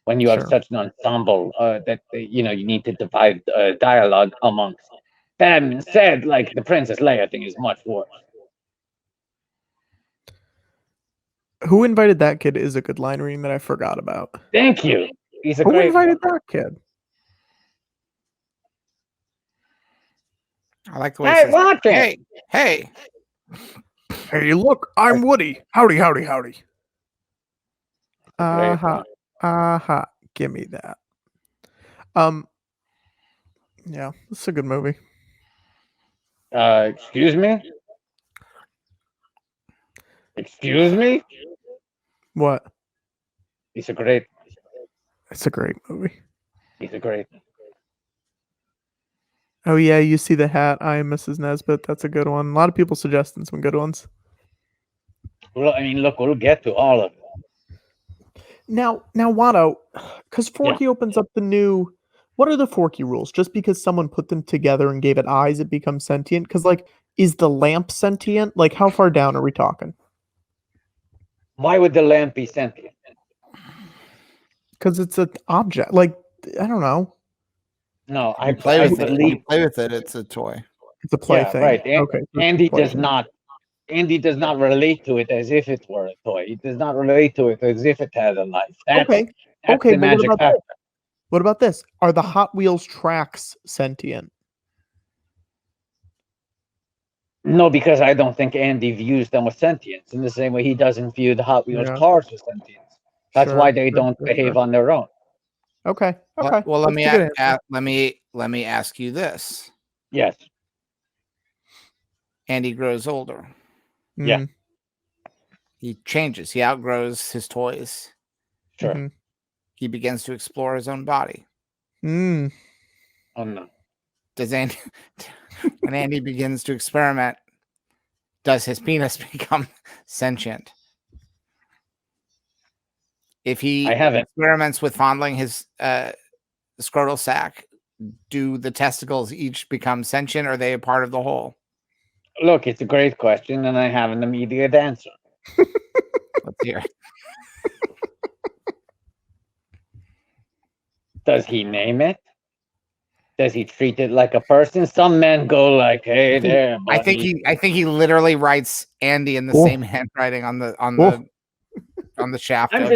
S3: when you have
S1: Sure.
S3: such an ensemble that you need to divide dialogue amongst. That being said, like the Princess Leia thing is much worse.
S1: Who Invited That Kid is a good line reading that I forgot about.
S3: Thank you. He's a
S1: Who
S3: great
S1: invited that kid?
S2: I like the way
S3: Hey,
S2: he says,
S3: watch it.
S2: hey.
S1: Hey, look, I'm Woody. Howdy, howdy, howdy.
S3: Great line.
S1: Give me that. Yeah, it's a good movie.
S3: Excuse me? Excuse me?
S1: What?
S3: He's a great.
S1: It's a great movie.
S3: He's a great.
S1: Oh yeah, you see the hat. I am Mrs. Nesbitt. That's a good one. A lot of people suggesting some good ones.
S3: Well, I mean, look, we'll get to all of it.
S1: Now, Watto, because Forky opens up the new. What are the Forky rules? Just because someone put them together and gave it eyes, it becomes sentient? Because, like, is the lamp sentient? Like, how far down are we talking?
S3: Why would the lamp be sentient?
S1: Because it's an object. Like, I don't know.
S3: No,
S2: You play with it. You play with it. It's a toy.
S1: It's a play thing.
S3: Right.
S1: Okay.
S3: Andy does not relate to it as if it were a toy. He does not relate to it as if it had a life. That's
S1: Okay.
S3: the
S1: But
S3: magic factor.
S1: what about this? Are the Hot Wheels tracks sentient?
S3: No, because I don't think Andy views them with sentience in the same way he doesn't view the Hot Wheels cars with sentience. That's why they don't behave on their own.
S1: Okay. Okay.
S2: Well,
S1: That's a good answer.
S2: let me ask you this.
S3: Yes.
S2: Andy grows older.
S3: Yeah.
S1: Mhm.
S2: He changes. He outgrows his toys.
S3: Sure.
S1: Mhm.
S2: He begins to explore his own body.
S1: Mm.
S3: Oh no.
S2: Does Andy, when Andy begins to experiment, does his penis become sentient? If he experiments with fondling his scrotal sac, do the testicles each become sentient, or are they a part of the whole?
S3: Look, it's a great question, and I have an immediate answer.
S2: Let's hear it.
S3: Does he name it? Does he treat it like a person? Some men go like, "Hey there, buddy."
S2: I think he literally writes Andy in the same handwriting on the shaft.
S3: I'm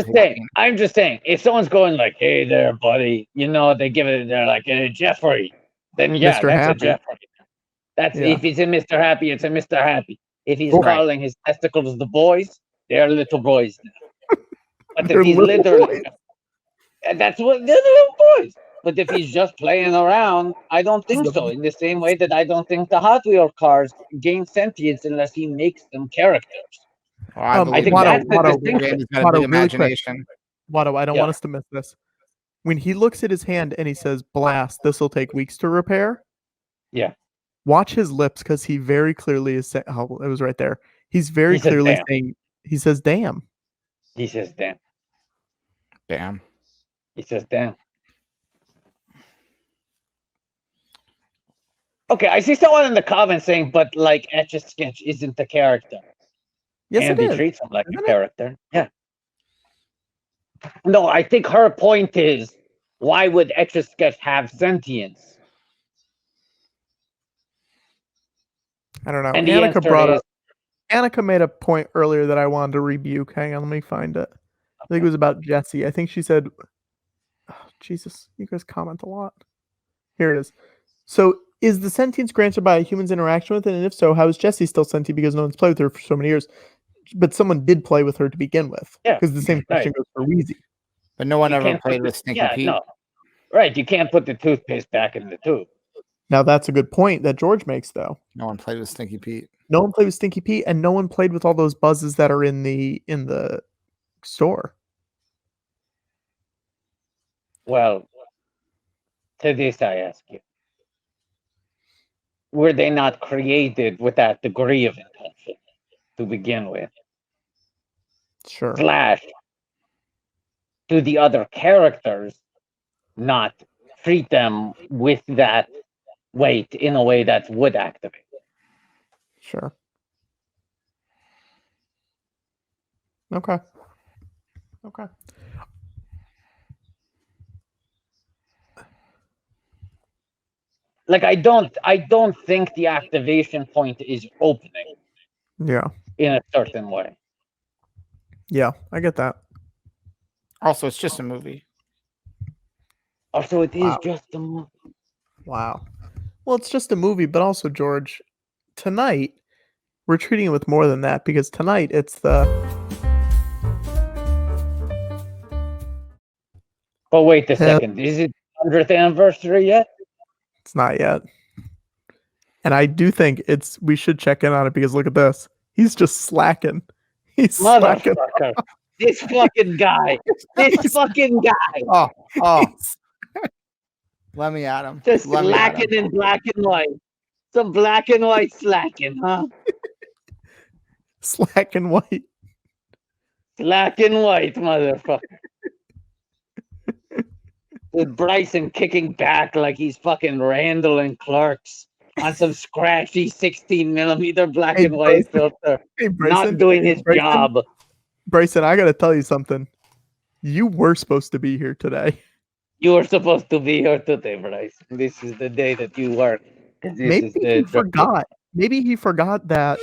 S3: just saying. If someone's going like, "Hey there, buddy," they give it. They're like, "Hey, Jeffrey." Then yeah,
S1: Mr.
S3: that's
S1: Happy.
S3: a Jeffrey. That's if he's a Mr. Happy, it's a Mr. Happy. If he's calling his testicles the boys, they're little boys now. But if he's literally, that's what they're little boys. But if he's just playing around, I don't think so. In the same way that I don't think the Hot Wheel cars gain sentience unless he makes them characters.
S2: Well,
S1: I
S2: think
S1: Watto,
S2: that's the distinction.
S1: Watto,
S2: Imagination.
S1: Watto, I don't want us to miss this. When he looks at his hand and he says, "Blast, this will take weeks to repair."
S3: Yeah.
S1: Watch his lips because he very clearly is saying, "Oh, it was right there." He's very clearly saying, "He says, damn."
S3: He says, "Damn."
S2: Damn.
S3: He says, "Damn." Okay, I see someone in the comments saying, "But like Etch-a-Sketch isn't the character."
S1: Yes,
S3: Andy
S1: it is.
S3: treats him like a character. Yeah. No, I think her point is, why would Etch-a-Sketch have sentience?
S1: I don't know.
S3: And the
S1: Annika
S3: answer
S1: brought
S3: is-
S1: up. Annika made a point earlier that I wanted to rebuke. Hang on, let me find it. I think it was about Jesse. I think she said, oh, Jesus, you guys comment a lot. Here it is. So, is the sentience granted by a human's interaction with it? And if so, how is Jessie still sentient because no one's played with her for so many years? But someone did play with her to begin with.
S3: Yeah.
S1: Because the same question goes for Wheezy.
S2: But no one
S3: You
S2: ever
S3: can't
S2: played
S3: put
S2: with
S3: the-
S2: Stinky
S3: yeah,
S2: Pete.
S3: no. Right, you can't put the toothpaste back in the tube.
S1: Now, that's a good point that George makes, though.
S2: No one played with Stinky Pete.
S1: No one played with Stinky Pete, and no one played with all those buzzes that are in the store.
S3: Well, to this I ask you. Were they not created with that degree of intention to begin with?
S1: Sure.
S3: Slash, do the other characters not treat them with that weight in a way that would activate?
S1: Sure. Okay. Okay.
S3: Like I don't think the activation point is opening
S1: Yeah.
S3: in a certain way.
S1: Yeah, I get that.
S2: Also, it's just a movie.
S3: Also, it is just a movie.
S1: Wow. Well, it's just a movie, but also, George, tonight we're treating it with more than that because tonight it's the.
S3: But wait a second, is it 100th anniversary yet?
S1: It's not yet. And I do think we should check in on it because look at this. He's just slacking. He's slacking.
S3: Motherfucker. This fucking guy. This fucking guy.
S2: Oh. Let me at him.
S3: Just slacking in black and white. Some black and white slacking, huh?
S1: Slack and white.
S3: Black and white, motherfucker. With Bryson kicking back like he's fucking Randall and Clark's on some scratchy 16mm black and white filter.
S1: Hey, Bryson,
S3: not doing his job.
S1: Bryson, I gotta tell you something. You were supposed to be here today.
S3: You were supposed to be here today, Bryce. This is the day that you work.
S1: Maybe he forgot. Maybe he forgot that.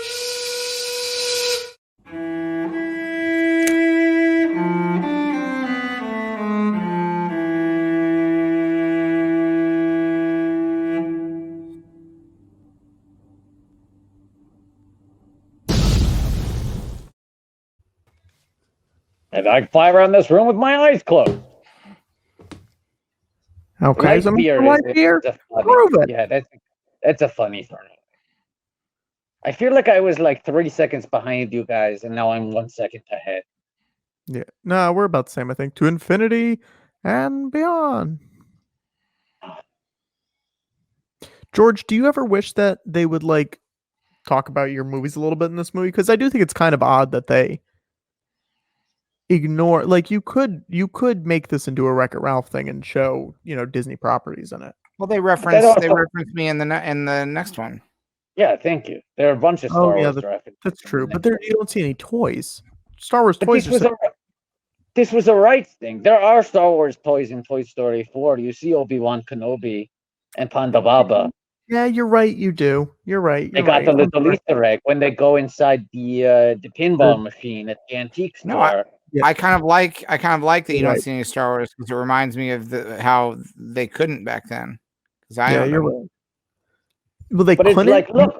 S3: And I can fly around this room with my eyes closed.
S1: Okay, so here. Prove it.
S3: Yeah, that's a funny story. I feel like I was like 3 seconds behind you guys, and now I'm 1 second ahead.
S1: Yeah, no, we're about the same. I think to infinity and beyond. George, do you ever wish that they would like talk about your movies a little bit in this movie? Because I do think it's kind of odd that they ignore. Like you could make this into a Wreck-It Ralph thing and show Disney properties in it.
S2: Well, they reference me in the next one.
S3: Yeah, thank you. There are a bunch of Star Wars references.
S1: That's true, but there you don't see any toys. Star Wars toys.
S3: This was a rights thing. There are Star Wars toys in Toy Story 4. You see Obi-Wan Kenobi and Panda Baba.
S1: Yeah, you're right. You do. You're right.
S3: They got the little Easter egg when they go inside the pinball machine at the antique store.
S2: I kind of like that you don't see any Star Wars because it reminds me of how they couldn't back then.
S1: You're right. Well, they
S3: But it's
S1: couldn't.
S3: like, look,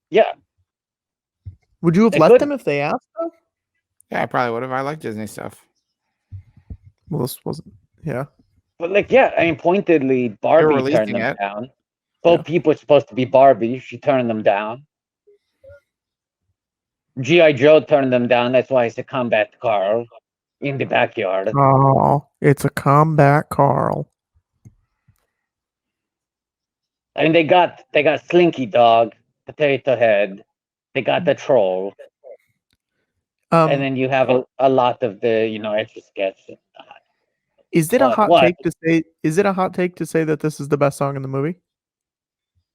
S3: yeah,
S1: Would you have
S3: they
S1: left
S3: could.
S1: them if they asked? Though?
S2: Yeah, I probably would have. I like Disney stuff.
S1: Well, this wasn't. Yeah.
S3: But like, yeah, I mean, pointedly, Barbie turned
S2: releasing
S3: them
S2: it.
S3: down. Both people were supposed to be Barbie. She turned them down. G.I. Joe turned them down. That's why it's a combat Carl in the backyard.
S1: Oh, it's a combat Carl.
S3: I mean, they got Slinky Dog, Potato Head. They got the Troll. And then you have a lot of the, extra sketches.
S1: Is it a
S3: But
S1: hot
S3: what?
S1: take to say? Is it a hot take to say that this is the best song in the movie?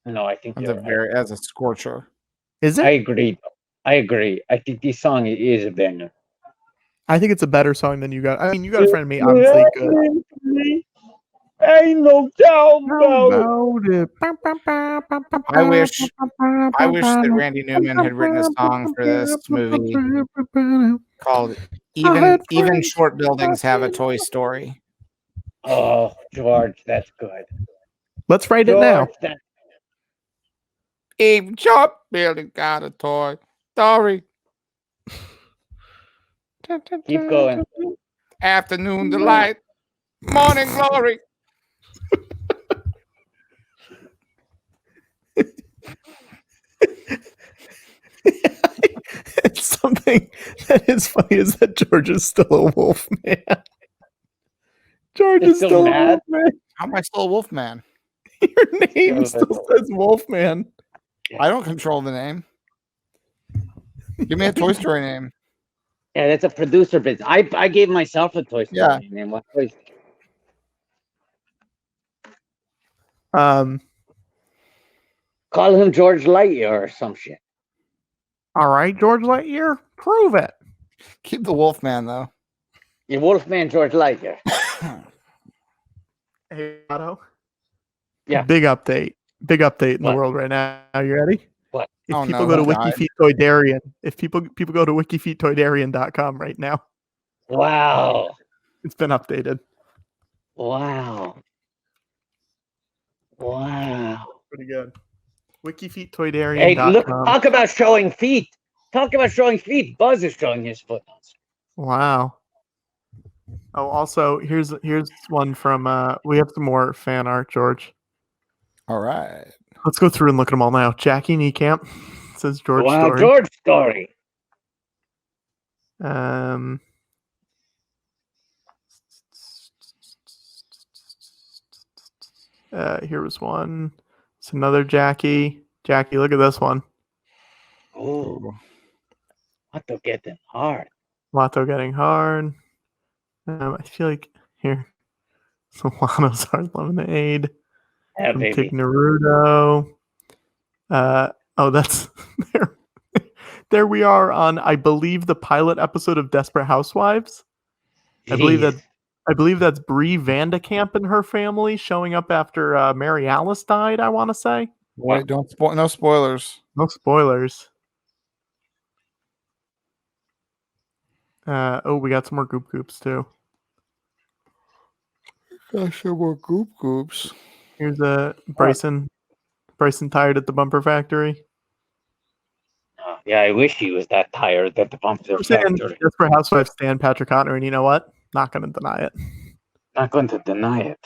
S3: No, I think
S2: As a scorcher.
S1: Is it?
S3: I agree. I think this song is a banger.
S1: I think it's a better song than You Got. I mean, You Got a Friend of Me, obviously good.
S3: Ain't no doubt about
S1: it.
S2: I wish that Randy Newman had written a song for this movie called "Even Short Buildings Have a Toy Story."
S3: Oh, George, that's good.
S1: Let's write it now.
S2: Even short building got a toy story.
S3: Keep going.
S2: Afternoon delight, morning glory.
S1: It's something that is funny is that George is still a wolf man. George is still
S3: mad.
S1: a wolf man.
S2: How am I still a wolf man?
S1: Your name still says Wolfman.
S2: I don't control the name. Give me a Toy Story name.
S3: Yeah, that's a producer business. I gave myself a Toy Story name. What Toy Story? Call him George Lightyear or some shit.
S1: All right, George Lightyear, prove it.
S2: Keep the Wolfman though.
S3: Your Wolfman George Lightyear.
S1: Hey, Otto.
S3: Yeah.
S1: Big update in the world right now. Are you ready?
S3: What?
S1: If people go to WikiFeetToydarian, if people go to WikiFeetToydarian.com right now.
S3: Wow.
S1: It's been updated.
S3: Wow.
S1: Pretty good. WikiFeetToydarian.com.
S3: Hey, look, talk about showing feet. Buzz is showing his foot.
S1: Wow. Oh, also, here's one from we have some more fan art, George.
S2: All right.
S1: Let's go through and look at them all now. Jackie Niekamp says George Story.
S3: George Story.
S1: Here was one. It's another Jackie. Jackie, look at this one.
S3: Oh, Watto getting hard.
S1: Watto getting hard. I feel like here. So Watto's hard lemonade.
S3: Yeah,
S1: from
S3: baby.
S1: Tig Naruto. That's there. There we are on, I believe, the pilot episode of Desperate Housewives. I believe that's Brie Vandekamp and her family showing up after Mary Alice died. I want to say.
S2: Wait, don't spoil. No spoilers.
S1: No spoilers. We got some more Goop Goops too.
S2: Got some more Goop Goops.
S1: Here's Bryson. Bryson tired at the bumper factory.
S3: Yeah, I wish he was that tired at the bumper factory.
S1: Desperate Housewives stand Patrick Cotnoir, and you know what? Not going to deny it.
S3: Not going to deny it.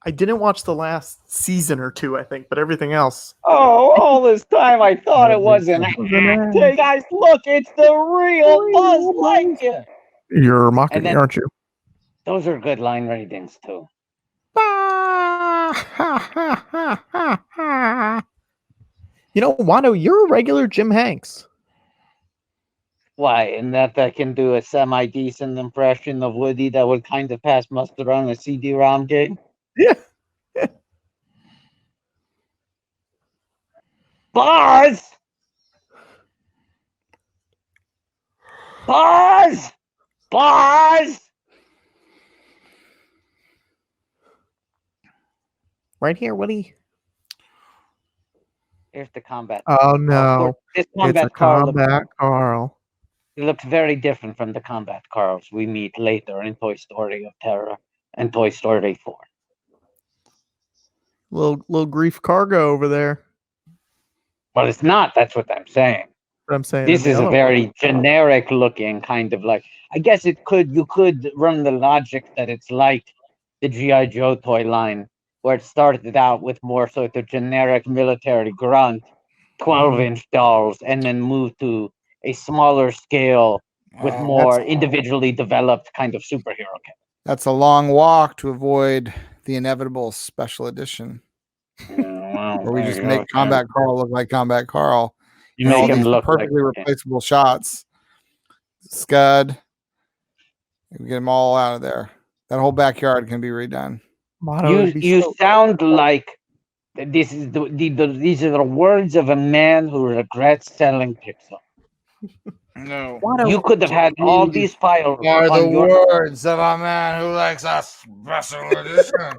S1: I didn't watch the last season or two, I think, but everything else.
S3: Oh, all this time I thought it was an act. Hey guys, look, it's the real Buzz Lightyear.
S1: You're mocking me, aren't you?
S3: Those are good line readings too.
S1: You know, Watto, you're a regular Jim Hanks.
S3: Why? And that I can do a semi-decent impression of Woody that would kind of pass muster on a CD-ROM game?
S1: Yeah.
S3: Buzz! Buzz! Buzz!
S1: Right here, Woody.
S3: Here's the combat.
S1: Oh no.
S3: This
S1: it's a combat Carl.
S3: It looks very different from the combat Carls we meet later in Toy Story of Terror and Toy Story 4.
S1: Little grief cargo over there.
S3: Well, it's not. That's what I'm saying.
S1: What I'm saying.
S3: This is a very generic looking kind of like. I guess you could run the logic that it's like the G.I. Joe toy line, where it started out with more sort of generic military grunt, 12-inch dolls, and then moved to a smaller scale with more individually developed kind of superhero.
S2: That's a long walk to avoid the inevitable special edition,
S3: Wow,
S2: where we just make Combat Carl look like Combat Carl.
S3: You make him look
S2: perfectly replaceable shots. Scud. We get them all out of there. That whole backyard can be redone.
S3: You sound like this is these are the words of a man who regrets selling Pixel.
S2: No,
S3: you could have had all these files.
S2: Are the words of a man who likes a special edition.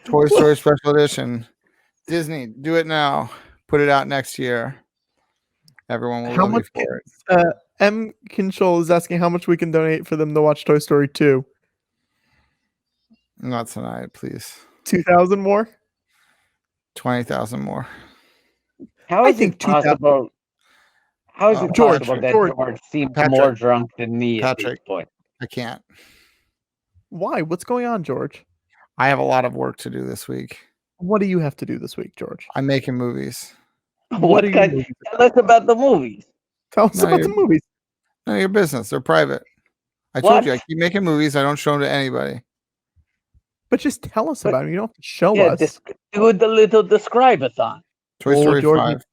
S2: Toy Story Special Edition. Disney, do it now. Put it out next year. Everyone will love you for it.
S1: M. Kinchel is asking how much we can donate for them to watch Toy Story 2.
S2: Not tonight, please.
S1: 2,000 more?
S2: 20,000 more.
S3: How is it possible? How is it possible that George seems more drunk than me at this point?
S2: I can't.
S1: Why? What's going on, George?
S2: I have a lot of work to do this week.
S1: What do you have to do this week, George?
S2: I'm making movies.
S3: What are you doing? Tell us about the movies.
S1: Tell us about the movies.
S2: No, your business. They're private. I told you, I keep making movies. I don't show them to anybody.
S1: But just tell us about them. You don't have to show us.
S3: Do the little describe-a-thon.
S2: Toy Story 5.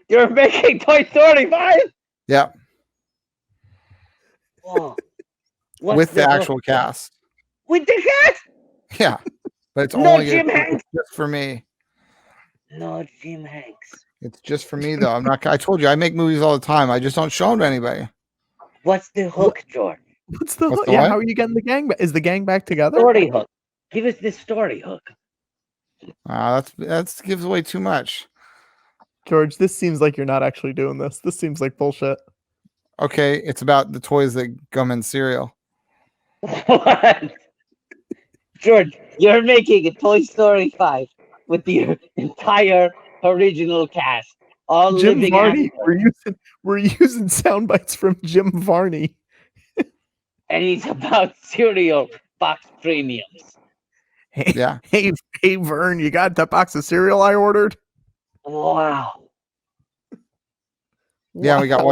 S3: You're making Toy Story 5?
S2: Yeah.
S3: Oh.
S2: With the actual cast.
S3: With the cast?
S2: Yeah. But it's
S3: no
S2: only
S3: Jim Hanks.
S2: Just for me.
S3: No Jim Hanks.
S2: It's just for me, though. I'm not. I told you, I make movies all the time. I just don't show them to anybody.
S3: What's the hook, George?
S1: What's the hook? Yeah, how are you getting the gang back? Is the gang back together?
S3: Story hook. Give us this story hook.
S2: That gives away too much.
S1: George, this seems like you're not actually doing this. This seems like bullshit.
S2: Okay, it's about the toys that come in cereal.
S3: What? George, you're making a Toy Story 5 with the entire original cast. All
S1: Jim
S3: living
S1: Varney. We're using sound bites from Jim Varney.
S3: And it's about cereal box premiums.
S1: Hey,
S2: yeah.
S1: Hey, Vern, you got that box of cereal I ordered?
S3: Wow.
S2: Yeah, we got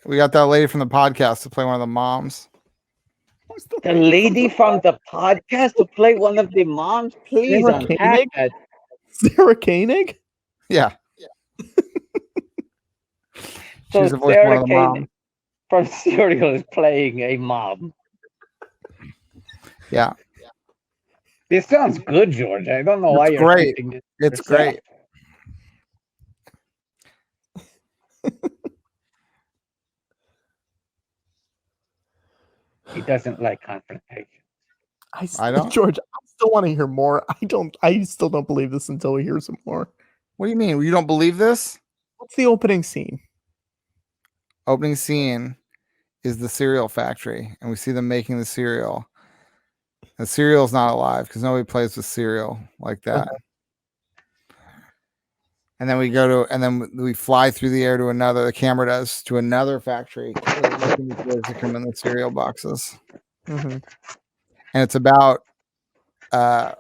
S2: we got that lady from the podcast to play one of the moms.
S3: The lady from the podcast to play one of the moms? Please unpack that.
S1: Sarah Koenig?
S2: Yeah.
S3: So Sarah Koenig from Serial is playing a mom.
S2: Yeah.
S3: This sounds good, George. I don't know why you're
S2: great.
S3: keeping it
S2: It's
S3: yourself.
S2: great.
S3: He doesn't like confrontation.
S2: I don't.
S1: George, I still want to hear more. I still don't believe this until we hear some more.
S2: What do you mean? You don't believe this?
S1: What's the opening scene?
S2: Opening scene is the cereal factory, and we see them making the cereal. The cereal's not alive because nobody plays with cereal like that. And then we fly through the air to the camera does to another factory to come in the cereal boxes.
S1: Mm-hmm.
S2: And it's about how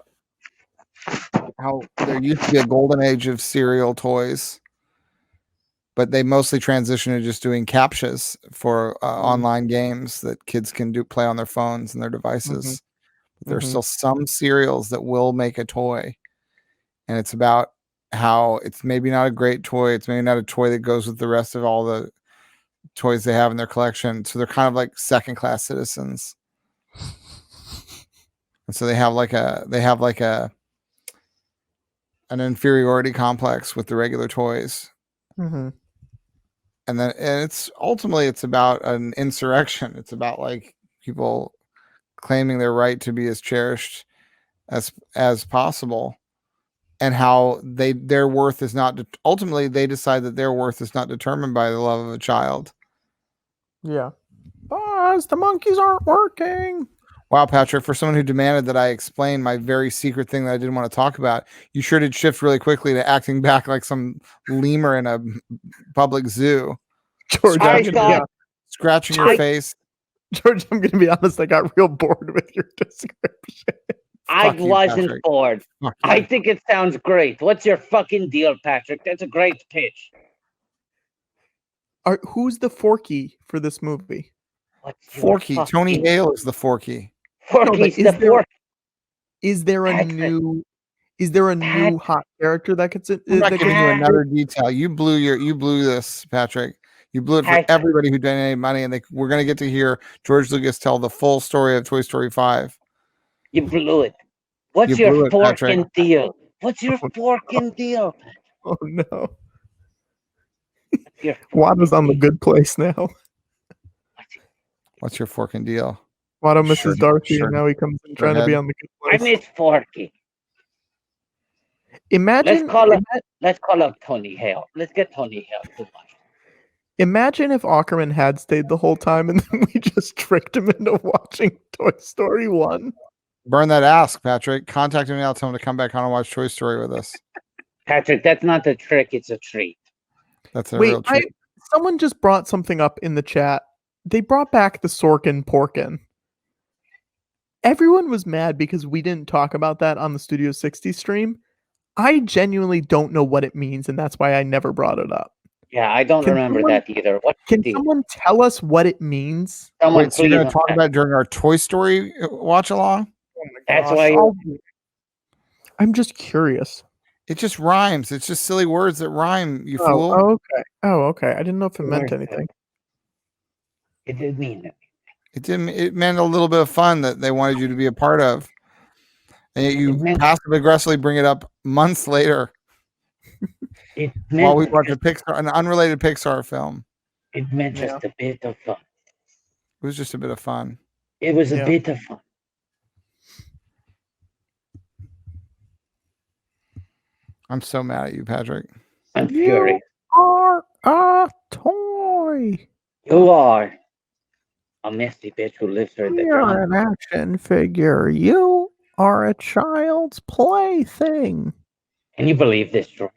S2: there used to be a golden age of cereal toys, but they mostly transitioned to just doing captchas for online games that kids can play on their phones and their devices. But there's still some cereals that will make a toy, and it's about how it's maybe not a great toy. It's maybe not a toy that goes with the rest of all the toys they have in their collection. So they're kind of like second-class citizens. And so they have an inferiority complex with the regular toys.
S1: Mm-hmm.
S2: And it's ultimately about an insurrection. It's about like people claiming their right to be as cherished as possible, and how their worth is not ultimately they decide that their worth is not determined by the love of a child.
S1: Yeah. Boss, the monkeys aren't working.
S2: Wow, Patrick, for someone who demanded that I explain my very secret thing that I didn't want to talk about, you sure did shift really quickly to acting back like some lemur in a public zoo.
S1: George,
S2: Scratching your face.
S1: George, I'm going to be honest. I got real bored with your description.
S3: I
S2: Fuck you,
S3: wasn't
S2: Patrick.
S3: bored.
S2: Fuck
S3: I
S2: you.
S3: think it sounds great. What's your fucking deal, Patrick? That's a great pitch.
S1: Who's the Forky for this movie?
S3: What's your
S2: Forky.
S3: fucking-
S2: Tony Hale is the Forky.
S3: Forky's
S1: No,
S3: the Forky.
S1: Is there a
S3: Patrick.
S1: new hot character that gets it?
S2: I'm not
S1: that
S2: giving
S1: gets-
S2: you another detail. You blew this, Patrick. You blew it for
S3: Patrick.
S2: everybody who donated money, and we're going to get to hear George Lucas tell the full story of Toy Story 5.
S3: You blew it. What's
S2: You blew
S3: your
S2: it, Patrick.
S3: forking deal? What's your forking deal?
S1: Oh no!
S3: Your
S1: Watto's on the good place now.
S2: What's your forking deal?
S1: Watto misses Dorothy,
S2: sure.
S1: and now he comes in trying to be on the good
S3: I
S1: place.
S3: miss Forky.
S1: Imagine,
S3: Let's call up Tony Hale. Let's get Tony Hale to watch.
S1: imagine if Ackerman had stayed the whole time, and then we just tricked him into watching Toy Story 1.
S2: Burn that ask, Patrick. Contact him now. Tell him to come back on and watch Toy Story with us.
S3: Patrick, that's not a trick. It's a treat.
S2: That's a
S1: Wait,
S2: real treat.
S1: someone just brought something up in the chat. They brought back the Sorkin Porkin. Everyone was mad because we didn't talk about that on the Studio 60 stream. I genuinely don't know what it means, and that's why I never brought it up.
S3: Yeah, I don't remember that either. What
S1: Can someone tell us what it means?
S3: Someone
S2: Wait, so you're
S3: please
S2: going to talk about it during our Toy Story watch along?
S3: That's why
S1: I'm just curious.
S2: It just rhymes. It's just silly words that rhyme, you
S1: Oh,
S2: fool.
S1: okay. I didn't know if it meant anything.
S3: It did mean it.
S2: It meant a little bit of fun that they wanted you to be a part of. And yet you passive aggressively bring it up months later while we watch an unrelated Pixar film.
S3: It meant just a bit of fun.
S2: It was just a bit of fun.
S3: It was a bit of fun.
S2: I'm so mad at you, Patrick.
S3: I'm furious.
S1: You are a toy.
S3: You are a messy bitch who lives for the
S1: You're
S3: drama.
S1: an action figure. You are a child's plaything.
S3: Can you believe this, George?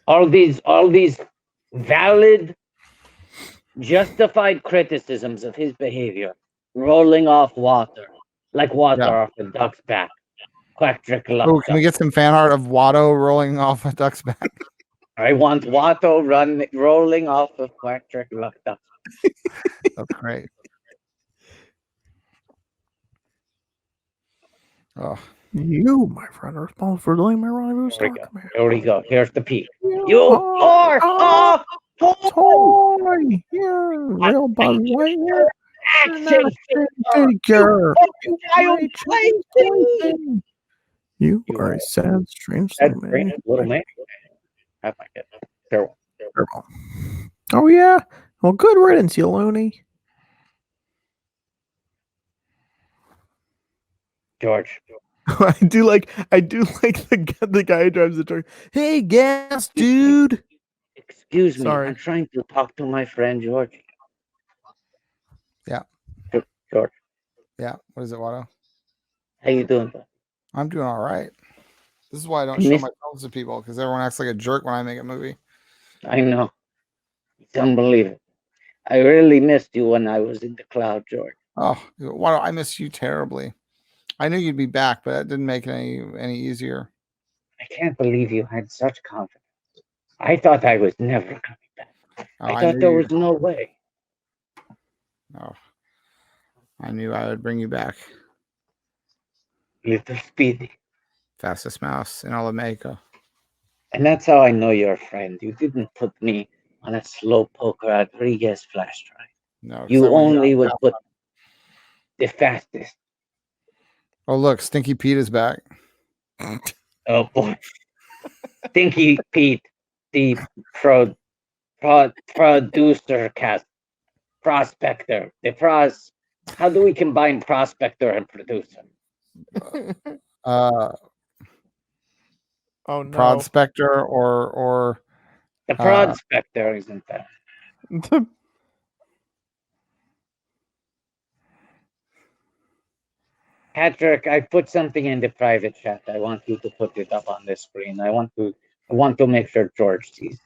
S3: All these valid, justified criticisms of his behavior rolling off water, like water off a duck's back. Quack-trick luck.
S2: Oh, can we get some fan art of Watto rolling off a duck's back?
S3: I want Watto rolling off of Quack-trick luck duck.
S2: That's great. Oh.
S1: You, my friend, are responsible for delaying my rendezvous.
S3: Here we go. Here's the peak. You are a
S1: toy. You're a real Buzz Lightyear.
S3: action
S1: figure.
S3: child plaything.
S1: You are a sad, strange
S3: That's
S1: little
S3: great,
S1: man.
S3: little man. I like it. Farewell.
S1: Oh yeah. Well, good riddance, you loony.
S3: George.
S1: I do like the guy who drives the truck. Hey, gas, dude.
S3: Excuse me.
S1: Sorry.
S3: I'm trying to talk to my friend George.
S2: Yeah.
S3: George.
S2: Yeah. What is it, Watto?
S3: How you doing, bud?
S2: I'm doing all right. This is why I don't show my films to people, because everyone acts like a jerk when I make a movie.
S3: I know. It's unbelievable. I really missed you when I was in the cloud, George.
S2: Oh, Watto, I miss you terribly. I knew you'd be back, but that didn't make it any easier.
S3: I can't believe you had such confidence. I thought I was never coming back. I thought there was no way.
S2: Oh, I knew I would bring you back.
S3: Little Speedy.
S2: Fastest mouse in all of Mexico.
S3: And that's how I know you're a friend. You didn't put me on a slowpoke Rodriguez flash drive.
S2: No,
S3: you only would put the fastest.
S2: Oh, look, Stinky Pete is back.
S3: Oh, boy. Stinky Pete, the producer cast, prospector. How do we combine prospector and producer?
S1: Oh no.
S2: Prospector or
S3: the prospector isn't that. Patrick, I put something in the private chat. I want you to put it up on the screen. I want to make sure George sees.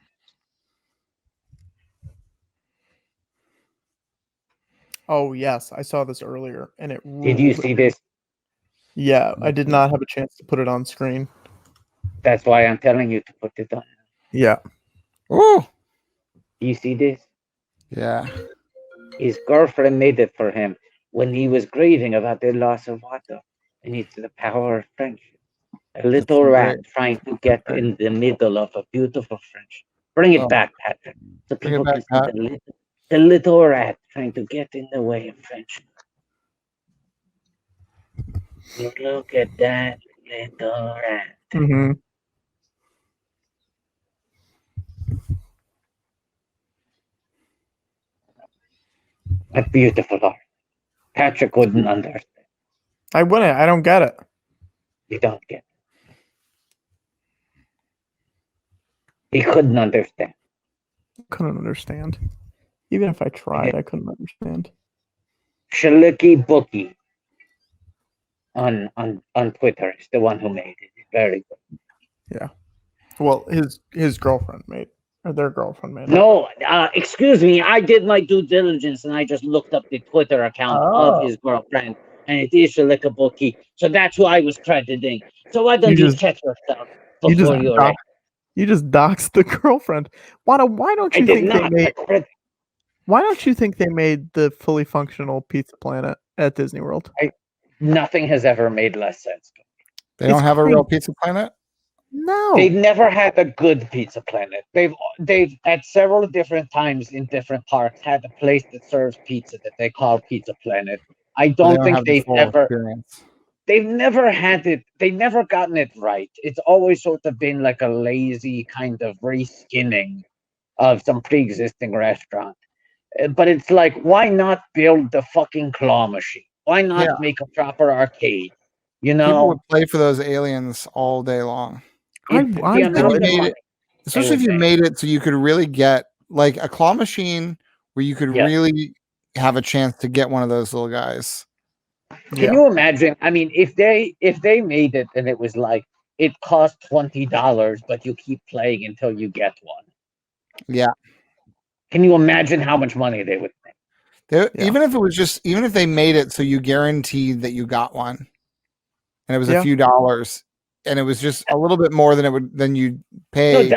S1: Oh yes, I saw this earlier, and it
S3: Did you
S1: ruled.
S3: see this?
S1: Yeah, I did not have a chance to put it on screen.
S3: That's why I'm telling you to put it on.
S1: Yeah.
S2: Ooh.
S3: You see this?
S2: Yeah.
S3: His girlfriend made it for him when he was grieving about the loss of WATTO. And it's the power of friendship. A little rat trying to get in the middle of a beautiful friendship. Bring it back, Patrick. So
S2: Bring it
S3: people
S2: back,
S3: can see the little rat trying to get in the way of friendship. Look at that little rat.
S1: Mm-hmm.
S3: A beautiful art. Patrick wouldn't understand.
S1: I wouldn't. I don't get it.
S3: You don't get it. He couldn't understand.
S1: Couldn't understand. Even if I tried, I couldn't understand.
S3: Shaliki Bookie on Twitter is the one who made it. It's very good.
S1: Yeah. Well, his girlfriend made, or their girlfriend made.
S3: No, excuse me. I did my due diligence and I just looked up the Twitter account of his girlfriend, and it is Shalika Bookie. So that's who I was crediting. So why don't you check yourself before you react?
S1: You just doxed the girlfriend. Why don't you think they made? Why don't you think they made the fully functional Pizza Planet at Disney World?
S3: Nothing has ever made less sense.
S2: They don't have a real Pizza Planet?
S1: No.
S3: They've never had a good Pizza Planet. They've at several different times in different parks had a place that serves pizza that they call Pizza Planet. I don't think they've ever
S2: experience.
S3: They've never had it. They've never gotten it right. It's always sort of been like a lazy kind of reskinning of some pre-existing restaurant. But it's like, why not build the fucking claw machine? Why not make a proper arcade? You know,
S2: people would play for those aliens all day long. Especially if you made it so you could really get like a claw machine where you could really have a chance to get one of those little guys.
S3: Can you imagine? I mean, if they made it and it was like it cost $20, but you keep playing until you get one.
S2: Yeah.
S3: Can you imagine how much money they would make?
S2: Even if they made it so you guaranteed that you got one, and it was a few dollars, and it was just a little bit more than you'd pay.
S3: No,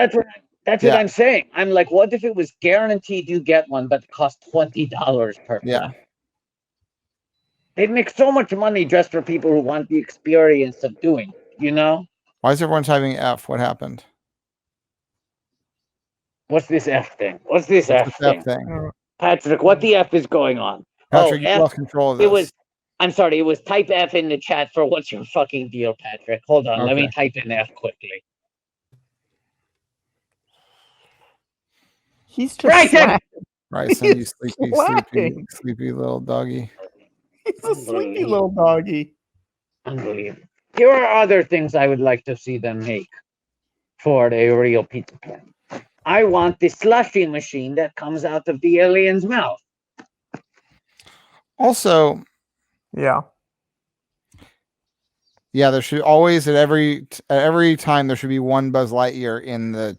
S3: that's what I'm saying. I'm like, what if it was guaranteed you get one, but it cost $20 per play? They'd make so much money just for people who want the experience of doing it, you know?
S2: Why is everyone typing F? What happened?
S3: What's this F thing? What's this F thing? Patrick, what the F is going on?
S2: Patrick, you lost control of this.
S3: I'm sorry, it was type F in the chat for what's your fucking deal, Patrick. Hold on, let me type in F quickly.
S1: He's just
S2: Bryson, you sleepy little doggy.
S1: He's a sleepy little doggy.
S3: Unbelievable. Here are other things I would like to see them make for a real Pizza Planet. I want the slushy machine that comes out of the alien's mouth.
S2: Also,
S1: yeah,
S2: there should always at every time there should be one Buzz Lightyear in the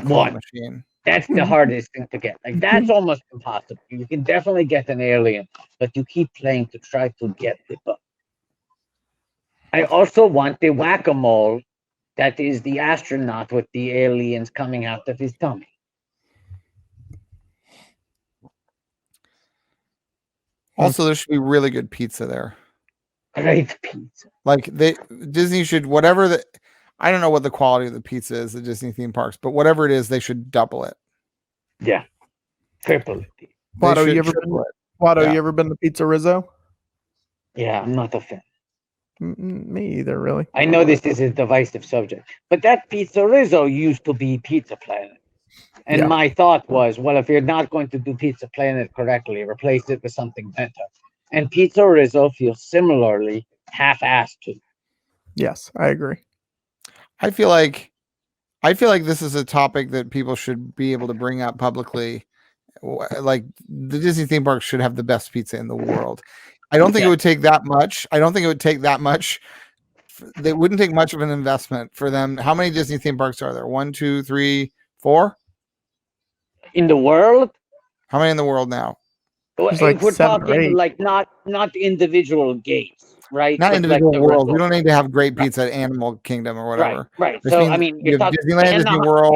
S2: claw machine.
S3: That's the hardest thing to get. Like that's almost impossible. You can definitely get an alien, but you keep playing to try to get the bug. I also want the whack-a-mole that is the astronaut with the aliens coming out of his tummy.
S2: Also, there should be really good pizza there.
S3: Great pizza.
S2: Like Disney should I don't know what the quality of the pizza is at Disney theme parks, but whatever it is, they should double it.
S3: Yeah, triple it.
S1: Watto, you ever been to Pizza Rizzo?
S3: Yeah, I'm not a fan.
S1: Me either, really.
S3: I know this is a divisive subject, but that Pizza Rizzo used to be Pizza Planet. And my thought was, well, if you're not going to do Pizza Planet correctly, replace it with something better. And Pizza Rizzo feels similarly half-assed to.
S1: Yes, I agree.
S2: I feel like this is a topic that people should be able to bring up publicly. Like the Disney theme park should have the best pizza in the world. I don't think it would take that much. I don't think it would take that much. They wouldn't take much of an investment for them. How many Disney theme parks are there? 1, 2, 3, 4?
S3: In the world?
S2: How many in the world now?
S3: If
S1: like
S3: we're
S1: 7 or
S3: talking
S1: 8.
S3: like not individual gates, right?
S2: Not
S3: But
S2: individual
S3: like
S2: worlds. We don't need to have great pizza at Animal Kingdom or whatever.
S3: Right.
S2: This
S3: So
S2: means
S3: I mean,
S2: you
S3: you're
S2: have
S3: talking
S2: Disneyland, Disney World,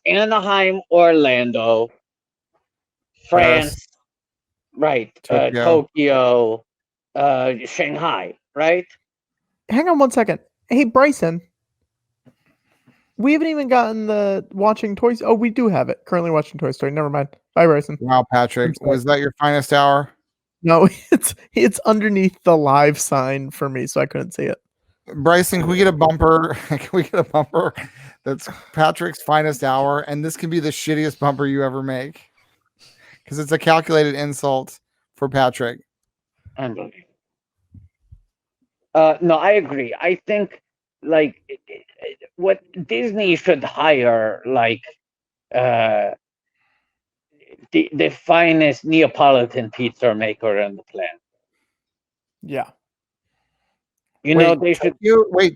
S3: Anaheim, Orlando, France, right? Tokyo, Shanghai, right?
S10: Hang on one second. Hey, Bryson. We haven't even gotten the watching Toys. Oh, we do have it. Currently watching Toy Story. Never mind. Bye, Bryson.
S2: Wow, Patrick. Was that your finest hour?
S10: No, it's underneath the live sign for me, so I couldn't see it.
S2: Bryson, can we get a bumper? Can we get a bumper that's Patrick's finest hour? And this can be the shittiest bumper you ever make. Because it's a calculated insult for Patrick.
S3: Unbelievable. No, I agree. I think like what Disney should hire, like the finest Neapolitan pizza maker on the planet.
S10: Yeah.
S3: You know, they should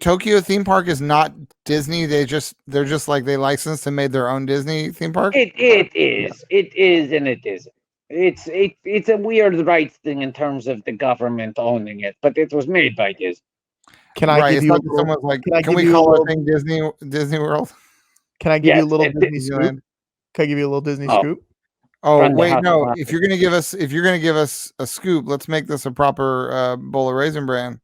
S2: Tokyo theme park is not Disney. They're just like they licensed and made their own Disney theme park.
S3: It is, and it isn't. It's a weird rights thing in terms of the government owning it, but it was made by Disney.
S10: Can I give you a little,
S2: someone's like, can we call our thing Disney World?
S10: Can I give you a little Disney scoop? Can I give you a little Disney scoop?
S2: Oh wait, no. If you're gonna give us a scoop, let's make this a proper bowl of Raisin Bran.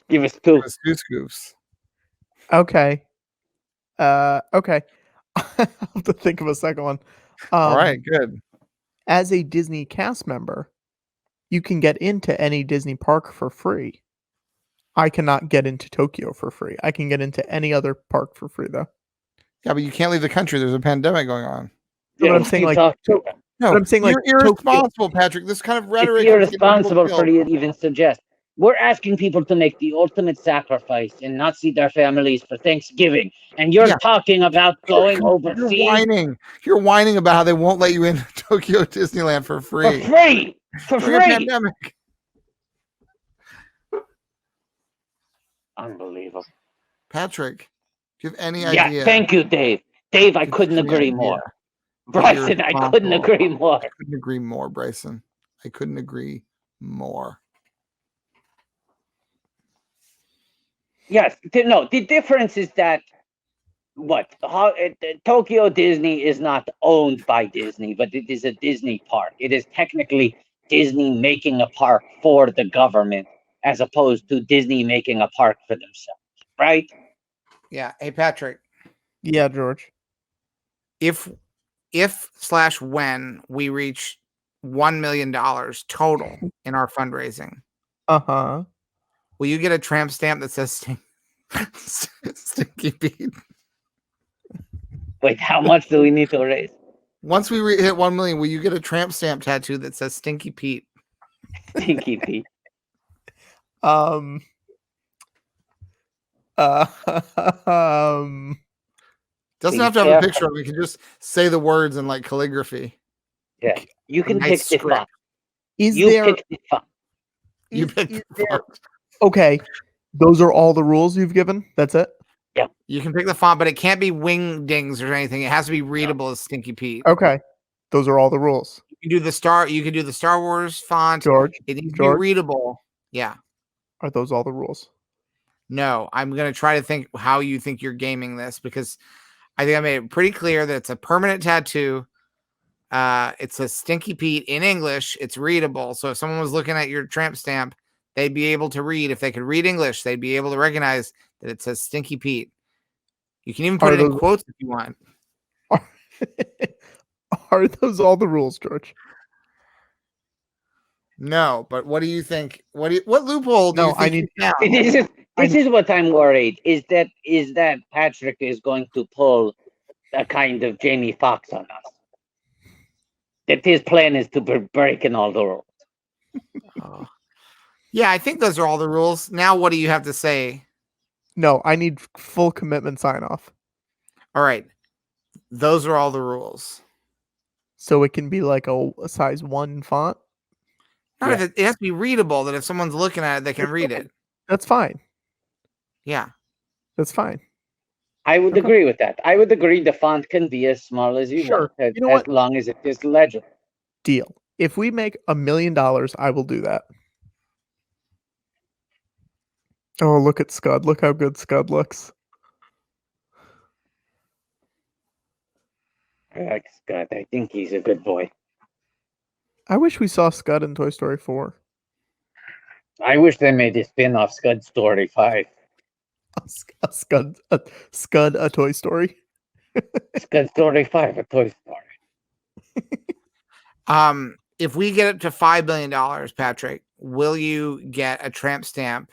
S3: Give us two
S2: scoops.
S10: Okay. Okay. I have to think of a second one.
S2: All right, good.
S10: As a Disney cast member, you can get into any Disney park for free. I cannot get into Tokyo for free. I can get into any other park for free, though.
S2: Yeah, but you can't leave the country. There's a pandemic going on.
S10: No, but I'm saying like
S2: you're irresponsible, Patrick. This kind of rhetoric.
S3: It's irresponsible for you to even suggest. We're asking people to make the ultimate sacrifice and not see their families for Thanksgiving. And you're talking about going overseas.
S2: You're whining about how they won't let you into Tokyo Disneyland for free.
S3: For free.
S2: Pandemic.
S3: Unbelievable.
S2: Patrick, do you have any idea?
S3: Yeah, thank you, Dave. Dave, I couldn't agree more. Bryson, I couldn't agree more.
S2: I couldn't agree more, Bryson. I couldn't agree more.
S3: Yes, no, the difference is that Tokyo Disney is not owned by Disney, but it is a Disney park. It is technically Disney making a park for the government as opposed to Disney making a park for themselves, right?
S2: Yeah. Hey, Patrick.
S10: Yeah, George.
S2: If/when we reach $1 million total in our fundraising, will you get a tramp stamp that says Stinky Pete?
S3: Wait, how much do we need to raise?
S2: Once we hit 1 million, will you get a tramp stamp tattoo that says Stinky Pete?
S3: Stinky Pete.
S2: Doesn't have to have a picture. We can just say the words in like calligraphy.
S3: Yeah, you can pick the font.
S10: Pick
S3: the font.
S2: You pick the font.
S10: Okay, those are all the rules you've given. That's it.
S3: Yeah,
S2: you can pick the font, but it can't be wingdings or anything. It has to be readable as Stinky Pete.
S10: Okay, those are all the rules.
S2: You can do the Star. You can do the Star Wars font.
S10: George,
S2: it needs to be readable. Yeah.
S10: Are those all the rules?
S2: No, I'm gonna try to think how you think you're gaming this because I think I made it pretty clear that it's a permanent tattoo. It's a Stinky Pete in English. It's readable. So if someone was looking at your tramp stamp, they'd be able to read. If they could read English, they'd be able to recognize that it says Stinky Pete. You can even put it in quotes if you want.
S10: Are those all the rules, George?
S2: No, but what do you think? What loophole do you think?
S3: This is what I'm worried is that Patrick is going to pull a kind of Jamie Foxx on us. That his plan is to be breaking all the rules.
S2: Yeah, I think those are all the rules. Now, what do you have to say?
S10: No, I need full commitment sign off.
S2: All right. Those are all the rules.
S10: So it can be like a size 1 font?
S2: Not if it has to be readable. That if someone's looking at it, they can read it.
S10: That's fine.
S2: Yeah,
S10: that's fine.
S3: I would agree with that. I would agree the font can be as small as you want,
S10: You know
S3: as long as it is legible.
S10: Deal. If we make $1 million, I will do that. Oh, look at Scud. Look how good Scud looks.
S3: I like Scott. I think he's a good boy.
S10: I wish we saw Scud in Toy Story 4.
S3: I wish they made a spin-off Scud Story 5.
S10: Scud, a Toy Story.
S3: Scud Story 5, a Toy Story.
S2: If we get it to $5 billion, Patrick, will you get a tramp stamp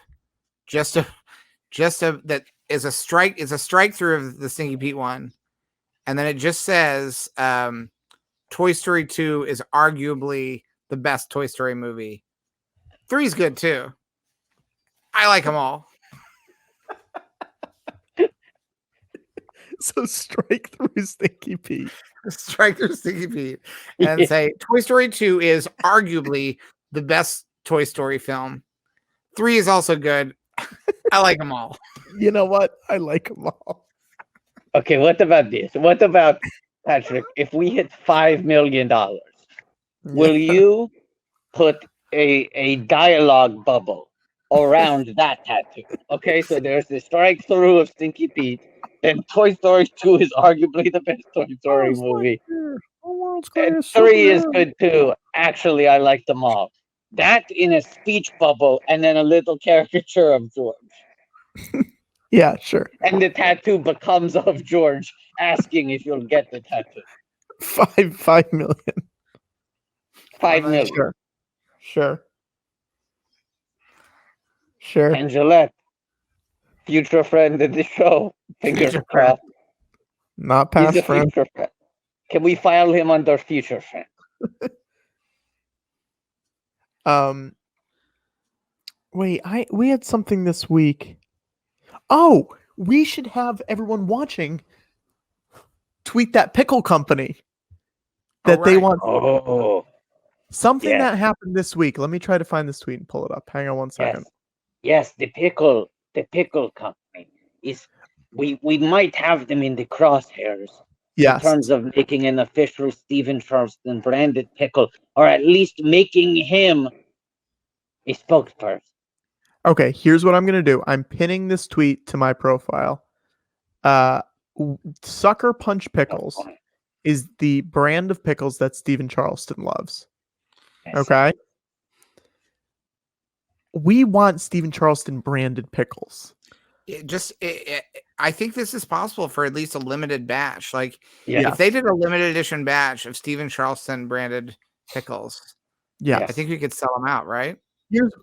S2: just that is a strike through of the Stinky Pete one, and then it just says Toy Story 2 is arguably the best Toy Story movie. 3 is good too. I like them all.
S10: So strike through Stinky Pete.
S2: Strike through Stinky Pete and say Toy Story 2 is arguably the best Toy Story film. 3 is also good. I like them all.
S10: You know what? I like them all.
S3: Okay, what about this? What about, Patrick, if we hit $5 million, will you put a dialogue bubble around that tattoo? Okay, so there's the strike through of Stinky Pete, and Toy Story 2 is arguably the best Toy Story movie. And 3 is good too. Actually, I like them all. That in a speech bubble, and then a little caricature of George.
S10: Yeah, sure.
S3: And the tattoo becomes of George asking if you'll get the tattoo.
S10: 5 million.
S3: 5 million.
S10: Sure.
S3: And Gillette, future friend of the show. Fingers crossed.
S10: Not past
S3: He's a
S10: friend.
S3: future friend. Can we file him under future friend?
S10: Wait, we had something this week. Oh, we should have everyone watching tweet that pickle company that they want.
S3: Oh,
S10: something that happened this week. Let me try to find this tweet and pull it up. Hang on one second.
S3: Yes, the pickle company is. We might have them in the crosshairs.
S10: Yes.
S3: In terms of making an official Stephen Charleston branded pickle, or at least making him a spokesperson.
S10: Okay, here's what I'm going to do. I'm pinning this tweet to my profile. Sucker Punch Pickles is the brand of pickles that Stephen Charleston loves. Okay? We want Stephen Charleston branded pickles.
S2: I think this is possible for at least a limited batch. Like,
S10: Yeah.
S2: if they did a limited edition batch of Stephen Charleston branded pickles,
S10: Yeah,
S2: I think we could sell them out, right?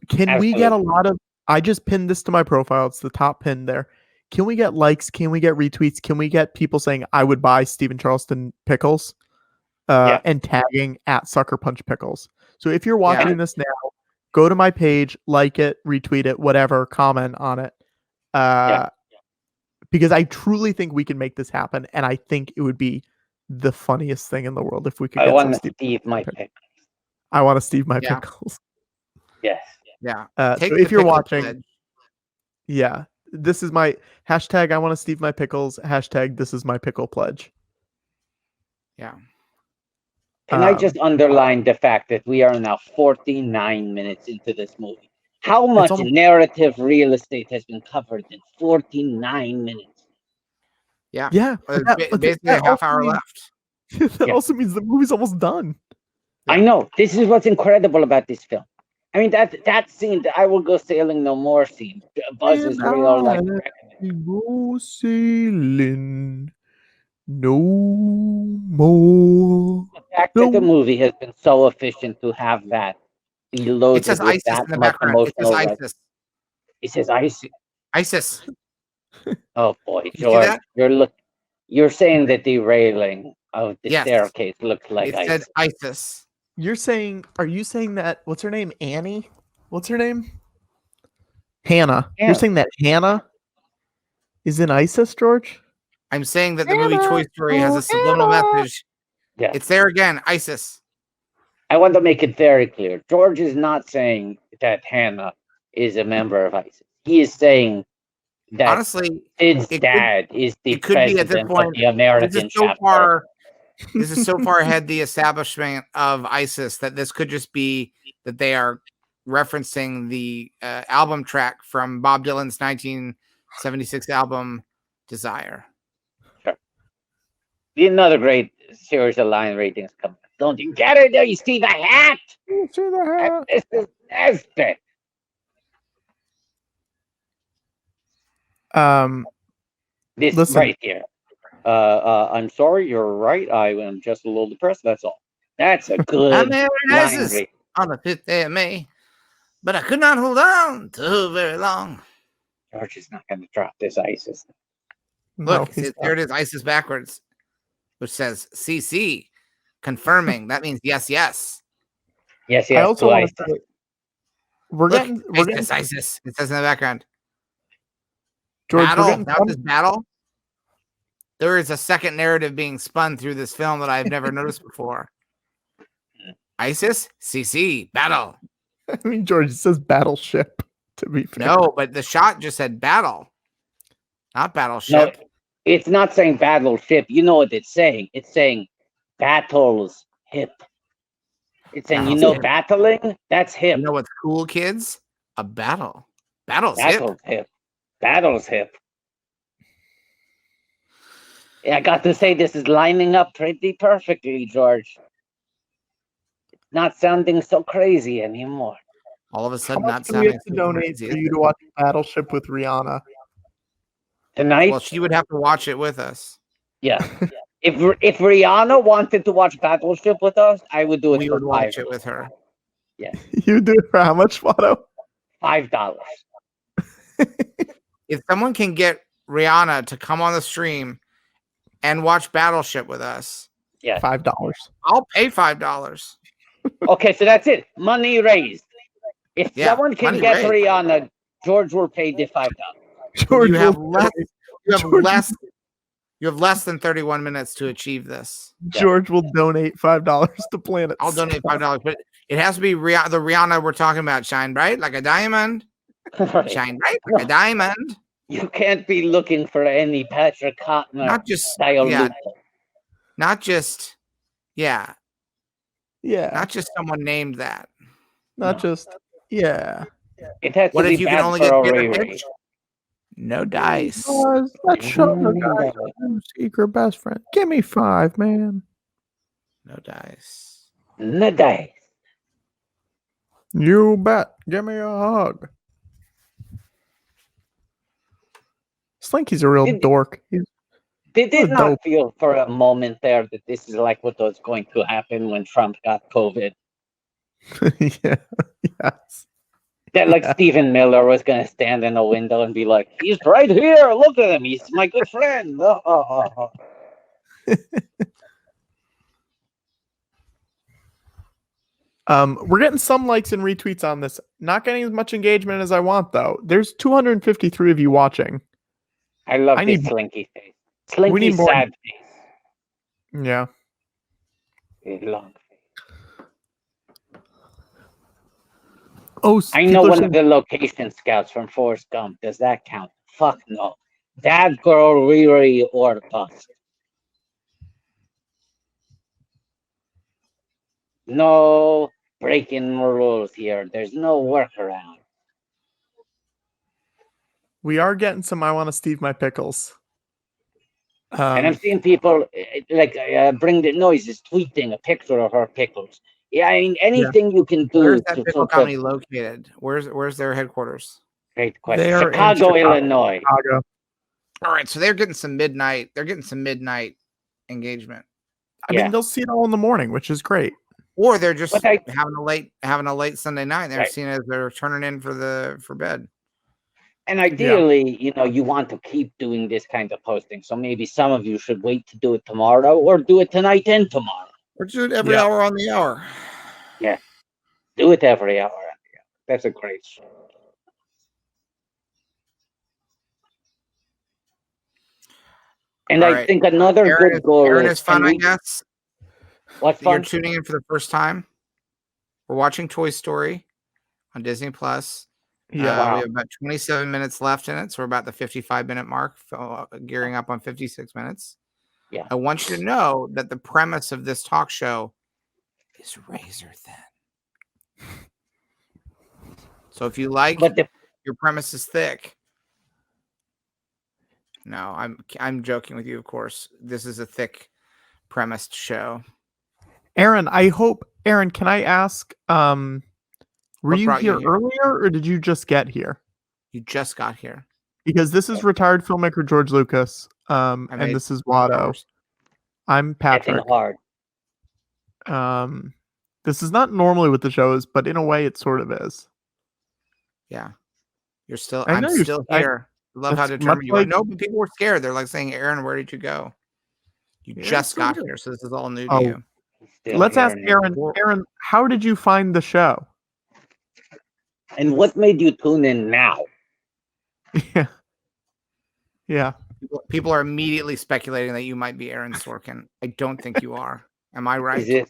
S10: Can we get a lot of? I just pinned this to my profile. It's the top pin there. Can we get likes? Can we get retweets? Can we get people saying I would buy Stephen Charleston pickles, and tagging at Sucker Punch Pickles? So if you're watching this now, go to my page, like it, retweet it, whatever, comment on it. Because I truly think we can make this happen, and I think it would be the funniest thing in the world if we could.
S3: I
S10: get
S3: want
S10: some
S3: to Steve my pickles.
S10: I want to Steve my pickles.
S3: Yes.
S2: Yeah.
S10: So if you're watching, this is my hashtag. I want to Steve my pickles. Hashtag this is my pickle pledge.
S2: Yeah.
S3: Can I just underline the fact that we are now 49 minutes into this movie? How much narrative real estate has been covered in 49 minutes?
S2: Yeah.
S10: Yeah.
S2: Basically a half hour left.
S10: That also means the movie's almost done.
S3: I know. This is what's incredible about this film. I mean, that scene, the I Will Go Sailing No More scene, Buzz is real like.
S10: Go sailing no more.
S3: The fact that the movie has been so efficient to have that be loaded
S2: It says
S3: with
S2: ISIS
S3: that
S2: in the
S3: much
S2: background. It says
S3: emotional.
S2: ISIS.
S3: It says ISIS.
S2: ISIS.
S3: Oh boy,
S2: You see
S3: George,
S2: that?
S3: you're saying that the railing of the staircase looks like
S2: it said ISIS.
S10: Are you saying that, what's her name? Annie? What's her name? Hannah. You're saying that Hannah is in ISIS, George?
S2: I'm saying that the movie Toy Story has a subliminal message.
S3: Yeah.
S2: It's there again. ISIS.
S3: I want to make it very clear. George is not saying that Hannah is a member of ISIS. He is saying that
S2: Honestly,
S3: Sid's dad is the
S2: it could be at this
S3: president of
S2: point.
S3: the American
S2: This is so
S3: chapter.
S2: far. This is so far ahead the establishment of ISIS that this could just be that they are referencing the album track from Bob Dylan's 1976 album Desire.
S3: Sure. Another great series of line ratings coming. Don't you get it? You see the hat?
S10: You see the hat?
S3: This is Nesbitt. This
S10: Listen.
S3: right here. I'm sorry, you're right. I am just a little depressed. That's all. That's a good
S2: I'm there in
S3: line
S2: ISIS
S3: rating.
S2: on the 5th day of May, but I could not hold on too very long.
S3: George is not going to drop this ISIS.
S2: Look,
S10: he's
S2: there it is, ISIS backwards, which says CC, confirming. That means yes, yes.
S3: Yes,
S10: I
S3: yes.
S10: also
S3: to
S10: want
S3: ISIS.
S10: to say, we're
S2: Look,
S10: getting, we're getting,
S2: ISIS. It says in the background.
S10: George,
S2: Battle.
S10: we're getting
S2: Now this battle. There is a second narrative being spun through this film that I've never noticed before. ISIS, CC, battle.
S10: I mean, George, it says battleship, to be fair.
S2: No, but the shot just said battle, not
S3: No,
S2: battleship.
S3: it's not saying battleship. You know what it's saying? It's saying battles hip. It's saying,
S2: Battles
S3: you know,
S2: hip.
S3: battling? That's hip.
S2: You know what's cool, kids? A battle. Battle's hip.
S3: Battles hip. Battles hip. Yeah, I got to say, this is lining up pretty perfectly, George. Not sounding so crazy anymore.
S2: All of a
S10: How
S2: sudden,
S10: much
S2: not
S10: do we
S2: sounding
S10: have to
S2: so
S10: donate
S2: crazy,
S10: for
S2: is
S10: you
S2: it?
S10: to watch Battleship with Rihanna?
S3: Tonight?
S2: Well, she would have to watch it with us.
S3: Yeah. If Rihanna wanted to watch Battleship with us, I would do it
S2: We
S3: for
S2: would watch
S3: $5.
S2: it with her.
S10: You do it for how much, Watto?
S3: $5.
S2: If someone can get Rihanna to come on the stream and watch Battleship with us,
S3: Yeah.
S10: $5.
S2: I'll pay $5.
S3: Okay, so that's it. Money raised. If
S2: Yeah,
S3: someone can
S2: money
S3: get
S2: raised.
S3: Rihanna, George will pay the $5.
S10: George,
S2: You have
S10: will,
S2: less. You have
S10: George-
S2: less. You have less than 31 minutes to achieve this.
S10: George will donate $5 to Planet.
S2: I'll donate
S10: Scum.
S2: $5, but it has to be the Rihanna we're talking about. Shine bright like a diamond.
S3: Right.
S2: Shine bright like a diamond.
S3: You can't be looking for any Patrick Cotnoir
S2: Not just
S3: style
S2: yeah.
S3: look.
S2: Not just yeah.
S10: Yeah,
S2: Not just someone named that.
S10: not just yeah.
S3: It has
S2: What
S3: to
S2: if
S3: be
S2: you can
S3: bad
S2: only
S3: for
S2: get
S3: a
S2: better
S3: Ray-Ray.
S2: pitch? No dice.
S10: Guys, let's show the guys our new secret best friend. Give me 5, man.
S2: No dice.
S3: No dice.
S10: You bet. Give me a hug. Slinky's a real
S3: Did-
S10: dork. He's
S3: Did
S10: Oh,
S3: it not
S10: dope.
S3: feel for a moment there that this is like what was going to happen when Trump got COVID?
S10: yeah, yes.
S3: That like
S10: Yeah.
S3: Stephen Miller was going to stand in a window and be like, he's right here. Look at him. He's my good friend.
S10: We're getting some likes and retweets on this. Not getting as much engagement as I want, though. There's 253 of you watching.
S3: I love
S10: I
S3: this
S10: need-
S3: Slinky face. Slinky
S10: need more-
S3: sad face.
S10: Yeah.
S3: His long face.
S10: Oh,
S3: I
S10: people
S3: know
S10: are
S3: one
S10: saying-
S3: of the location scouts from Forrest Gump. Does that count? Fuck no. That girl Riri or bust. No breaking rules here. There's no workaround.
S10: we are getting some. I want to Steve my pickles.
S3: And I'm seeing people bring the noises, tweeting a picture of her pickles. Yeah, I mean anything you can do
S2: Where's that
S3: to
S2: pickle
S3: sort
S2: company
S3: of,
S2: located? Where's their headquarters?
S3: great question.
S10: They are in
S3: Chicago,
S10: Chicago.
S3: Illinois.
S10: Chicago.
S2: All right, so they're getting some midnight. They're getting some midnight engagement,
S10: I
S3: Yeah.
S10: mean, they'll see it all in the morning, which is great.
S2: or they're just
S3: But I-
S2: having a late Sunday night. They're
S3: Right.
S2: seeing as they're turning in for bed.
S3: And ideally, you want to keep doing this kind of posting. So maybe some of you should wait to do it tomorrow or do it tonight and tomorrow.
S2: Or do it every
S10: Yeah.
S2: hour on the hour.
S3: Do it every hour. That's a great show. And
S2: All
S3: I
S2: right.
S3: think another
S2: Aaron
S3: good goal
S2: Aaron
S3: is
S2: is fun,
S3: can
S2: I
S3: we-
S2: guess.
S3: What's
S2: You're
S3: fun?
S2: tuning in for the first time. We're watching Toy Story on Disney Plus.
S10: Yeah.
S2: We have about 27 minutes left in it, so we're about the 55-minute mark, gearing up on 56 minutes.
S3: Yeah.
S2: I want you to know that the premise of this talk show is razor thin. So if you like your premise is thick. No, I'm joking with you, of course. This is a thick premised show.
S10: Aaron, can I ask, were you here earlier or did you just get here?
S2: You just got here.
S10: Because this is retired filmmaker George Lucas, and this is Watto. I'm Patrick. This is not normally what the show is, but in a way it sort of is.
S2: Yeah. I'm still here. I love how determined you are. No, but people were scared. They're like saying, Aaron, where did you go? You just got here, so this is all new to you.
S10: Let's ask Aaron. Aaron, how did you find the show?
S3: And what made you tune in now?
S10: Yeah. Yeah.
S2: People are immediately speculating that you might be Aaron Sorkin. I don't think you are. Am I right?
S3: Is it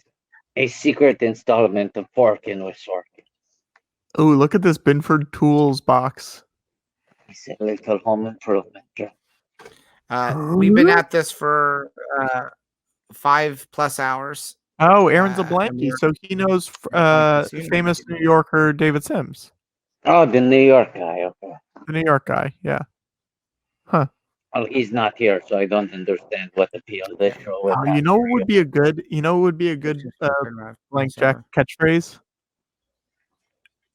S3: a secret installment of Forkin with Sorkin?
S10: Oh, look at this Binford Tools box.
S3: It's a little home improvement.
S2: We've been at this for 5+ hours.
S10: Oh, Aaron's a blankie, so he knows famous New Yorker David Sims.
S3: Oh, the New York guy. Okay.
S10: The New York guy, yeah. Huh.
S3: Well, he's not here, so I don't understand what the appeal of this show is.
S10: You know what would be a good, blank Jack catchphrase?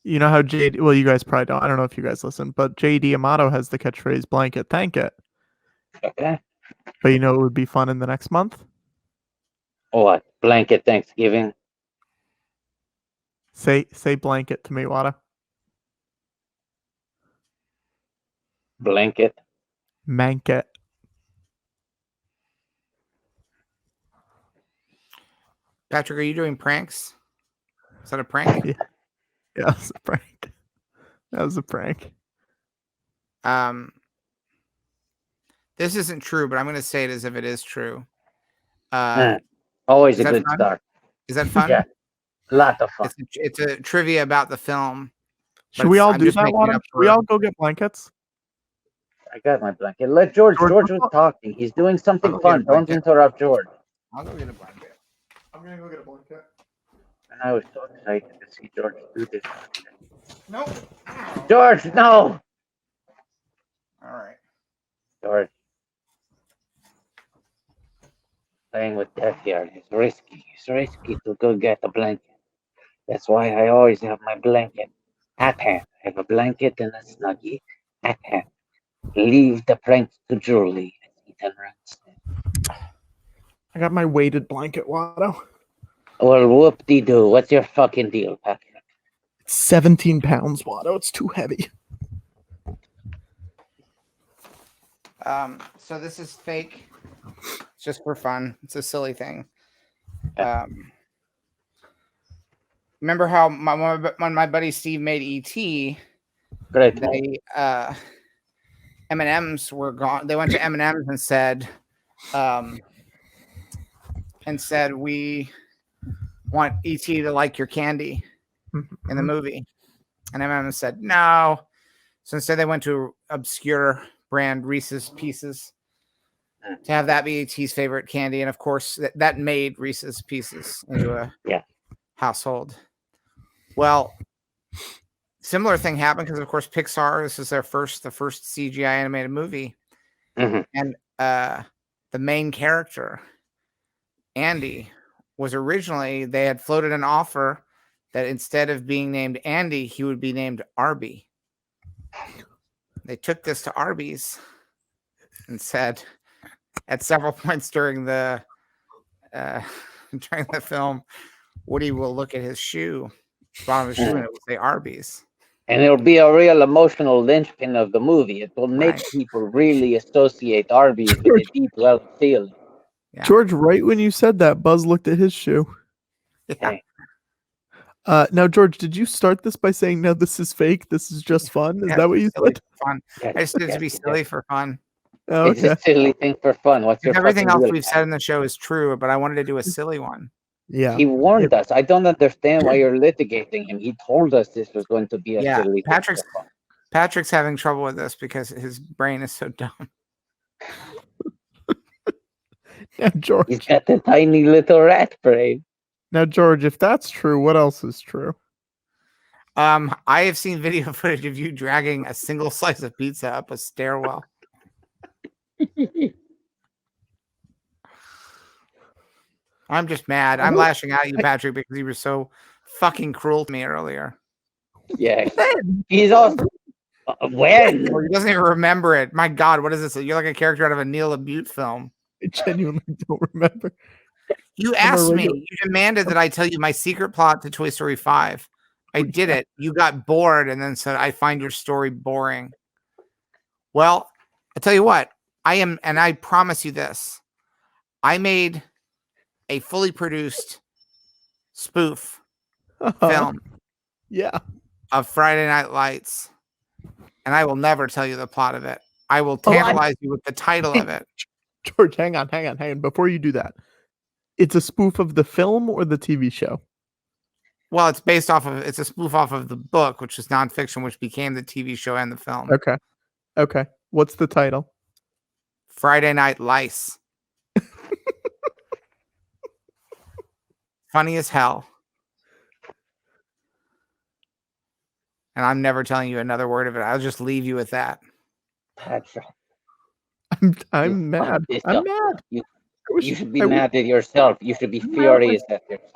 S10: You know how you guys probably don't. I don't know if you guys listen, but J.D. Amato has the catchphrase "blanket, thank it."
S3: Okay.
S10: But you know it would be fun in the next month?
S3: What? Blanket Thanksgiving?
S10: Say blanket to me, Watto.
S3: Blanket.
S10: Manket.
S2: Patrick, are you doing pranks? Is that a prank?
S10: Yeah, that was a prank. That was a prank.
S2: This isn't true, but I'm going to say it as if it is true.
S3: Always a good start.
S2: Is that fun?
S3: Yeah, a lot of fun.
S2: It's a trivia about the film.
S10: Should we all do that, Watto? Should we all go get blankets?
S3: I got my blanket. Let George was talking. He's doing something fun. Don't interrupt George.
S2: I'll go get a blanket.
S10: I'm going to go get a blanket.
S3: And I was so excited to see George do this.
S2: No.
S3: George, no.
S2: All right.
S3: George. Playing with death here is risky. It's risky to go get a blanket. That's why I always have my blanket at hand. I have a blanket and a snuggie at hand. Leave the pranks to Julie.
S10: I got my weighted blanket, Watto.
S3: Well, whoop-de-doo. What's your fucking deal, Patrick?
S10: It's 17 pounds, Watto. It's too heavy.
S2: So this is fake. It's just for fun. It's a silly thing. Remember how when my buddy Steve made E.T.,
S3: great.
S2: They M&Ms were gone. They went to M&Ms and said, we want E.T. to like your candy in the movie. And M&Ms said, no. So instead they went to obscure brand Reese's Pieces to have that be E.T.'s favorite candy. And of course that made Reese's Pieces into a household. Well, similar thing happened because, of course, Pixar, this is the first CGI animated movie. And the main character, Andy, was originally, they had floated an offer that instead of being named Andy, he would be named Arby. They took this to Arby's and said at several points during the film, Woody will look at his shoe, bottom of his shoe, and it will say Arby's.
S3: And it'll be a real emotional linchpin of the movie. It will make people really associate Arby's with a deep well feeling.
S10: Yeah. George, right when you said that, Buzz looked at his shoe.
S2: Yeah.
S10: Now, George, did you start this by saying, no, this is fake? This is just fun? Is that what you said?
S2: Fun. I just did it to be silly for fun.
S10: Oh, okay.
S3: It's a silly thing for fun. What's your
S2: everything else
S3: deal,
S2: we've said in the show is true, but I wanted to do a silly one.
S10: Yeah.
S3: He warned us. I don't understand why you're litigating him. He told us this was going to be a silly thing.
S2: Patrick's having trouble with this because his brain is so dumb.
S10: Now, George.
S3: He's got the tiny little rat brain.
S10: Now, George, if that's true, what else is true?
S2: I have seen video footage of you dragging a single slice of pizza up a stairwell. I'm just mad. I'm lashing out at you, Patrick, because you were so fucking cruel to me earlier.
S3: Yeah. He's also... when?
S2: Well, he doesn't even remember it. My God, what is this? You're like a character out of a Neil LaBute film.
S10: I genuinely don't remember.
S2: You asked me. You demanded that I tell you my secret plot to Toy Story 5. I did it. You got bored and then said, I find your story boring. Well, I tell you what. I am, and I promise you this. I made a fully produced spoof film of Friday Night Lights. And I will never tell you the plot of it. I will tantalize you with the title of it.
S10: George, hang on. Before you do that, it's a spoof of the film or the TV show?
S2: Well, it's a spoof off of the book, which is nonfiction, which became the TV show and the film.
S10: Okay. What's the title?
S2: Friday Night Lice. Funny as hell. And I'm never telling you another word of it. I'll just leave you with that.
S3: Patrick.
S10: I'm mad. I'm mad.
S3: You should be mad at yourself. You should be furious at yourself.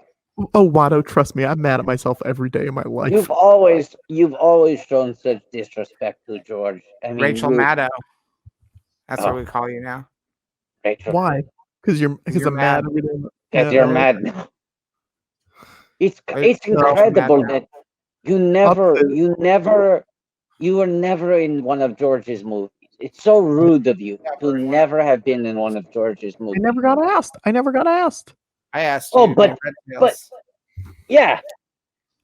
S10: Oh, Watto, trust me, I'm mad at myself every day of my life.
S3: You've always shown such disrespect to George. I mean,
S2: Rachel Maddow. That's what we call you now.
S3: Rachel.
S10: Why? Because I'm mad every day.
S3: Because you're mad now. It's incredible that you were never in one of George's movies. It's so rude of you to never have been in one of George's movies.
S10: I never got asked.
S2: I asked
S3: you. Oh, but yeah.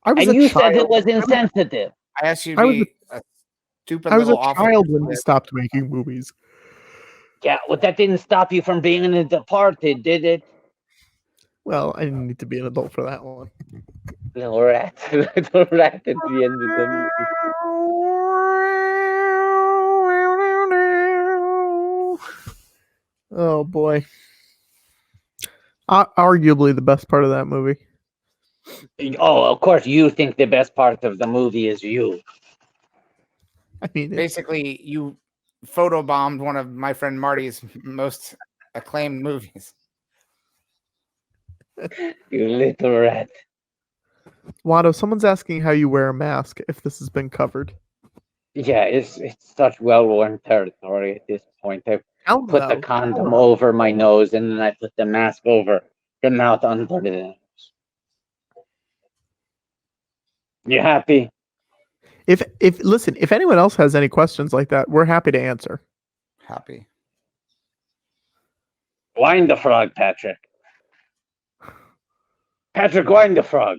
S3: And you said it was insensitive.
S2: I asked you to be a stupid little
S10: I was a child when we stopped making movies.
S3: Yeah, well, that didn't stop you from being in The Departed, did it?
S10: Well, I didn't need to be an adult for that one.
S3: Little rat at the end of the movie.
S10: Oh boy. Arguably the best part of that movie.
S3: Oh, of course, you think the best part of the movie is you.
S10: I mean,
S2: basically, you photobombed one of my friend Marty's most acclaimed movies.
S3: You little rat.
S10: Watto, someone's asking how you wear a mask if this has been covered.
S3: Yeah, it's such well-worn territory at this point. I put the condom over my nose and then I put the mask over the mouth under the nose. You happy?
S10: If anyone else has any questions like that, we're happy to answer.
S2: Happy.
S3: Wind the frog, Patrick. Patrick, wind the frog.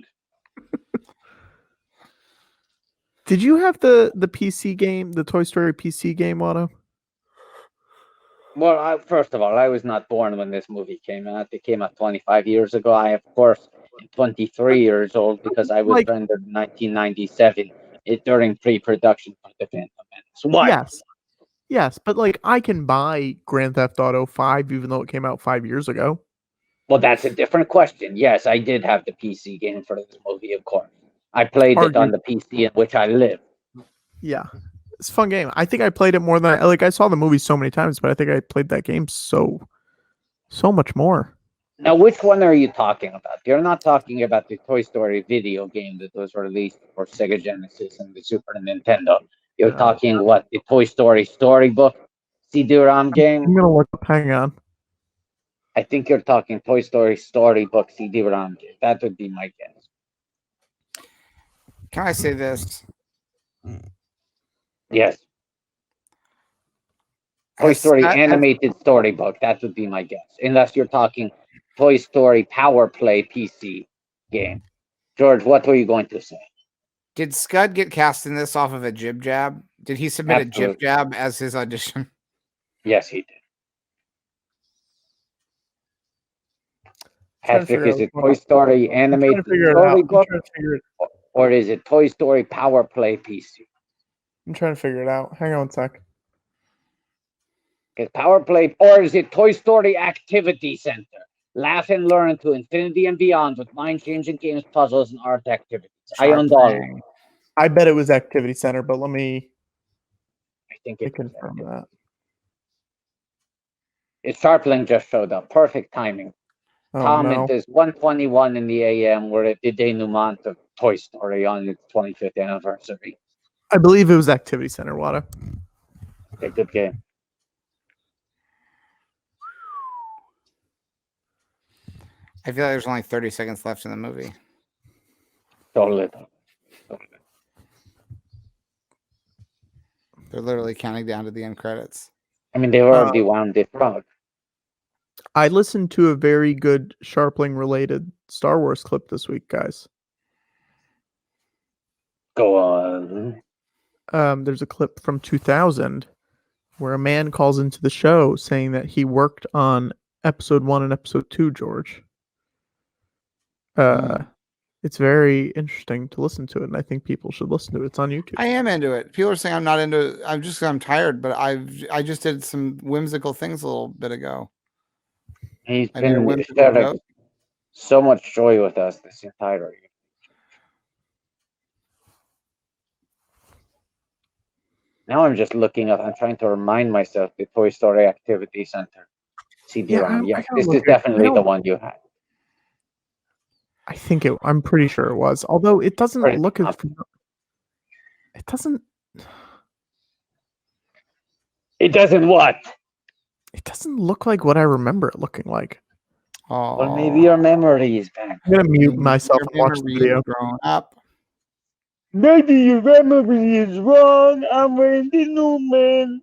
S10: Did you have the PC game, the Toy Story PC game, Watto?
S3: Well, first of all, I was not born when this movie came out. It came out 25 years ago. I, of course, am 23 years old because I was rendered in 1997 during pre-production for The Phantom Menace. What?
S10: Yes, but I can buy Grand Theft Auto 5 even though it came out 5 years ago.
S3: Well, that's a different question. Yes, I did have the PC game for this movie, of course. I played it on the PC in which I live.
S10: Yeah. It's a fun game. I think I played it more than I saw the movie so many times, but I think I played that game so much more.
S3: Now, which one are you talking about? You're not talking about the Toy Story video game that was released for Sega Genesis and the Super Nintendo. You're talking what? The Toy Story storybook CD-ROM game?
S10: I'm gonna look up. Hang on.
S3: I think you're talking Toy Story storybook CD-ROM game. That would be my guess.
S2: Can I say this?
S3: Yes. Toy Story animated storybook. That would be my guess. Unless you're talking Toy Story Power Play PC game. George, what were you going to say?
S2: Did Scud get cast in this off of a jib jab? Did he submit a jib jab as his audition?
S3: Yes, he did. Patrick, is it Toy Story animated storybook, or is it Toy Story Power Play PC?
S10: I'm trying to figure it out. Hang on one sec.
S3: Is Power Play, or is it Toy Story Activity Center? Laugh and learn to infinity and beyond with mind-changing games, puzzles, and art activities. I owned all of them.
S10: I bet it was Activity Center, but let me.
S3: I think it
S10: confirm that.
S3: It's Scharpling just showed up. Perfect timing.
S10: Oh,
S3: Tom,
S10: no.
S3: it is 1:21 in the AM. We're at the denouement of Toy Story on its 25th anniversary.
S10: I believe it was Activity Center, Watto.
S3: Okay, good game.
S2: I feel like there's only 30 seconds left in the movie.
S3: Totally.
S2: They're literally counting down to the end credits.
S3: I mean, they already wound it up.
S10: I listened to a very good Scharpling related Star Wars clip this week, guys.
S3: Go on.
S10: There's a clip from 2000 where a man calls into the show saying that he worked on episode 1 and episode 2, George. It's very interesting to listen to it, and I think people should listen to it. It's on YouTube.
S2: I am into it. People are saying I'm not into it. I'm tired, but I just did some whimsical things a little bit ago.
S3: He's been sharing so much joy with us this entire year. Now I'm just looking up. I'm trying to remind myself the Toy Story Activity Center. CD-ROM. Yes, this is definitely the one you had.
S10: I think I'm pretty sure it was. Although it doesn't look as. It doesn't.
S3: It doesn't what?
S10: It doesn't look like what I remember it looking like.
S2: Oh.
S3: Well, maybe your memory is back.
S10: I'm gonna mute myself and watch the video.
S2: Growing up.
S3: Maybe your memory is wrong. I'm Randy Newman.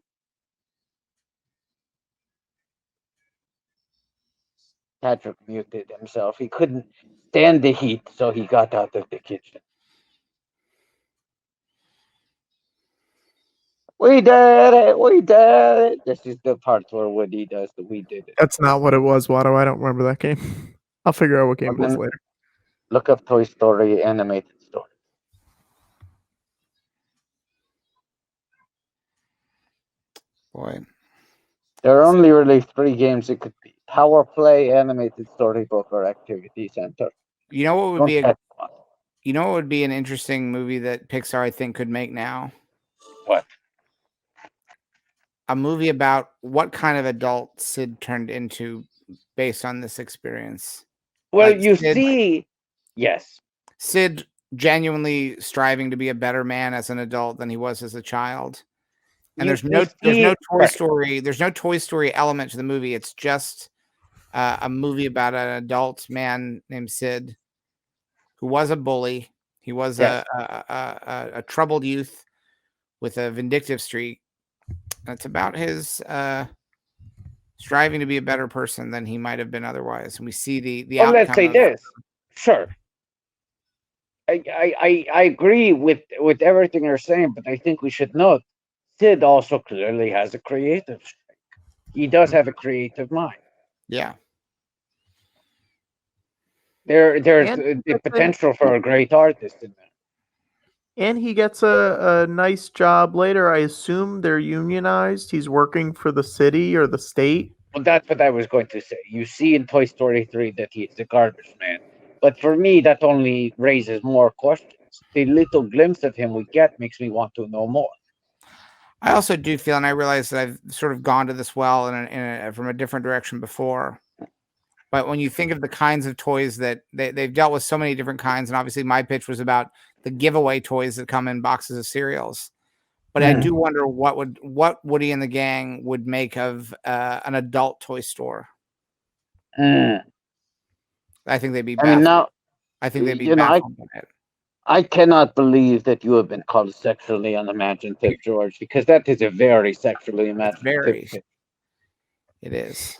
S3: Patrick muted himself. He couldn't stand the heat, so he got out of the kitchen. We did it! We did it! This is the part where Woody does the "we did it."
S10: That's not what it was, Watto. I don't remember that game. I'll figure out what game it was later.
S3: Look up Toy Story animated story.
S2: Boy.
S3: There are only really 3 games it could be: Power Play, Animated Storybook, or Activity Center.
S2: You know what would be an interesting movie that Pixar I think could make now?
S3: What?
S2: A movie about what kind of adult Sid turned into based on this experience.
S3: Well, like see, yes.
S2: Sid genuinely striving to be a better man as an adult than he was as a child. And there's no Toy Story. There's no Toy Story element to the movie. It's just a movie about an adult man named Sid who was a bully. He was a troubled youth with a vindictive streak. And it's about his striving to be a better person than he might have been otherwise. And we see the outcome.
S3: Let's say this. Sure. I agree with everything you're saying, but I think we should note Sid also clearly has a creative streak. He does have a creative mind.
S2: Yeah.
S3: There's the potential for a great artist in there.
S10: And he gets a nice job later. I assume they're unionized. He's working for the city or the state.
S3: Well, that's what I was going to say. You see in Toy Story 3 that he's the garbage man. But for me, that only raises more questions. The little glimpse of him we get makes me want to know more.
S2: I also do feel, and I realize that I've sort of gone to this well from a different direction before. But when you think of the kinds of toys that they've dealt with so many different kinds, and obviously my pitch was about the giveaway toys that come in boxes of cereals. But I do wonder what Woody and the gang would make of an adult toy store. I think they'd be baffled. I think they'd be baffled by it.
S3: I cannot believe that you have been called sexually unimaginative, George, because that is a very sexually imaginative.
S2: It is.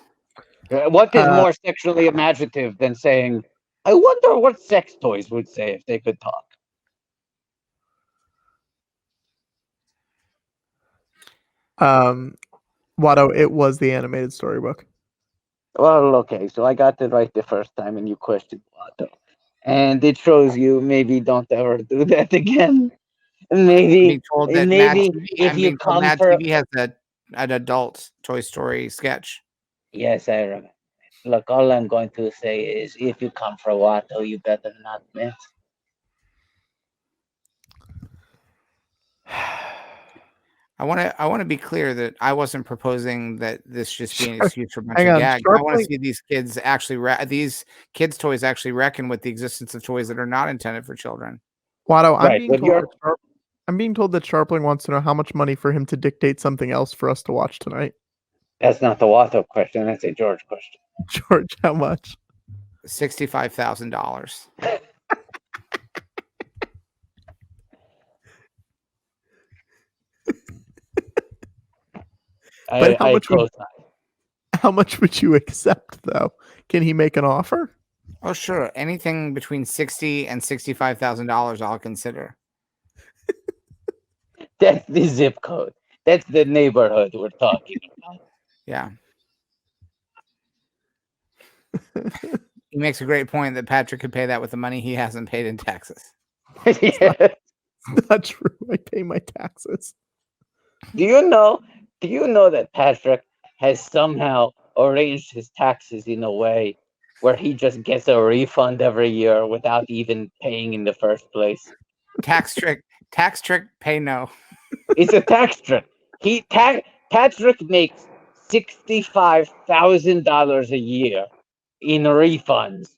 S3: What is more sexually imaginative than saying, I wonder what sex toys would say if they could talk?
S10: Watto, it was the animated storybook.
S3: Well, okay, so I got it right the first time, and you questioned Watto, and it shows you maybe don't ever do that again.
S2: I'm
S3: Maybe,
S2: being told that Mad
S3: maybe
S2: TV,
S3: if
S2: I'm
S3: you
S2: being told
S3: come
S2: Mad
S3: for
S2: TV has an adult Toy Story sketch.
S3: yes, I remember. Look, all I'm going to say is, if you come for Watto, you better not miss.
S2: I want to be clear that I wasn't proposing that this just be an excuse for a bunch
S10: Hang
S2: of
S10: on,
S2: gags. I want to
S10: Scharpling-
S2: see these kids actually these kids' toys actually reckon with the existence of toys that are not intended for children.
S10: Watto,
S3: Right, but
S10: I'm being told that Scharpling wants to know how much money for him to dictate something else for us to watch tonight.
S3: That's not the Watto question. That's a George question.
S10: George, how much?
S2: $65,000.
S10: But
S3: I co-sign.
S10: how much would you accept, though? Can he make an offer?
S2: Oh, sure. Anything between $60,000 and $65,000, I'll consider.
S3: That's the zip code. That's the neighborhood we're talking about.
S2: Yeah. He makes a great point that Patrick could pay that with the money he hasn't paid in taxes.
S3: Yes.
S10: It's not true. I pay my taxes.
S3: Do you know that Patrick has somehow arranged his taxes in a way where he just gets a refund every year without even paying in the first place?
S2: Tax trick, pay no.
S3: It's a tax trick. Patrick makes $65,000 a year in refunds,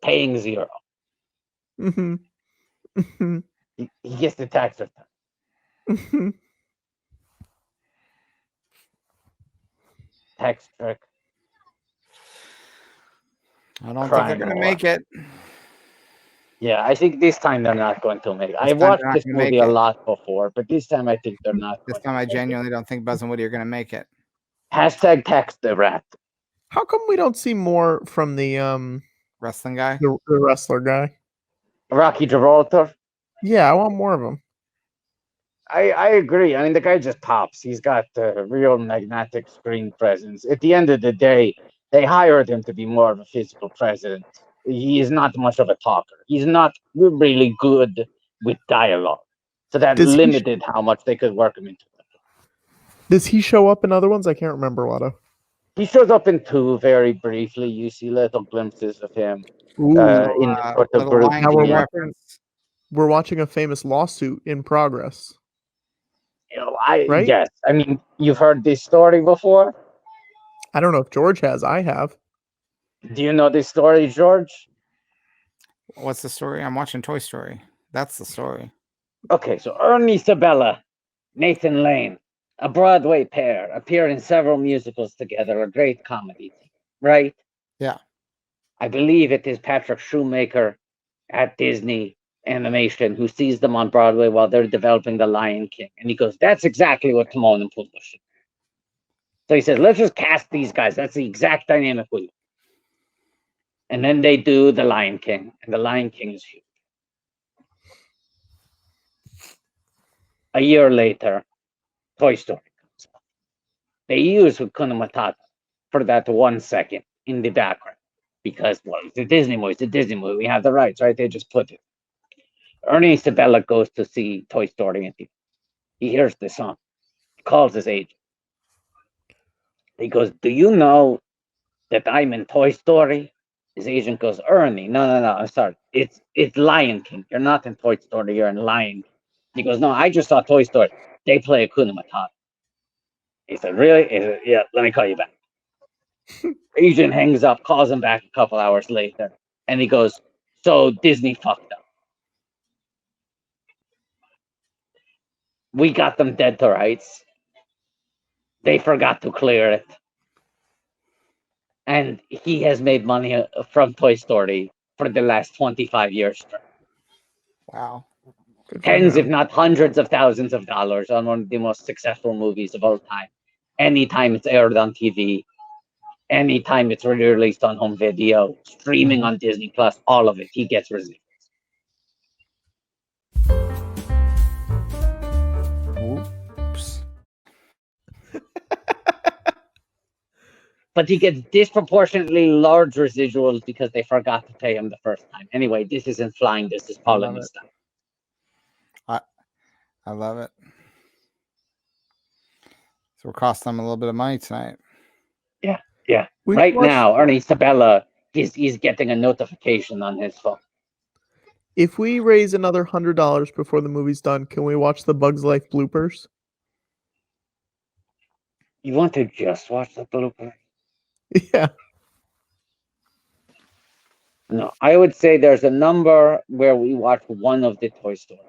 S3: paying zero.
S10: Mm-hmm. Mm-hmm.
S3: He gets the tax return.
S10: Mm-hmm.
S3: Tax trick.
S2: I don't think
S3: Crime
S2: they're going to
S3: lord.
S2: make it.
S3: Yeah, I think this time they're not going to make it. I
S2: time
S3: watched
S2: they're not
S3: this
S2: gonna make
S3: movie a
S2: it.
S3: lot before, but this time I think they're not
S2: This
S3: going
S2: time
S3: to
S2: I
S3: make it.
S2: genuinely don't think Buzz and Woody are going to make it.
S3: Hashtag tax the rat.
S10: How come we don't see more from the
S2: Wrestling guy?
S10: the wrestler guy?
S3: Rocky Gibraltar.
S10: Yeah, I want more of them.
S3: I agree. I mean, the guy just pops. He's got a real magnetic screen presence. At the end of the day, they hired him to be more of a physical presence. He is not much of a talker. He's not really good with dialogue. So that
S10: Does he-
S3: limited how much they could work him into.
S10: Does he show up in other ones? I can't remember, Watto.
S3: He shows up in two very briefly. You see little glimpses of him
S10: Ooh.
S3: in the sort of
S2: little
S3: group.
S2: Lion
S10: Now
S2: King
S10: we're watching,
S2: reference.
S10: we're watching a famous lawsuit in progress.
S3: You know,
S10: Right?
S3: yes. I mean, you've heard this story before.
S10: I don't know if George has. I have.
S3: Do you know this story, George?
S2: What's the story? I'm watching Toy Story. That's the story.
S3: Okay, so Ernie Sabella, Nathan Lane, a Broadway pair, appear in several musicals together, a great comedy team, right?
S2: Yeah.
S3: I believe it is Patrick Shoemaker at Disney Animation who sees them on Broadway while they're developing The Lion King. And he goes, that's exactly what Timon and Pumbaa should do. So he says, let's just cast these guys. That's the exact dynamic we want. And then they do The Lion King, and The Lion King is huge. A year later, Toy Story comes out. They use Hakuna Matata for that 1 second in the background because, well, it's a Disney movie. It's a Disney movie. We have the rights, right? They just put it. Ernie Sabella goes to see Toy Story and he hears the song. He calls his agent. He goes, do you know that I'm in Toy Story? His agent goes, Ernie, no, I'm sorry. It's Lion King. You're not in Toy Story, you're in Lion King. He goes, no, I just saw Toy Story. They play Hakuna Matata. He said, really? He said, yeah, let me call you back. Agent hangs up, calls him back a couple hours later, and he goes, so Disney fucked up. We got them dead to rights. They forgot to clear it. And he has made money from Toy Story for the last 25 years.
S2: Wow.
S3: Tens, if not hundreds of thousands of dollars on one of the most successful movies of all time. Anytime it's aired on TV, anytime it's released on home video, streaming on Disney Plus, all of it, he gets receipts.
S2: Oops.
S3: but he gets disproportionately large residuals because they forgot to pay him the first time. Anyway, this isn't flying. This is Polynesian style.
S2: I love it. So we're costing them a little bit of money tonight.
S3: Yeah.
S10: We
S3: Right
S10: watched-
S3: now, Ernie Sabella, he's getting a notification on his phone.
S10: If we raise another $100 before the movie's done, can we watch the Bugs Life bloopers?
S3: You want to just watch the blooper?
S10: Yeah.
S3: No, I would say there's a number where we watch one of the Toy Story.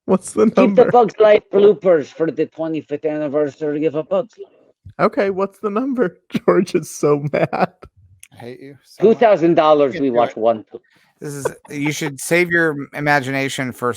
S10: What's the
S3: Keep
S10: number?
S3: the Bugs Life bloopers for the 25th anniversary of a Bugs Life.
S10: Okay, what's the number? George is so mad.
S2: I hate you. So much.
S3: $2,000. We watch one.
S2: This is. You should save your imagination for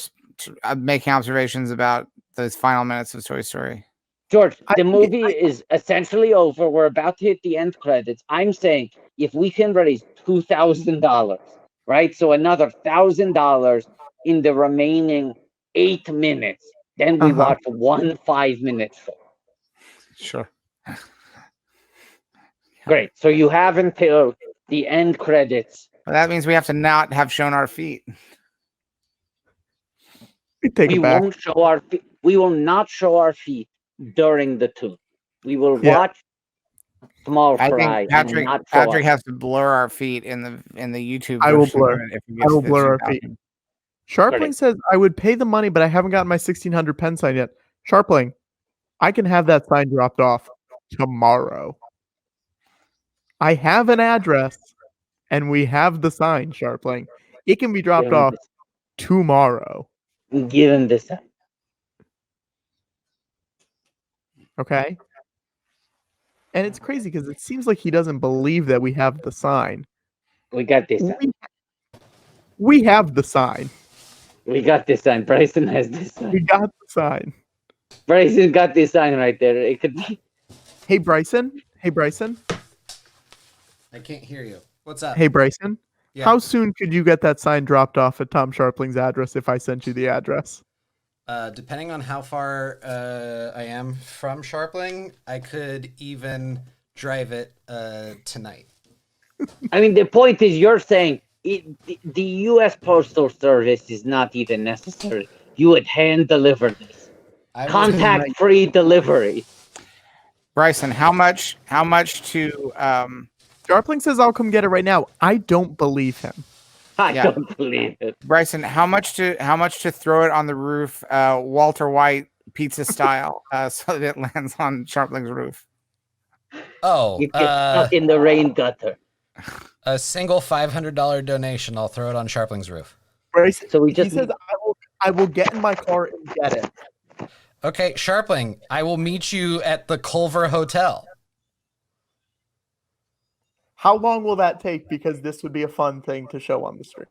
S2: making observations about those final minutes of Toy Story.
S3: George, the movie is essentially over. We're about to hit the end credits. I'm saying if we can raise $2,000, right? So another $1,000 in the remaining 8 minutes, then we watch one 5-minute film.
S2: Sure.
S3: Great. So you have until the end credits.
S2: Well, that means we have to not have shown our feet.
S10: Take it back.
S3: Won't show our feet. We will not show our feet during the tune. We will watch small
S2: I
S3: fry.
S2: think Patrick,
S3: and not show
S2: Patrick
S3: our
S2: has to blur our feet in the YouTube.
S10: I will
S2: version
S10: blur.
S2: of it if we
S10: I
S2: get
S10: will
S2: to
S10: blur our
S2: 15,000.
S10: feet. Scharpling says, I would pay the money, but I haven't gotten my 1,600 pen sign yet. Scharpling, I can have that sign dropped off tomorrow. I have an address, and we have the sign, Scharpling. It can be dropped off tomorrow.
S3: Give him this.
S10: Okay? And it's crazy because it seems like he doesn't believe that we have the sign.
S3: We got this.
S10: We have the sign.
S3: We got this sign. Bryson has this sign.
S10: We got the sign.
S3: Bryson got this sign right there. It could be.
S10: Hey, Bryson. Hey, Bryson.
S4: I can't hear you. What's up?
S10: Hey, Bryson.
S4: Yeah.
S10: How soon could you get that sign dropped off at Tom Scharpling's address if I sent you the address?
S4: Depending on how far I am from Scharpling, I could even drive it tonight.
S3: I mean, the point is, you're saying the U.S. Postal Service is not even necessary. You would hand deliver this. Contact-free delivery.
S2: Bryson, how much to
S10: Scharpling says I'll come get it right now. I don't believe him.
S3: I don't believe it.
S2: Bryson, how much to throw it on the roof, Walter White pizza style, so that it lands on Scharpling's roof?
S4: Oh,
S3: You get stuck in the rain gutter.
S4: a single $500 donation. I'll throw it on Scharpling's roof.
S10: Bryson,
S3: So we
S10: he
S3: just
S10: says I will get in my car and get it.
S4: Okay, Scharpling, I will meet you at the Culver Hotel.
S10: How long will that take? Because this would be a fun thing to show on the stream.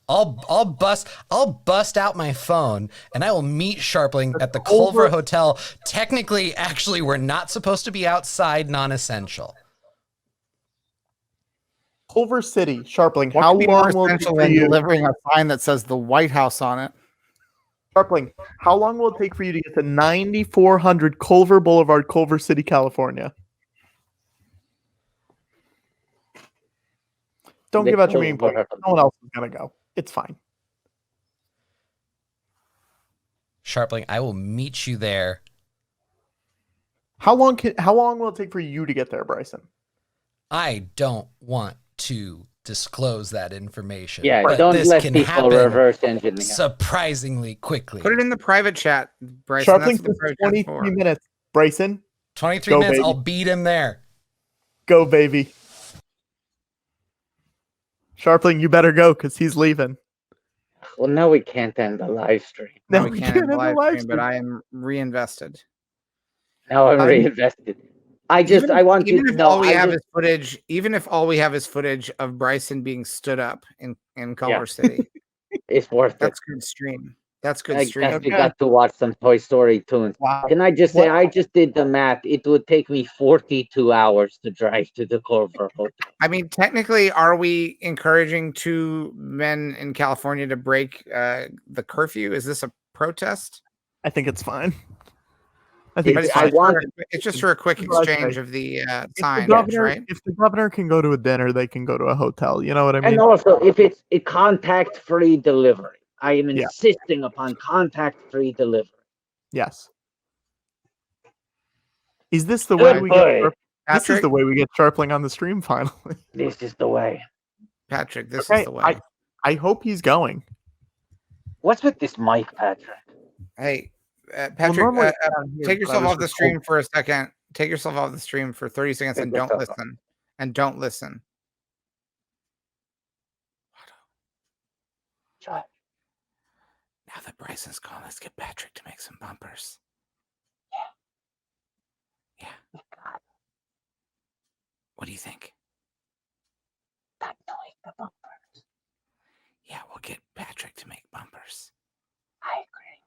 S4: I'll bust out my phone and I will meet Scharpling at the Culver Hotel. Technically, actually, we're not supposed to be outside, non-essential.
S10: Culver City, Scharpling.
S2: What
S10: How
S2: could be
S10: long
S2: more
S10: will it take
S2: essential
S10: for
S2: than
S10: you?
S2: delivering a sign that says the White House on it?
S10: Scharpling, how long will it take for you to get to 9400 Culver Boulevard, Culver City, California? Don't give out your meeting point. No one else is gonna go. It's fine.
S4: Scharpling, I will meet you there.
S10: How long will it take for you to get there, Bryson?
S4: I don't want to disclose that information.
S3: Yeah,
S4: but
S3: don't
S4: this
S3: let
S4: can
S3: people
S4: happen
S3: reverse engineer.
S4: surprisingly quickly.
S2: Put it in the private chat, Bryson.
S10: Scharpling
S2: That's what the
S10: says
S2: private chat's
S10: 23
S2: for.
S10: minutes. Bryson,
S4: 23
S10: Go,
S4: minutes,
S10: baby.
S4: I'll beat him there.
S10: go, baby. Scharpling, you better go because he's leaving.
S3: Well, now we can't end the live stream.
S10: No,
S2: we
S10: we
S2: can't
S10: can't
S2: have
S10: have
S2: live
S10: a live
S2: stream, but
S10: stream.
S2: I am reinvested.
S3: Now I'm
S10: I'm-
S3: reinvested. I want you to
S2: if
S3: know.
S2: all we have is footage, even if all we have is footage of Bryson being stood up in Culver City,
S3: It's worth it.
S2: that's good stream. That's good
S3: I
S2: stream.
S3: guess we got to watch some Toy Story tunes.
S10: Wow.
S3: Can I just say, I just did the math. It would take me 42 hours to drive to the Culver Hotel.
S2: I mean, technically, are we encouraging two men in California to break the curfew? Is this a protest?
S10: I think it's fine. I think
S2: But
S10: it's
S2: it's,
S10: fine.
S2: it's just for a quick
S10: That's what I
S2: exchange
S10: say.
S2: of the
S10: If the
S2: signage,
S10: governor,
S2: right?
S10: if the governor can go to a dinner, they can go to a hotel. You know what I mean?
S3: And also, if it's a contact-free delivery, I am
S10: Yeah.
S3: insisting upon contact-free delivery.
S10: Yes. Is this the way
S3: Good
S10: we
S3: boy.
S10: get? This is
S2: Patrick?
S10: the way we get Scharpling on the stream finally.
S3: This is the way.
S2: Patrick, this
S10: Okay,
S2: is the way.
S10: I hope he's going.
S3: What's with this mic, Patrick?
S2: Hey,
S10: Well,
S2: Patrick,
S10: normally it's down here,
S2: take
S10: but I
S2: yourself
S10: was
S2: off the
S10: just
S2: stream for a second. Take yourself off the stream for 30 seconds and
S3: Take
S2: don't
S3: yourself off.
S2: listen. And don't listen.
S3: Shut.
S2: Now that Bryson's gone, let's get Patrick to make some bumpers. Yeah.
S3: God,
S2: What do you think?
S3: that noise, the bumpers.
S2: Yeah, we'll get Patrick to make bumpers.
S3: I agree.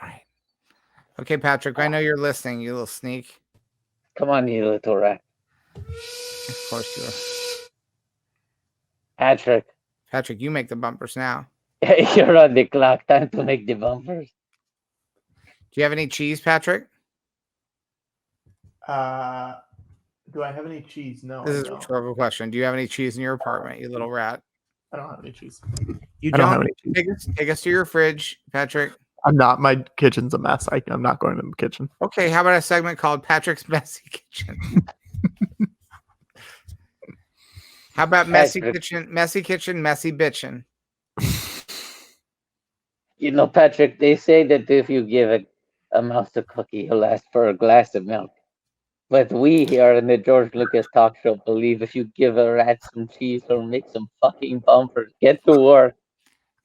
S2: All right. Okay, Patrick, I know you're listening, you little sneak.
S3: Come on, you little rat.
S2: Of course you are.
S3: Patrick,
S2: Patrick, you make the bumpers now.
S3: you're on the clock. Time to make the bumpers.
S2: Do you have any cheese, Patrick?
S1: Do I have any cheese? No,
S2: This
S1: I
S2: is a
S1: don't.
S2: rhetorical question. Do you have any cheese in your apartment, you little rat?
S1: I don't have any cheese.
S2: You
S10: I don't have any cheese.
S2: Take us to your fridge, Patrick.
S10: I'm not. My kitchen's a mess. I'm not going to the kitchen.
S2: Okay, how about a segment called Patrick's Messy Kitchen? How about Messy
S3: Patrick.
S2: Kitchen, Messy Kitchen, Messy Bitchin'?
S3: You know, Patrick, they say that if you give a mouse a cookie, he'll ask for a glass of milk. But we here in the George Lucas Talk Show believe if you give a rat some cheese, he'll make some fucking bumpers. Get to work.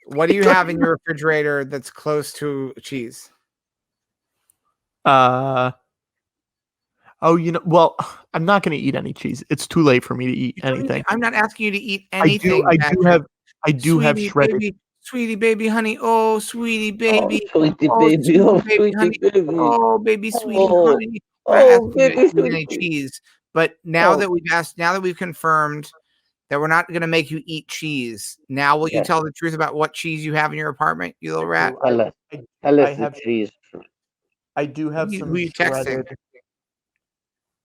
S2: What do you have in your refrigerator that's close to cheese?
S10: Oh, well, I'm not going to eat any cheese. It's too late for me to eat anything.
S2: I'm not asking you to eat anything.
S10: I do have
S2: Sweetie,
S10: shredded.
S2: baby, sweetie baby, honey. Oh, sweetie baby.
S3: Oh, sweetie
S2: Oh,
S3: baby.
S2: sweetie
S3: Oh,
S2: baby,
S3: sweetie
S2: honey.
S3: baby.
S2: Oh, baby, sweetie,
S3: Oh,
S2: honey. I'm not
S3: oh,
S2: asking you
S3: baby,
S2: to eat
S3: sweetie.
S2: any cheese. But now
S3: Oh.
S2: that we've confirmed that we're not going to make you eat cheese, now will you
S3: Yes.
S2: tell the truth about what cheese you have in your apartment, you little rat?
S3: Tell us
S10: I
S3: the
S10: have.
S3: cheese.
S10: I do have
S2: Who
S10: some
S2: you texting?
S10: shredded.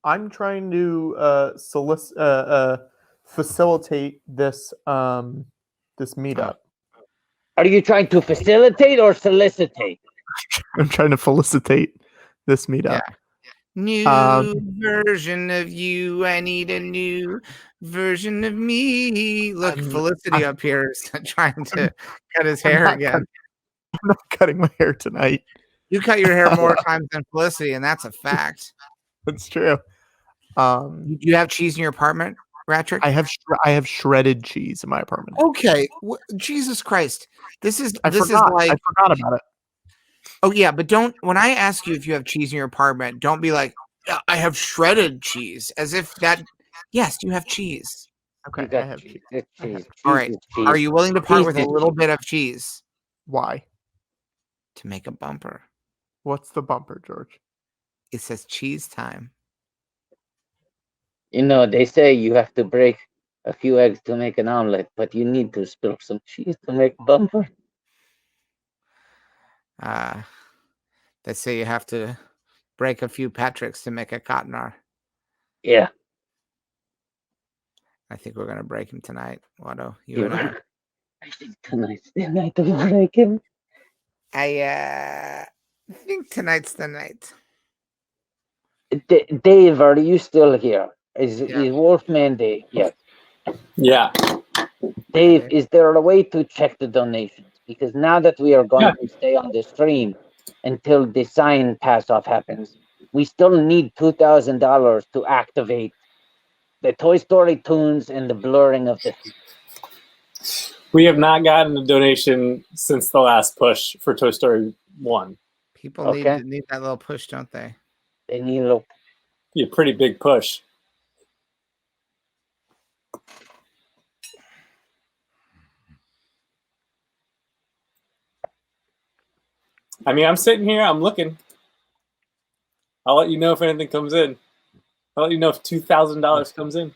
S10: I'm trying to facilitate this this meetup.
S3: Are you trying to facilitate or solicitate?
S10: I'm trying to felicitate this meetup.
S2: Yeah. New version of you. I need a new version of me. Look, Felicity up here is trying to cut his hair again.
S10: I'm not cutting my hair tonight.
S2: You cut your hair more times than Felicity, and that's a fact.
S10: That's true.
S2: Do you have cheese in your apartment, Ratrick?
S10: I have shredded cheese in my apartment.
S2: Okay, Jesus Christ, this is
S10: I forgot about it.
S2: Oh yeah, but don't. When I ask you if you have cheese in your apartment, don't be like, "Yeah, I have shredded cheese," as if that. Yes, you have cheese.
S10: Okay, I have cheese.
S3: Cheese.
S2: All right. Are you willing to part with a little bit of cheese
S10: Why?
S2: to make a bumper?
S10: What's the bumper, George?
S2: It says cheese time.
S3: You know, they say you have to break a few eggs to make an omelet, but you need to spill some cheese to make a bumper.
S2: They say you have to break a few Patricks to make a Cotnoir.
S3: Yeah.
S2: I think we're gonna break him tonight, Watto. You and I.
S3: I think tonight's the night to break him.
S2: I think tonight's the night.
S3: Dave, are you still here? Is Wolfman Dave? Yes.
S8: Yeah.
S3: Dave, is there a way to check the donations? Because now that we are going to stay on the stream until the sign pass off happens, we still need $2,000 to activate the Toy Story tunes and the blurring of the feet.
S8: We have not gotten a donation since the last push for Toy Story 1.
S2: People need that little push, don't they?
S3: They need a little.
S8: Be a pretty big push. I mean, I'm sitting here, I'm looking. I'll let you know if anything comes in. I'll let you know if $2,000 comes in.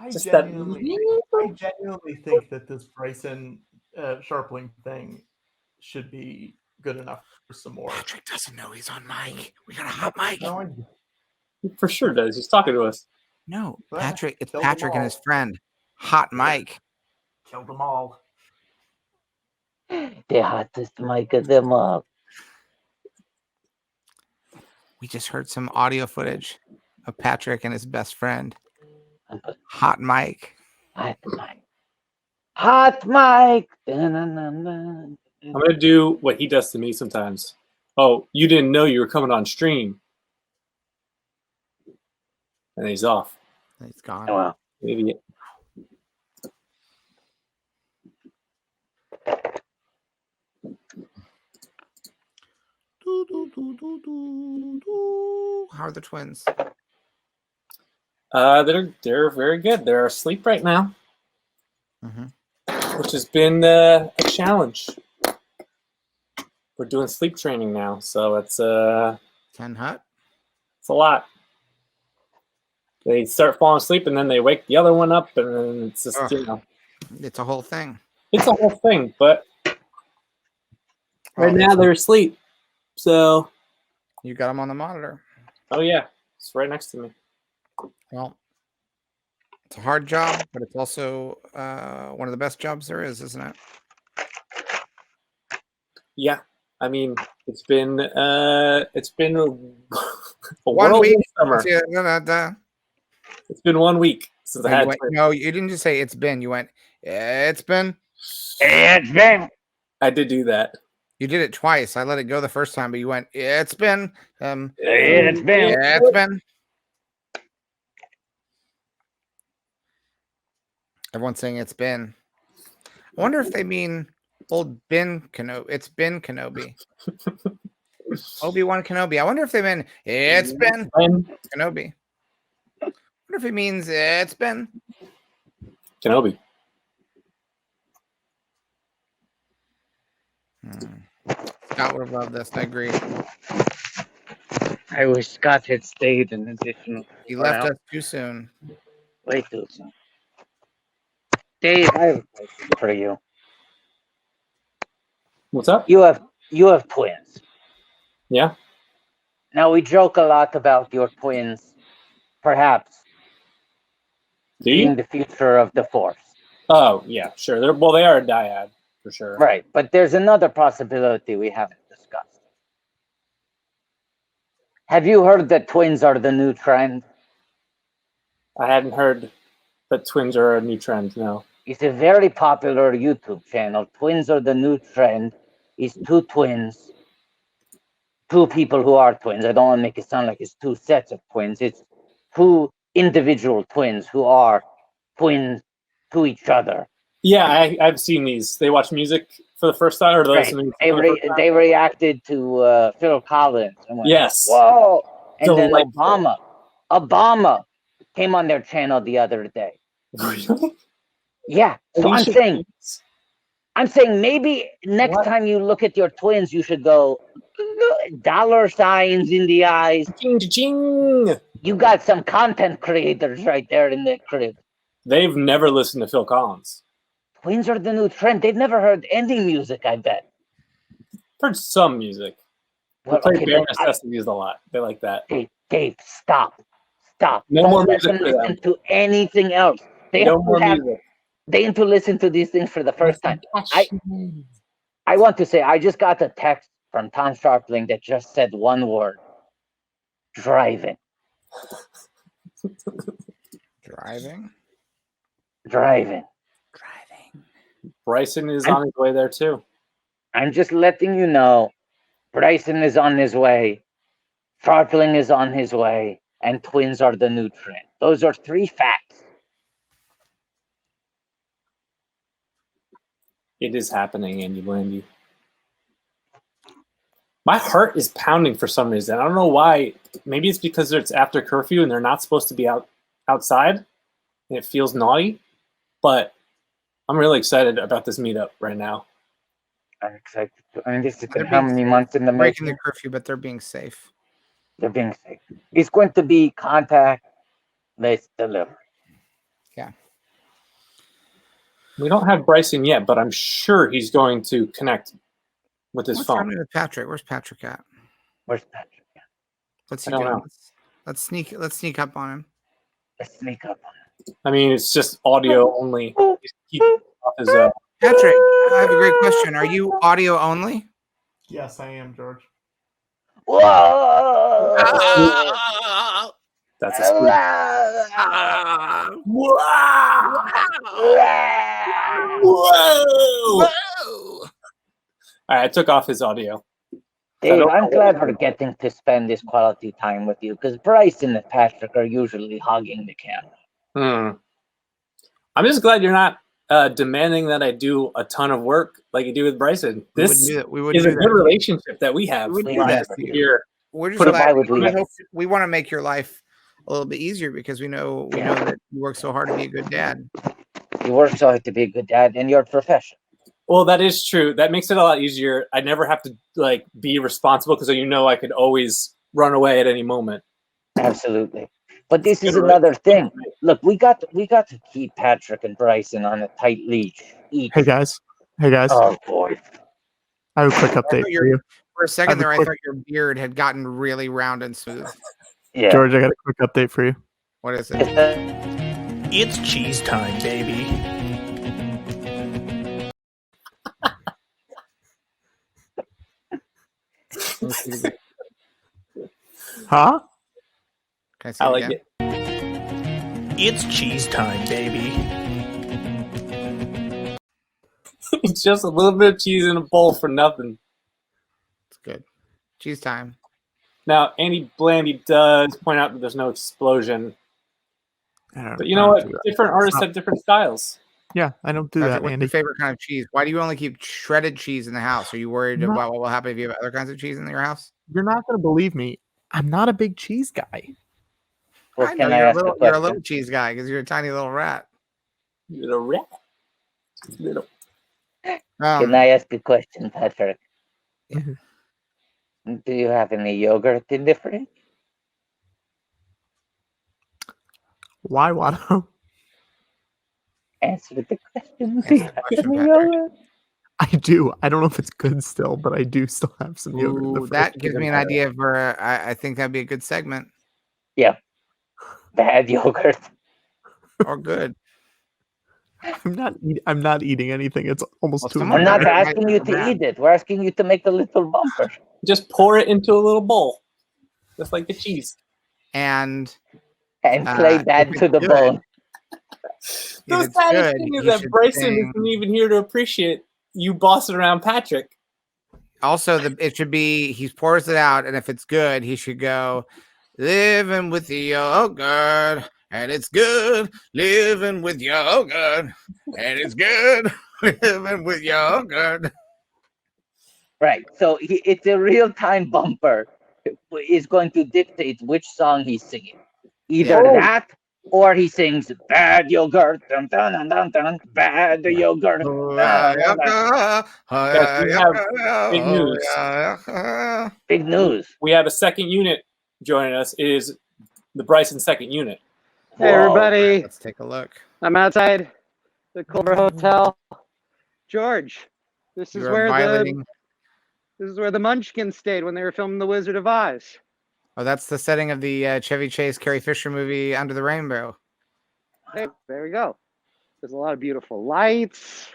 S1: I genuinely think that this Bryson Scharpling thing should be good enough for some more.
S2: Patrick doesn't know he's on mic. We got a hot mic.
S8: He for sure does. He's talking to us.
S2: No,
S1: Well,
S2: Patrick. It's
S1: killed them
S2: Patrick and his
S1: all.
S2: friend. Hot mic.
S1: Killed them all.
S3: The hottest mic of them all.
S2: We just heard some audio footage of Patrick and his best friend. Hot mic.
S3: Hot mic. Hot mic.
S8: I'm gonna do what he does to me sometimes. Oh, you didn't know you were coming on stream, and he's off.
S2: He's gone.
S3: Wow.
S8: Idiot.
S2: How are the twins?
S8: They're very good. They're asleep right now, which has been a challenge. We're doing sleep training now, so it's
S2: 10 hot.
S8: It's a lot. They start falling asleep, and then they wake the other one up, and then it's just
S2: It's a whole thing.
S8: It's a whole thing, but right now they're asleep. So
S2: you got them on the monitor.
S8: Oh yeah, it's right next to me.
S2: Well, it's a hard job, but it's also one of the best jobs there is, isn't it?
S8: Yeah, I mean it's been a
S2: 1 week
S8: summer. It's been 1 week since I had.
S2: No, you didn't just say it's been. You went. It's been.
S3: It's been.
S8: I did do that.
S2: You did it twice. I let it go the first time, but you went. It's been.
S3: It's been.
S2: It's been. Everyone's saying it's been. I wonder if they mean old Ben Kenobi. It's Ben Kenobi. Obi-Wan Kenobi. I wonder if they mean it's been Kenobi. I wonder if it means it's been
S8: Kenobi.
S2: Scott would have loved this. I agree.
S3: I wish Scott had stayed an additional.
S2: He left us too soon.
S3: Way too soon. Dave, I have a question for you.
S8: What's up?
S3: You have twins.
S8: Yeah.
S3: Now we joke a lot about your twins, perhaps being the future of the Force.
S8: Oh yeah, sure. They are a dyad for sure.
S3: Right, but there's another possibility we haven't discussed. Have you heard that twins are the new trend?
S8: I hadn't heard that twins are a new trend. No.
S3: It's a very popular YouTube channel. Twins are the new trend. It's two twins, two people who are twins. I don't want to make it sound like it's two sets of twins. It's two individual twins who are twins to each other.
S8: Yeah, I've seen these. They watch music for the first time, or
S3: they reacted to Phil Collins. And went,
S8: yes.
S3: Whoa! And
S8: Delightful.
S3: then Obama came on their channel the other day.
S8: Really?
S3: Yeah. So I'm saying maybe next time you look at your twins, you should go dollar signs in the eyes.
S8: Ching-ching.
S3: You got some content creators right there in the crib.
S8: They've never listened to Phil Collins.
S3: Twins are the new trend. They've never heard any music, I bet.
S8: Heard some music.
S3: Well,
S8: they play Bare Necessities a lot. They like that.
S3: Dave, stop.
S8: No
S3: Don't
S8: more
S3: let
S8: music
S3: them
S8: for them.
S3: listen to anything else. They
S8: No more music.
S3: They need to listen to these things for the first time. I want to say I just got a text from Tom Scharpling that just said one word: driving. Driving.
S8: Bryson is on his way there too.
S3: I'm just letting you know, Bryson is on his way, Scharpling is on his way, and twins are the new trend. Those are 3 facts.
S8: It is happening, Andy Blandy. My heart is pounding for some reason. I don't know why. Maybe it's because it's after curfew and they're not supposed to be outside, and it feels naughty. But I'm really excited about this meetup right now.
S3: I'm excited. I mean, this has been how many months in the
S2: breaking
S3: making?
S2: the curfew, but they're being safe.
S3: They're being safe. It's going to be contact-less delivery.
S2: Yeah.
S8: We don't have Bryson yet, but I'm sure he's going to connect with his
S2: What's
S8: phone.
S2: happening with Patrick? Where's Patrick at?
S3: Where's Patrick?
S2: What's he
S8: I don't
S2: doing?
S8: know.
S2: Let's sneak up on him.
S3: Let's sneak up on
S8: I mean, it's just audio only. Keep off his,
S2: Patrick, I have a great question. Are you audio only?
S1: Yes, I am, George.
S3: Whoa!
S8: that's a squeak. Whoa! All right, I took off his audio.
S3: Dave, I'm glad we're getting to spend this quality time with you because Bryson and Patrick are usually hogging the camera.
S8: I'm just glad you're not demanding that I do a ton of work like you do with Bryson. This is a good relationship that we have. Here,
S2: We're just glad. We want to make your life a little bit easier because we know that you work so hard to be a good dad.
S3: You work so hard to be a good dad in your profession.
S8: Well, that is true. That makes it a lot easier. I never have to be responsible because I could always run away at any moment.
S3: Absolutely. But this is another thing. Look, we got to keep Patrick and Bryson on a tight leash.
S10: Hey guys.
S3: Oh boy.
S10: I have a quick update for you.
S2: For a second there, I thought your beard had gotten really round and smooth.
S3: Yeah.
S10: George, I got a quick update for you.
S2: What is it?
S6: It's cheese time, baby.
S10: Huh?
S8: I like it.
S6: It's cheese time, baby.
S8: It's just a little bit of cheese in a bowl for nothing.
S2: It's good. Cheese time.
S8: Now, Andy Blandy does point out that there's no explosion. But you know what? Different artists have different styles.
S10: Yeah, I don't do that,
S2: What's
S10: Andy.
S2: your favorite kind of cheese? Why do you only keep shredded cheese in the house? Are you worried about what will happen if you have other kinds of cheese in your house?
S10: You're not going to believe me. I'm not a big cheese guy.
S3: Well,
S2: I know you're a little cheese guy because you're a tiny little rat.
S8: Little rat. Little.
S3: Can I ask a question, Patrick?
S2: Yeah.
S3: Do you have any yogurt in the fridge?
S10: Why, Watto?
S3: Answer the question. Do you have any yogurt?
S10: I do. I don't know if it's good still, but I do still have some yogurt in the fridge.
S2: That gives me an idea for. I think that'd be a good segment.
S3: Yeah. Bad yogurt.
S2: Or good.
S10: I'm not eating anything. It's almost too.
S3: We're not asking you to eat it. We're asking you to make a little bumper.
S8: Just pour it into a little bowl, just like the cheese,
S3: and play that to the bone.
S8: The saddest thing is that Bryson isn't even here to appreciate you bossing around Patrick.
S2: Also, it should be he pours it out, and if it's good, he should go living with the yogurt. And it's good living with yogurt. And it's good living with yogurt.
S3: Right. So it's a real-time bumper. Is going to dictate which song he's singing. Either that or he sings bad yogurt. Dun, dun, dun, dun, dun, bad yogurt.
S8: Big news.
S3: Big news.
S8: We have a second unit joining us. It is the Bryson second unit.
S11: Hey, everybody.
S2: Let's take a look.
S11: I'm outside the Culver Hotel. George, this is where the Munchkins stayed when they were filming The Wizard of Oz.
S2: Oh, that's the setting of the Chevy Chase, Carrie Fisher movie Under the Rainbow.
S11: Hey, there we go. There's a lot of beautiful lights.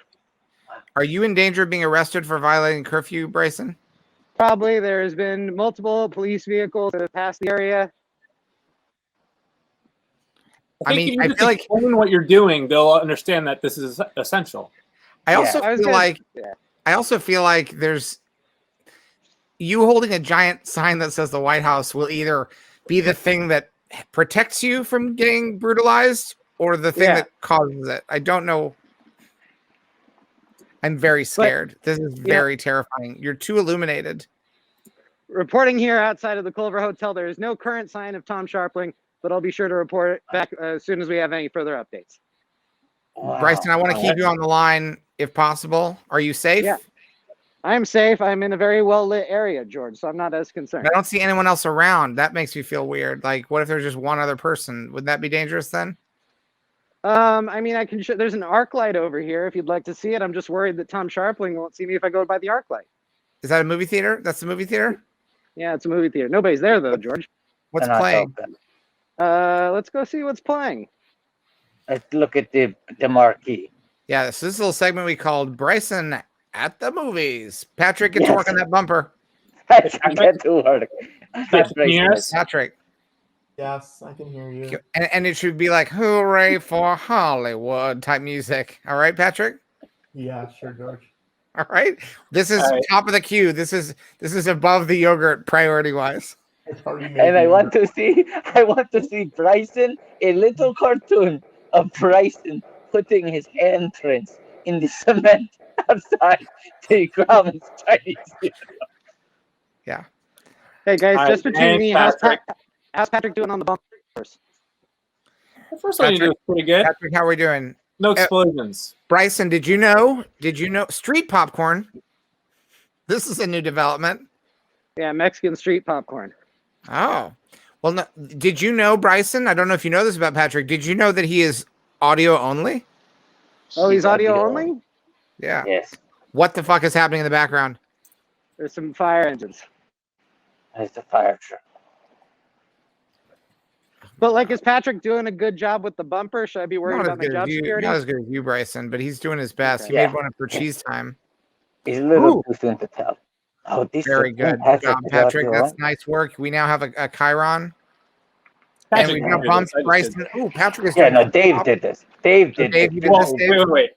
S2: Are you in danger of being arrested for violating curfew, Bryson?
S11: Probably. There has been multiple police vehicles that have passed the area.
S8: I mean, I feel like explain what you're doing, they'll understand that this is essential.
S2: I also feel like there's you holding a giant sign that says the White House will either be the thing that protects you from getting brutalized or the thing that causes it. I don't know. I'm very scared. This is very terrifying. You're too illuminated.
S11: Reporting here outside of the Culver Hotel, there is no current sign of Tom Scharpling, but I'll be sure to report it back as soon as we have any further updates.
S3: Wow.
S2: Bryson, I want to keep you on the line if possible. Are you safe?
S11: Yeah, I'm safe. I'm in a very well-lit area, George, so I'm not as concerned.
S2: I don't see anyone else around. That makes me feel weird. Like, what if there's just one other person? Would that be dangerous then?
S11: I mean, I can there's an arc light over here if you'd like to see it. I'm just worried that Tom Scharpling won't see me if I go by the arc light.
S2: Is that a movie theater? That's the movie theater?
S11: Yeah, it's a movie theater. Nobody's there though, George.
S2: What's playing?
S11: Let's go see what's playing.
S3: Let's look at the marquee.
S2: Yeah, this is a little segment we called Bryson at the Movies. Patrick, get to work on that bumper.
S3: Get to work.
S2: Patrick.
S10: Yes, I can hear you.
S2: And it should be like "Hooray for Hollywood" type music. All right, Patrick.
S10: Yeah, sure, George.
S2: All right. This is top of the queue. This is above the yogurt priority wise.
S3: And I want to see Bryson, a little cartoon of Bryson putting his handprints in the cement outside the Grauman's Chinese Theater.
S2: Yeah.
S11: Hey guys, just between me, how's Patrick doing on the bumpers?
S8: The first one you did was pretty good.
S2: Patrick, how are we doing?
S8: No explosions.
S2: Bryson, did you know street popcorn? This is a new development.
S11: Yeah, Mexican street popcorn.
S2: Oh. Well, no, did you know, Bryson? I don't know if you know this about Patrick. Did you know that he is audio only?
S11: Oh, he's audio only?
S2: Yeah.
S3: Yes.
S2: What the fuck is happening in the background?
S11: There's some fire engines.
S3: There's the fire truck.
S11: But like, is Patrick doing a good job with the bumper? Should I be worried about my job security?
S2: Not as good as you, Bryson, but he's doing his best.
S11: Okay.
S2: He made one up for cheese time.
S3: He's a little too soon to tell. Oh, this
S2: Very good job, Patrick. That's nice work. We now have a Chiron. And we've now bumped Bryson. Oh, Patrick is
S3: doing Dave did this. Dave did this.
S8: Wait.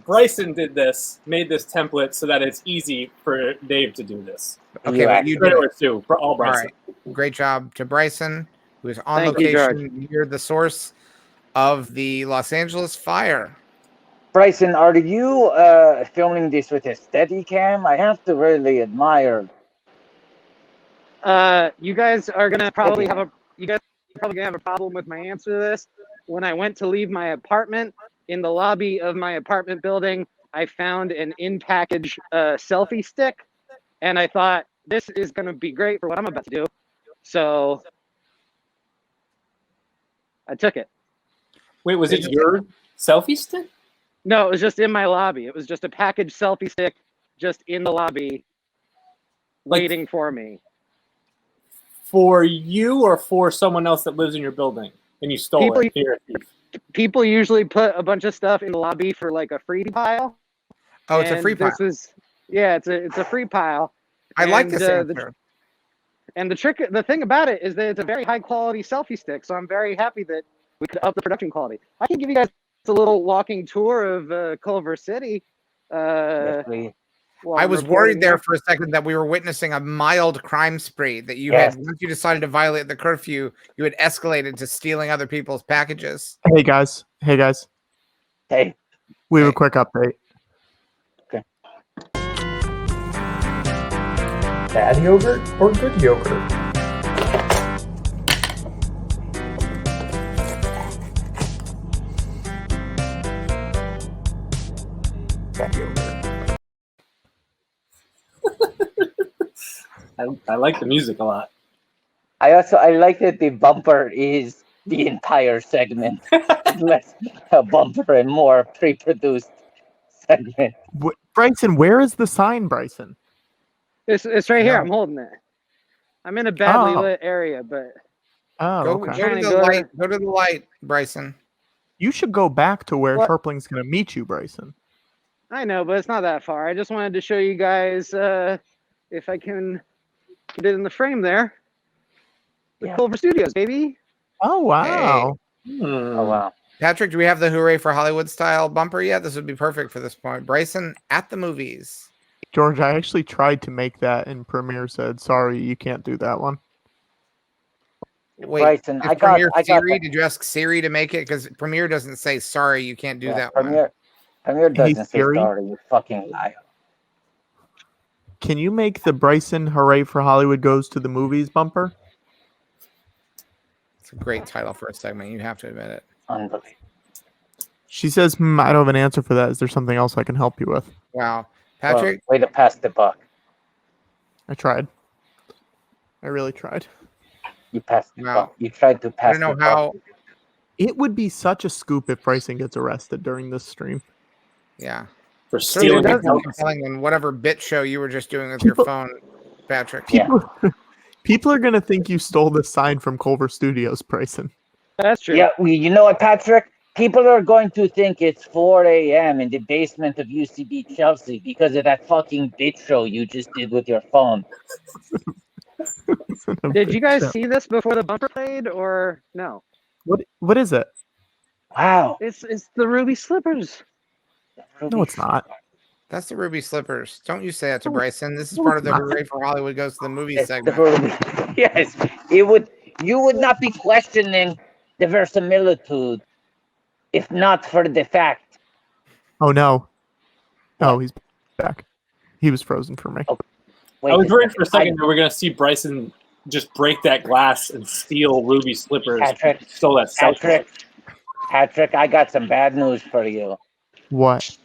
S8: Bryson did this, made this template so that it's easy for Dave to do this.
S2: Okay, well, you did it.
S8: Too, for all Bryson.
S2: All right. Great job to Bryson, who is on
S11: Thank you,
S2: location near the source of the Los Angeles fire.
S3: Bryson, are you filming this with a Steadicam? I have to really admire.
S11: You guys are gonna probably have a problem with my answer to this. When I went to leave my apartment, in the lobby of my apartment building, I found an in-package selfie stick, and I thought this is gonna be great for what I'm about to do. So I took it.
S8: Wait, was it your selfie stick?
S11: No, it was just in my lobby. It was just a packaged selfie stick just in the lobby waiting for me.
S8: For you or for someone else that lives in your building and you stole it?
S11: People usually put a bunch of stuff in the lobby for like a free pile.
S2: Oh, it's a free pile.
S11: It's a free pile.
S2: I like this answer.
S11: The thing about it is that it's a very high quality selfie stick. So I'm very happy that we could up the production quality. I can give you guys a little walking tour of Culver City.
S2: I was worried there for a second that we were witnessing a mild crime spree, that you had, once you decided to violate the curfew, you had escalated to stealing other people's packages.
S10: Hey guys.
S3: Hey.
S10: We have a quick update.
S3: Okay.
S1: Bad yogurt or good yogurt? Bad yogurt.
S8: I like the music a lot.
S3: I like that the bumper is the entire segment. Less a bumper and more pre-produced segment.
S10: Bryson, where is the sign, Bryson?
S11: It's right here. I'm holding it. I'm in a badly lit area, but
S2: Go to the light, Bryson.
S10: You should go back to where Scharpling's going to meet you, Bryson.
S11: I know, but it's not that far. I just wanted to show you guys if I can get it in the frame there. The Culver Studios, baby.
S10: Oh, wow.
S3: Oh, wow.
S2: Patrick, do we have the Hooray for Hollywood style bumper yet? This would be perfect for this point. Bryson at the movies.
S10: George, I actually tried to make that, and Premiere said, sorry, you can't do that one.
S2: Wait,
S3: Bryson,
S2: did you ask Siri to make it? Because Premiere doesn't say, sorry, you can't do that
S3: Premiere doesn't say sorry, you fucking liar.
S10: Can you make the Bryson Hooray for Hollywood Goes to the Movies bumper?
S2: It's a great title for a segment. You have to admit it.
S3: Unbelievable.
S10: She says, I don't have an answer for that. Is there something else I can help you with?
S2: Wow. Patrick?
S3: Way to pass the buck.
S10: I tried. I really tried.
S3: You passed the buck. You tried to pass
S2: I don't know how.
S10: It would be such a scoop if Bryson gets arrested during this stream.
S2: Yeah.
S8: for
S2: So
S8: stealing
S2: that's
S8: your
S2: more
S8: house.
S2: compelling than whatever bit show you were just doing with your phone, Patrick.
S10: People are gonna think you stole this sign from Culver Studios, Bryson.
S11: That's true.
S3: Yeah, you know what, Patrick? People are going to think it's 4 a.m. in the basement of UCB Chelsea because of that fucking bit show you just did with your phone.
S11: Did you guys see this before the bumper played or no?
S10: What is it?
S3: Wow.
S11: It's the ruby slippers.
S10: No, it's not.
S2: That's the Ruby Slippers. Don't you say that to Bryson. This is part of the Hooray for Hollywood Goes to the Movies segment.
S3: Yes, you would not be questioning the verisimilitude if not for the fact.
S10: Oh no. Oh, he's back. He was frozen for me.
S8: I was worried for a second that we're going to see Bryson just break that glass and steal Ruby Slippers.
S3: Patrick,
S8: Stole that cell phone.
S3: Patrick, I got some bad news for you.
S10: What?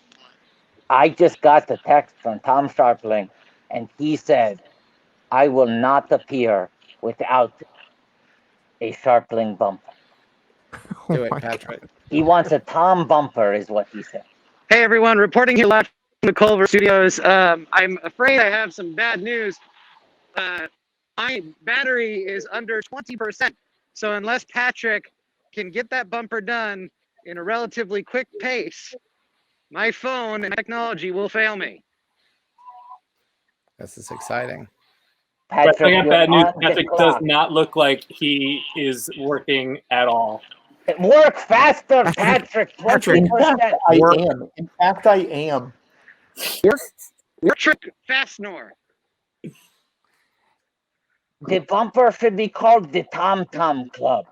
S3: I just got the text from Tom Scharpling, and he said, I will not appear without a Scharpling bumper.
S2: Do it, Patrick.
S3: He wants a Tom bumper, is what he said.
S11: Hey everyone, reporting here live from the Culver Studios. I'm afraid I have some bad news. My battery is under 20%. So unless Patrick can get that bumper done in a relatively quick pace, my phone and technology will fail me.
S2: This is exciting.
S8: But I got bad news. Patrick does not look like he is working at all.
S3: Work faster, Patrick. 20%.
S10: I am. In fact, I am.
S11: Work Fastnor.
S3: The bumper should be called the Tom Tom Club.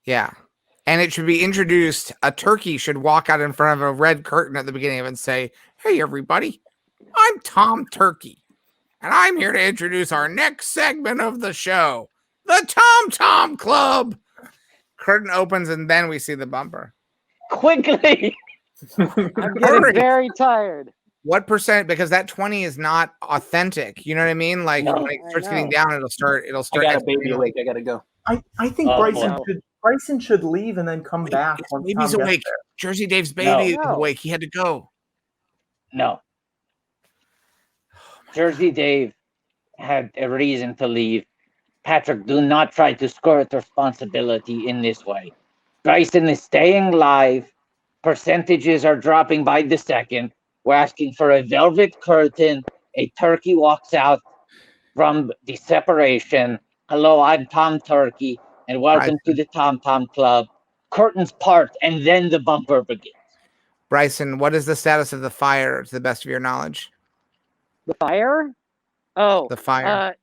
S2: Yeah. And it should be introduced. A turkey should walk out in front of a red curtain at the beginning of it and say, hey, everybody, I'm Tom Turkey. And I'm here to introduce our next segment of the show, the Tom Tom Club. Curtain opens and then we see the bumper.
S3: Quickly.
S11: I'm getting very tired.
S2: What percent? Because that 20 is not authentic. You know what I mean? Like when it starts getting down, it'll start.
S8: I got a baby awake. I gotta go.
S10: I think Bryson should leave and then come back. Once
S2: Baby's
S10: Tom gets
S2: awake.
S10: there.
S2: Jersey Dave's baby is awake. He had to go.
S3: No. Jersey Dave had a reason to leave. Patrick, do not try to skirt responsibility in this way. Bryson is staying live. Percentages are dropping by the second. We're asking for a velvet curtain. A turkey walks out from the separation. Hello, I'm Tom Turkey, and welcome to the Tom Tom Club. Curtains part, and then the bumper begins.
S2: Bryson, what is the status of the fire to the best of your knowledge?
S11: The fire? Oh.
S2: The fire.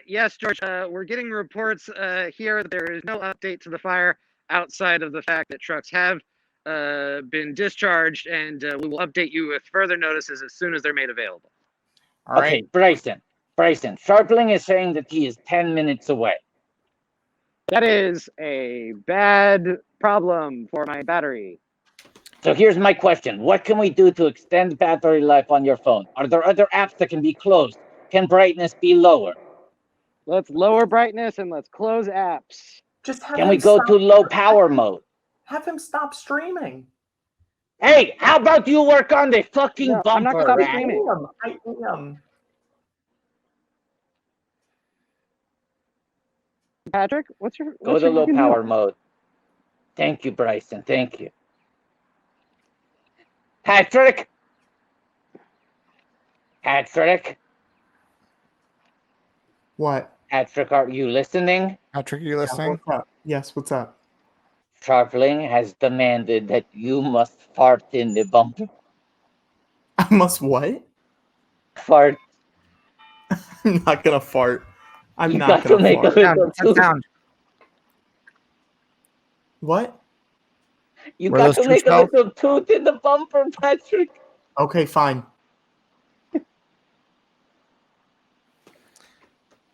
S11: Yes, George. We're getting reports here that there is no update to the fire outside of the fact that trucks have been discharged, and we will update you with further notices as soon as they're made available.
S2: All right.
S3: Okay, Bryson. Scharpling is saying that he is 10 minutes away.
S11: That is a bad problem for my battery.
S3: So here's my question. What can we do to extend battery life on your phone? Are there other apps that can be closed? Can brightness be lower?
S11: Let's lower brightness and let's close apps.
S3: Can we go to low power mode?
S10: Have him stop streaming.
S3: Hey, how about you work on the fucking bumper?
S11: I'm not gonna stop
S3: Rat?
S11: streaming.
S10: I am.
S11: Patrick, what's your
S3: Go to low power mode. Thank you, Bryson. Thank you. Patrick?
S10: What?
S3: Patrick, are you listening?
S2: Patrick, are you listening?
S10: What's up? Yes, what's up?
S3: Scharpling has demanded that you must fart in the bumper.
S10: I must what?
S3: Fart.
S10: I'm not gonna fart. I'm
S3: You
S10: not
S3: got to
S10: gonna
S3: make a
S10: fart.
S3: little
S2: Sound.
S10: What?
S3: You
S2: Were
S3: got
S2: those
S3: to
S2: two
S3: make a
S2: spelled?
S3: little tooth in the bumper, Patrick.
S10: Okay, fine.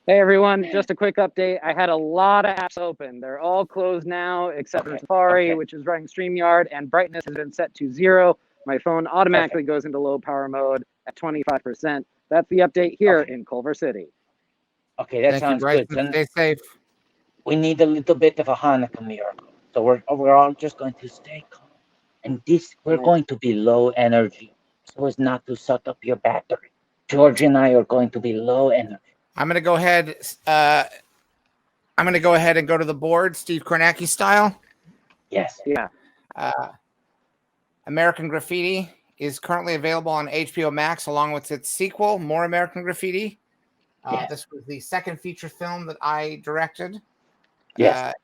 S11: Hey everyone, just a quick update. I had a lot of apps open. They're all closed now except for Safari, which is running StreamYard, and brightness has been set to 0. My phone automatically goes into low power mode at 25%. That's the update here in Culver City.
S3: Okay, that sounds good.
S2: Bryson. Stay safe.
S3: We need a little bit of a Hanukkah miracle. So we're all just going to stay calm. And we're going to be low energy. so as not to suck up your battery. George and I are going to be low energy.
S2: I'm going to go ahead. I'm going to go ahead and go to the board, Steve Kornacki style.
S3: Yes.
S11: Yeah.
S2: American Graffiti is currently available on HBO Max along with its sequel, More American Graffiti. This was the second feature film that I directed.
S3: Yes.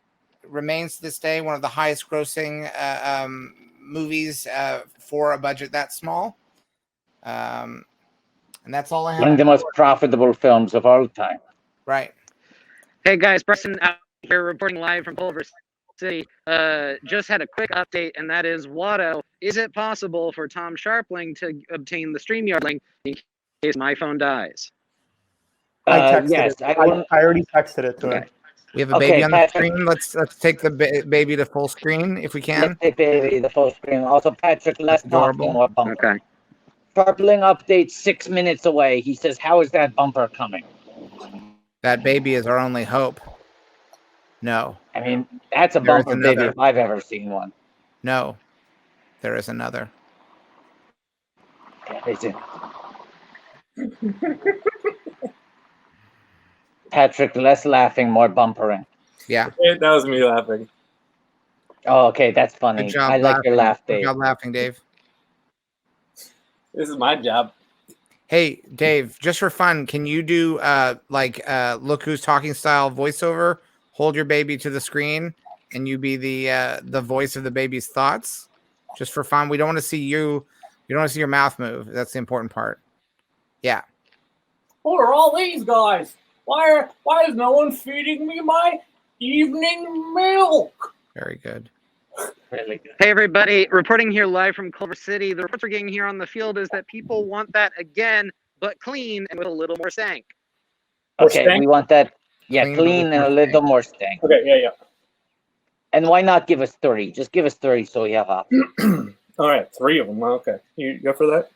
S2: Remains to this day one of the highest grossing movies for a budget that small. And that's all I have.
S3: One of the most profitable films of all time.
S2: Right.
S11: Hey guys, Preston out here reporting live from Culver City. Just had a quick update, and that is WATTO. Is it possible for Tom Scharpling to obtain the StreamYard link in case my phone dies?
S1: I texted
S3: yes,
S1: it. I already texted it to him.
S2: We have a baby on the screen. Let's take the baby to full screen if we can.
S3: Let's take baby to full screen. Also, Patrick, less talking, more bumper.
S11: Okay.
S3: Scharpling update 6 minutes away. He says, "How is that bumper coming?"
S2: That baby is our only hope. No.
S3: I mean, that's a
S2: There is
S3: bumper baby
S2: another.
S3: if I've ever seen one.
S2: No. There is another.
S3: Yeah, is it? Patrick, less laughing, more bumpering.
S2: Yeah.
S8: That was me laughing.
S3: Oh, okay, that's funny.
S2: Good job
S3: I like your laugh,
S2: Good
S3: Dave.
S2: job laughing, Dave.
S8: This is my job.
S2: Hey, Dave, just for fun, can you do look who's talking style voiceover? Hold your baby to the screen and you be the voice of the baby's thoughts. Just for fun. We don't want to see you. You don't want to see your mouth move. That's the important part. Yeah.
S12: Who are all these guys? Why is no one feeding me my evening milk?
S2: Very good.
S3: Really good.
S11: Hey everybody, reporting here live from Culver City. The reports we're getting here on the field is that people want that again, but clean and with a little more stank.
S3: Okay,
S8: stank?
S3: we want that. Yeah,
S2: Clean
S3: clean and a little more stank.
S8: Okay, yeah.
S3: And why not give us 30? Just give us 30 so we have options.
S8: All right, 3 of them. Okay, you go for that.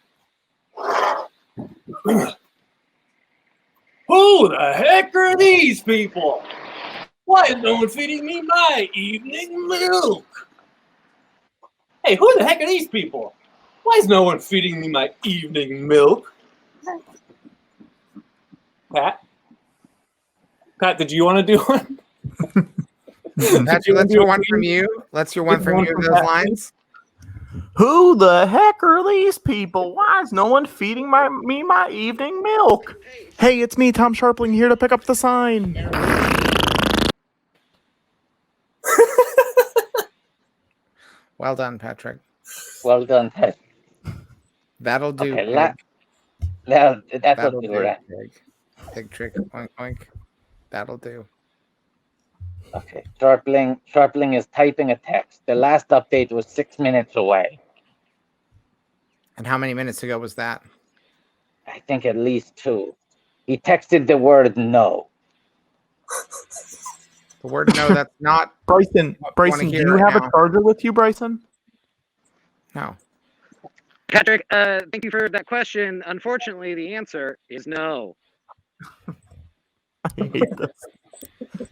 S12: Who the heck are these people? Why is no one feeding me my evening milk? Hey, who the heck are these people? Why is no one feeding me my evening milk?
S8: Pat, did you want to do one?
S2: Patrick, let's hear one from you. Let's hear one from you of those lines.
S10: Who the heck are these people? Why is no one feeding me my evening milk? Hey, it's me, Tom Scharpling, here to pick up the sign.
S2: Well done, Patrick.
S3: Well done, Patrick.
S2: That'll do.
S3: Okay,
S2: pig.
S3: that'll
S2: That'll
S3: do
S2: do.
S3: it.
S2: Pig trick. Oink, oink. That'll do.
S3: Okay, Scharpling is typing a text. The last update was 6 minutes away.
S2: And how many minutes ago was that?
S3: I think at least 2. He texted the word no.
S2: The word no, that's not.
S10: Bryson, do you have a charger with you, Bryson?
S2: No.
S11: Patrick, thank you for that question. Unfortunately, the answer is no.
S10: I hate this.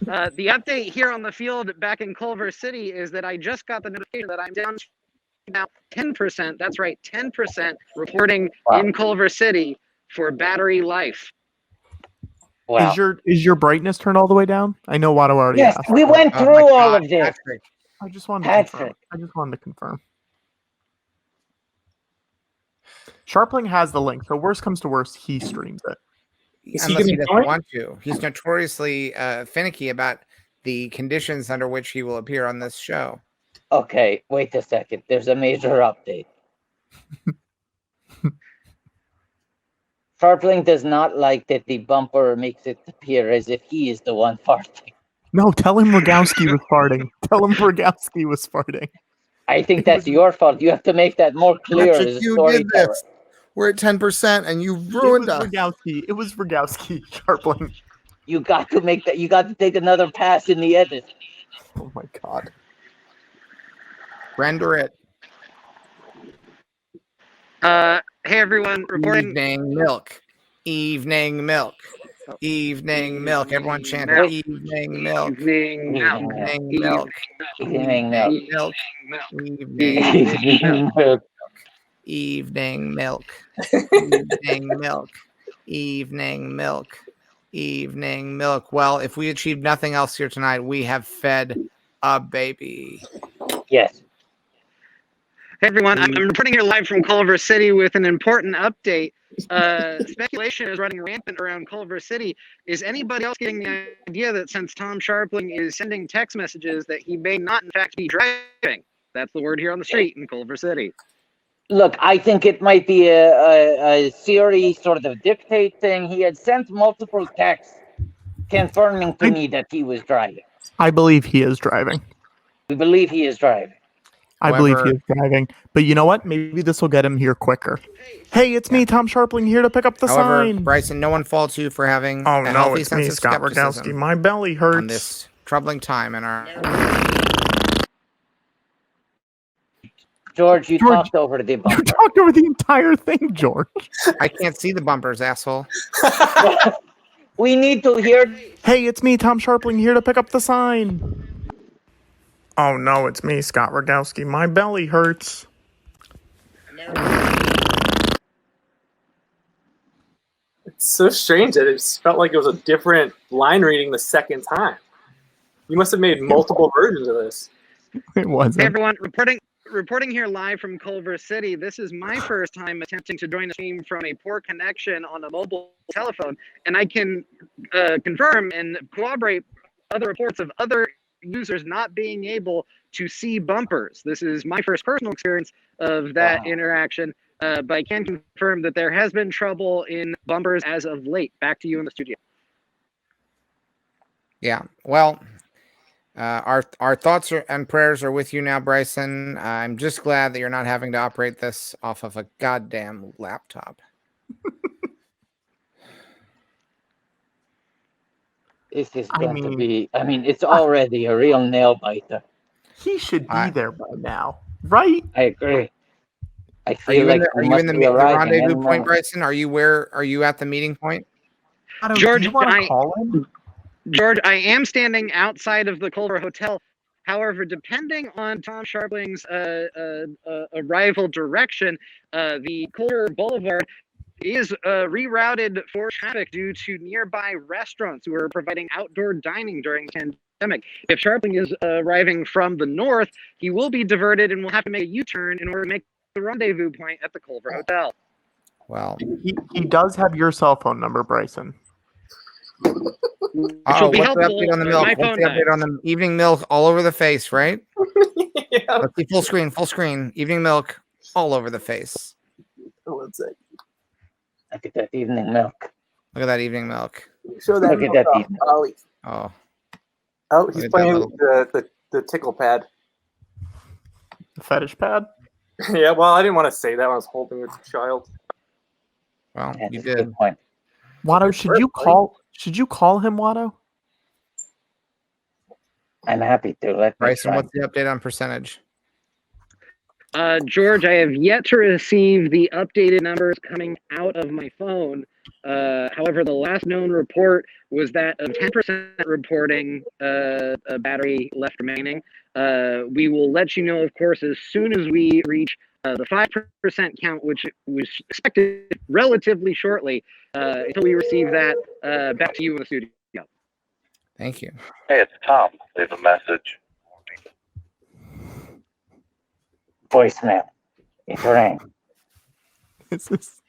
S11: The update here on the field back in Culver City is that I just got the notification that I'm down now 10%. That's right, 10% reporting in Culver City for battery life.
S3: Wow.
S10: Is your brightness turned all the way down? I know Watto already
S3: Yes,
S10: asked.
S3: we went
S2: Oh
S3: through
S2: my
S3: all
S2: God,
S3: of this.
S2: Patrick.
S10: I just wanted to confirm.
S3: Patrick.
S10: I just wanted to confirm. Scharpling has the link, so worst comes to worst, he streams it.
S2: Unless he doesn't want to. He's notoriously finicky about the conditions under which he will appear on this show.
S3: Okay, wait a second. There's a major update. Scharpling does not like that the bumper makes it appear as if he is the one farting.
S10: No, tell him Rogowski was farting. Tell him Rogowski was farting.
S3: I think that's your fault. You have to make that more clear as a
S2: you did
S3: storyteller.
S2: this. We're at 10% and you ruined us.
S10: It was Rogowski, Scharpling.
S3: You got to make that. You got to take another pass in the edit.
S10: Oh my God.
S2: Render it.
S11: Hey everyone, reporting.
S2: Evening milk. Evening milk. Evening milk. Everyone chant
S3: Milk.
S2: evening milk.
S11: Evening milk.
S2: Evening milk.
S3: Evening milk.
S2: Milk.
S3: Evening milk.
S2: Evening milk. Evening milk. Evening milk. Evening milk. Well, if we achieve nothing else here tonight, we have fed a baby.
S3: Yes.
S11: Hey everyone, I'm reporting here live from Culver City with an important update. Speculation is running rampant around Culver City. Is anybody else getting the idea that since Tom Scharpling is sending text messages that he may not in fact be driving? That's the word here on the street in Culver City.
S3: Look, I think it might be a Siri sort of dictate thing. He had sent multiple texts confirming to me that he was driving.
S10: I believe he is driving.
S3: We believe he is driving.
S10: I believe he is driving. But you know what? Maybe this will get him here quicker. Hey, it's me, Tom Scharpling, here to pick up the sign.
S2: Bryson, no one faults you for having
S10: oh,
S2: a
S10: no,
S2: healthy
S10: it's
S2: sense
S10: me,
S2: of
S10: Scott
S2: skepticism
S10: Rogowski. My belly hurts.
S2: on this troubling time in our...
S3: George, you talked over the bumper.
S10: You talked over the entire thing, George.
S2: I can't see the bumpers, asshole.
S3: We need to hear...
S10: Hey, it's me, Tom Scharpling, here to pick up the sign. Oh, no, it's me, Scott Rogowski. My belly hurts.
S8: It's so strange that it felt like it was a different line reading the second time. You must have made multiple versions of this.
S10: It wasn't.
S11: Hey everyone, reporting here live from Culver City. This is my first time attempting to join the stream from a poor connection on a mobile telephone, and I can confirm and corroborate other reports of other users not being able to see bumpers. This is my first personal experience of that interaction, but I can confirm that there has been trouble in bumpers as of late. Back to you in the studio.
S2: Yeah, well, our thoughts and prayers are with you now, Bryson. I'm just glad that you're not having to operate this off of a goddamn laptop.
S3: This is going to be... I mean, it's already a real nail-biter.
S10: He should be there by now, right?
S3: I agree. I
S2: Are
S3: feel
S2: you
S3: like
S2: in the rendezvous point, Bryson? Are you at the meeting point?
S11: George, George, I am standing outside of the Culver Hotel. However, depending on Tom Scharpling's arrival direction, the Culver Boulevard is rerouted for traffic due to nearby restaurants who are providing outdoor dining during the pandemic. If Scharpling is arriving from the north, he will be diverted and will have to make a U-turn in order to make the rendezvous point at the Culver Hotel.
S2: Well,
S10: he does have your cell phone number, Bryson.
S2: Oh, what's the update on the milk? What's the update on the evening milk all over the face, right?
S8: Yeah.
S2: Let's see, full screen. Evening milk all over the face.
S8: Let's see.
S3: Look at that evening milk.
S2: Look at that evening milk.
S8: Show that.
S3: Look at that evening.
S8: Oh, he's playing the tickle pad.
S10: The fetish pad?
S8: Yeah, well, I didn't want to say that when I was holding the child.
S2: Well,
S3: That's
S2: you
S3: a
S2: did.
S3: good point.
S10: Watto, should you call him, Watto?
S3: I'm happy to.
S2: Bryson, what's the update on percentage?
S11: George, I have yet to receive the updated numbers coming out of my phone. However, the last known report was that of 10% reporting a battery left remaining. We will let you know, of course, as soon as we reach the 5% count, which was expected relatively shortly. Until we receive that, back to you in the studio.
S2: Thank you.
S13: Hey, it's Tom. Leave a message.
S3: Voicemail. It's rang.
S10: This is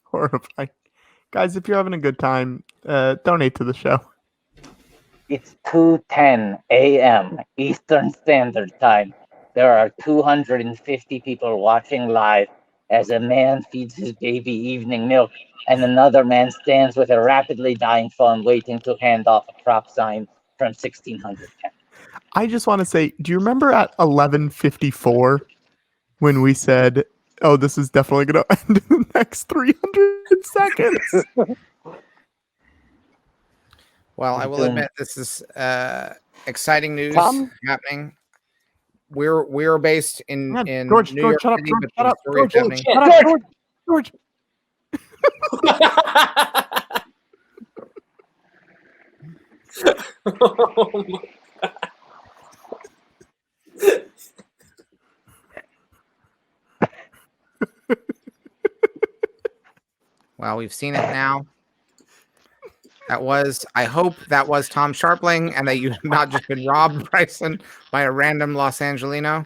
S10: horrifying. Guys, if you're having a good time, donate to the show.
S3: It's 2:10 a.m. Eastern Standard Time. There are 250 people watching live as a man feeds his baby evening milk and another man stands with a rapidly dying phone waiting to hand off a prop sign from 1610.
S10: I just want to say, do you remember at 11:54 when we said, oh, this is definitely going to end in the next 300 seconds?
S2: Well, I will admit this is exciting news happening. We're based in
S10: George,
S2: New York
S10: shut up,
S2: City,
S10: George,
S2: but
S10: shut up,
S2: the story is
S10: George,
S2: happening.
S10: shut up, George.
S8: Oh my God.
S2: Well, we've seen it now. I hope that was Tom Scharpling and that you have not just been robbed, Bryson, by a random Los Angelino.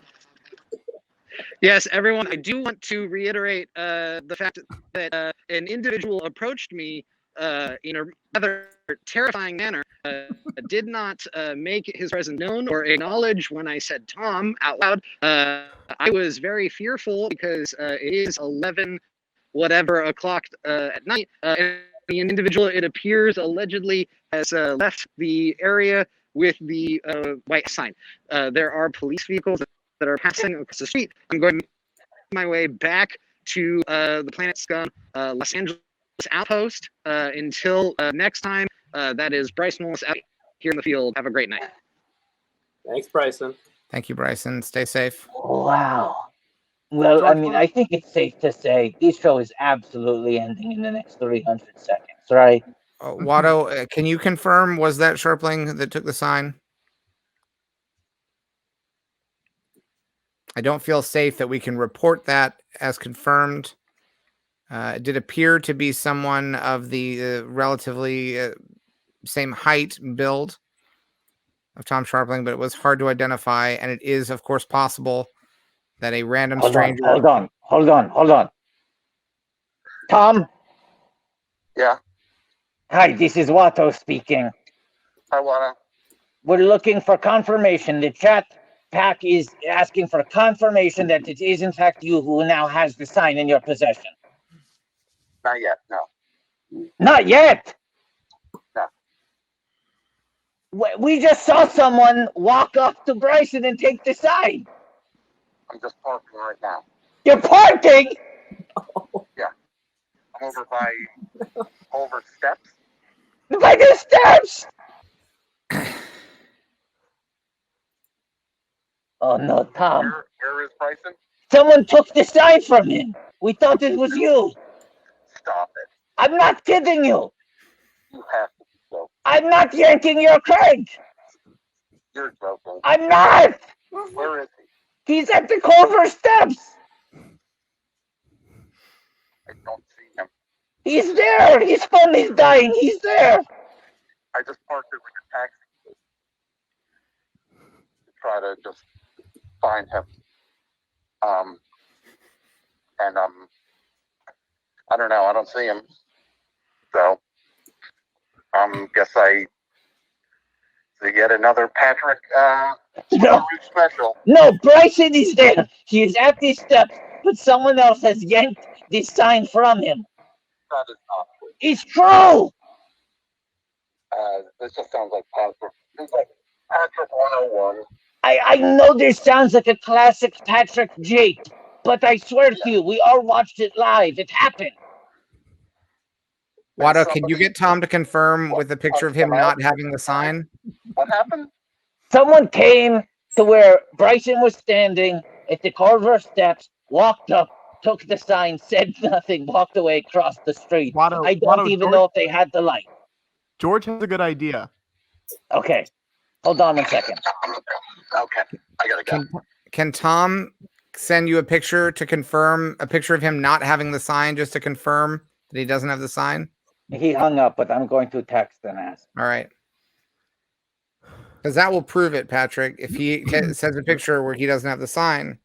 S11: Yes, everyone, I do want to reiterate the fact that an individual approached me in a rather terrifying manner, did not make his presence known or acknowledge when I said Tom out loud. I was very fearful because it is 11 whatever o'clock at night. And the individual, it appears, allegedly has left the area with the white sign. There are police vehicles that are passing across the street. I'm going my way back to the Planet Scum Los Angeles outpost until next time. That is Bryson Willis out here in the field. Have a great night.
S8: Thanks, Bryson.
S2: Thank you, Bryson. Stay safe.
S3: Wow. Well, I mean, I think it's safe to say this show is absolutely ending in the next 300 seconds, right?
S2: Watto, can you confirm, was that Scharpling that took the sign? I don't feel safe that we can report that as confirmed. It did appear to be someone of the relatively same height and build of Tom Scharpling, but it was hard to identify, and it is, of course, possible that a random stranger...
S3: Hold on. Tom?
S13: Yeah.
S3: Hi, this is Watto speaking.
S13: Hi, Watto.
S3: We're looking for confirmation. The chat pack is asking for confirmation that it is in fact you who now has the sign in your possession.
S13: Not yet, no.
S3: Not yet?
S13: No.
S3: We just saw someone walk up to Bryson and take the sign.
S13: I'm just parking right now.
S3: You're parking?
S13: Yeah. I'm over by Culver Steps.
S3: By the steps? Oh no, Tom.
S13: Where is Bryson?
S3: Someone took the sign from him. We thought it was you.
S13: Stop it.
S3: I'm not kidding you.
S13: You have to be joking.
S3: I'm not yanking your crank.
S13: You're joking.
S3: I'm not.
S13: Where is he?
S3: He's at the Culver Steps.
S13: I don't see him.
S3: He's there. His phone is dying. He's there.
S13: I just parked it with a taxi to try to just find him. And I don't know. I don't see him. So guess I see yet another Patrick special.
S3: No, Bryson is there. He is at the steps, but someone else has yanked this sign from him.
S13: That is not true.
S3: It's true.
S13: This just sounds like Patrick. It's like Patrick 101.
S3: I know this sounds like a classic Patrick Jake, but I swear to you, we all watched it live. It happened.
S2: Watto, can you get Tom to confirm with a picture of him not having the sign?
S13: What happened?
S3: Someone came to where Bryson was standing at the Culver Steps, walked up, took the sign, said nothing, walked away across the street. I don't even know if they had the light.
S10: George has a good idea.
S3: Okay. Hold on a second.
S13: Okay. I gotta go.
S2: Can Tom send you a picture to confirm, a picture of him not having the sign, just to confirm that he doesn't have the sign?
S3: He hung up, but I'm going to text and ask.
S2: All right. Because that will prove it, Patrick. If he sends a picture where he doesn't have the sign.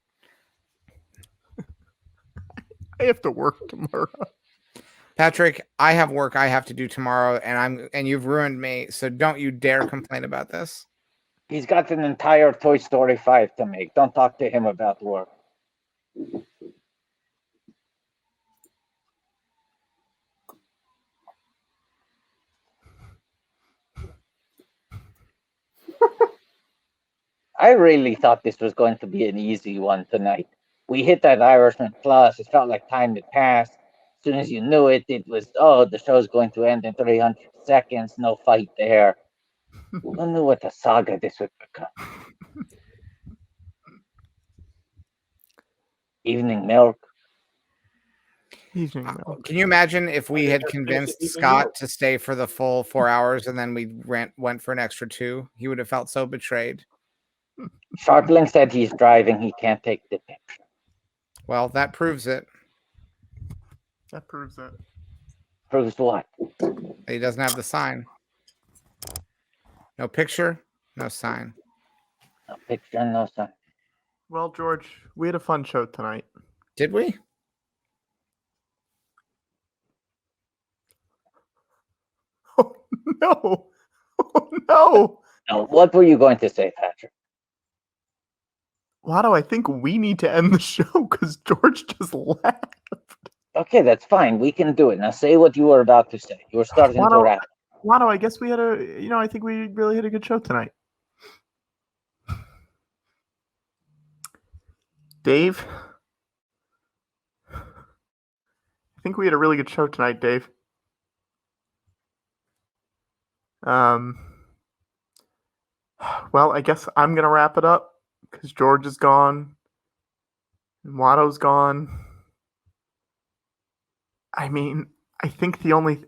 S10: I have to work tomorrow.
S2: Patrick, I have work I have to do tomorrow, and you've ruined me. So don't you dare complain about this.
S3: He's got an entire Toy Story 5 to make. Don't talk to him about work. I really thought this was going to be an easy one tonight. We hit that Irishman Plus. It felt like time had passed. As soon as you knew it, it was, oh, the show's going to end in 300 seconds. No fight there. Who knew what a saga this would become? Evening milk.
S10: Evening milk.
S2: Can you imagine if we had convinced Scott to stay for the full 4 hours and then we went for an extra 2? He would have felt so betrayed.
S3: Scharpling said he's driving. He can't take the picture.
S2: Well, that proves it.
S10: That proves it.
S3: Proves what?
S2: He doesn't have the sign. No picture, no sign.
S3: No picture, no sign.
S10: Well, George, we had a fun show tonight.
S2: Did we?
S10: Oh, no. Oh, no.
S3: No, what were you going to say, Patrick?
S10: Watto, I think we need to end the show because George just left.
S3: Okay, that's fine. We can do it. Now say what you were about to say. You were starting to wrap.
S10: Watto, I guess we had I think we really had a good show tonight. Dave? I think we had a really good show tonight, Dave. Well, I guess I'm going to wrap it up because George is gone and Watto's gone. I mean, I think the only...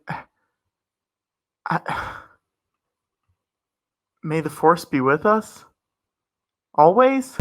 S10: May the force be with us? Always?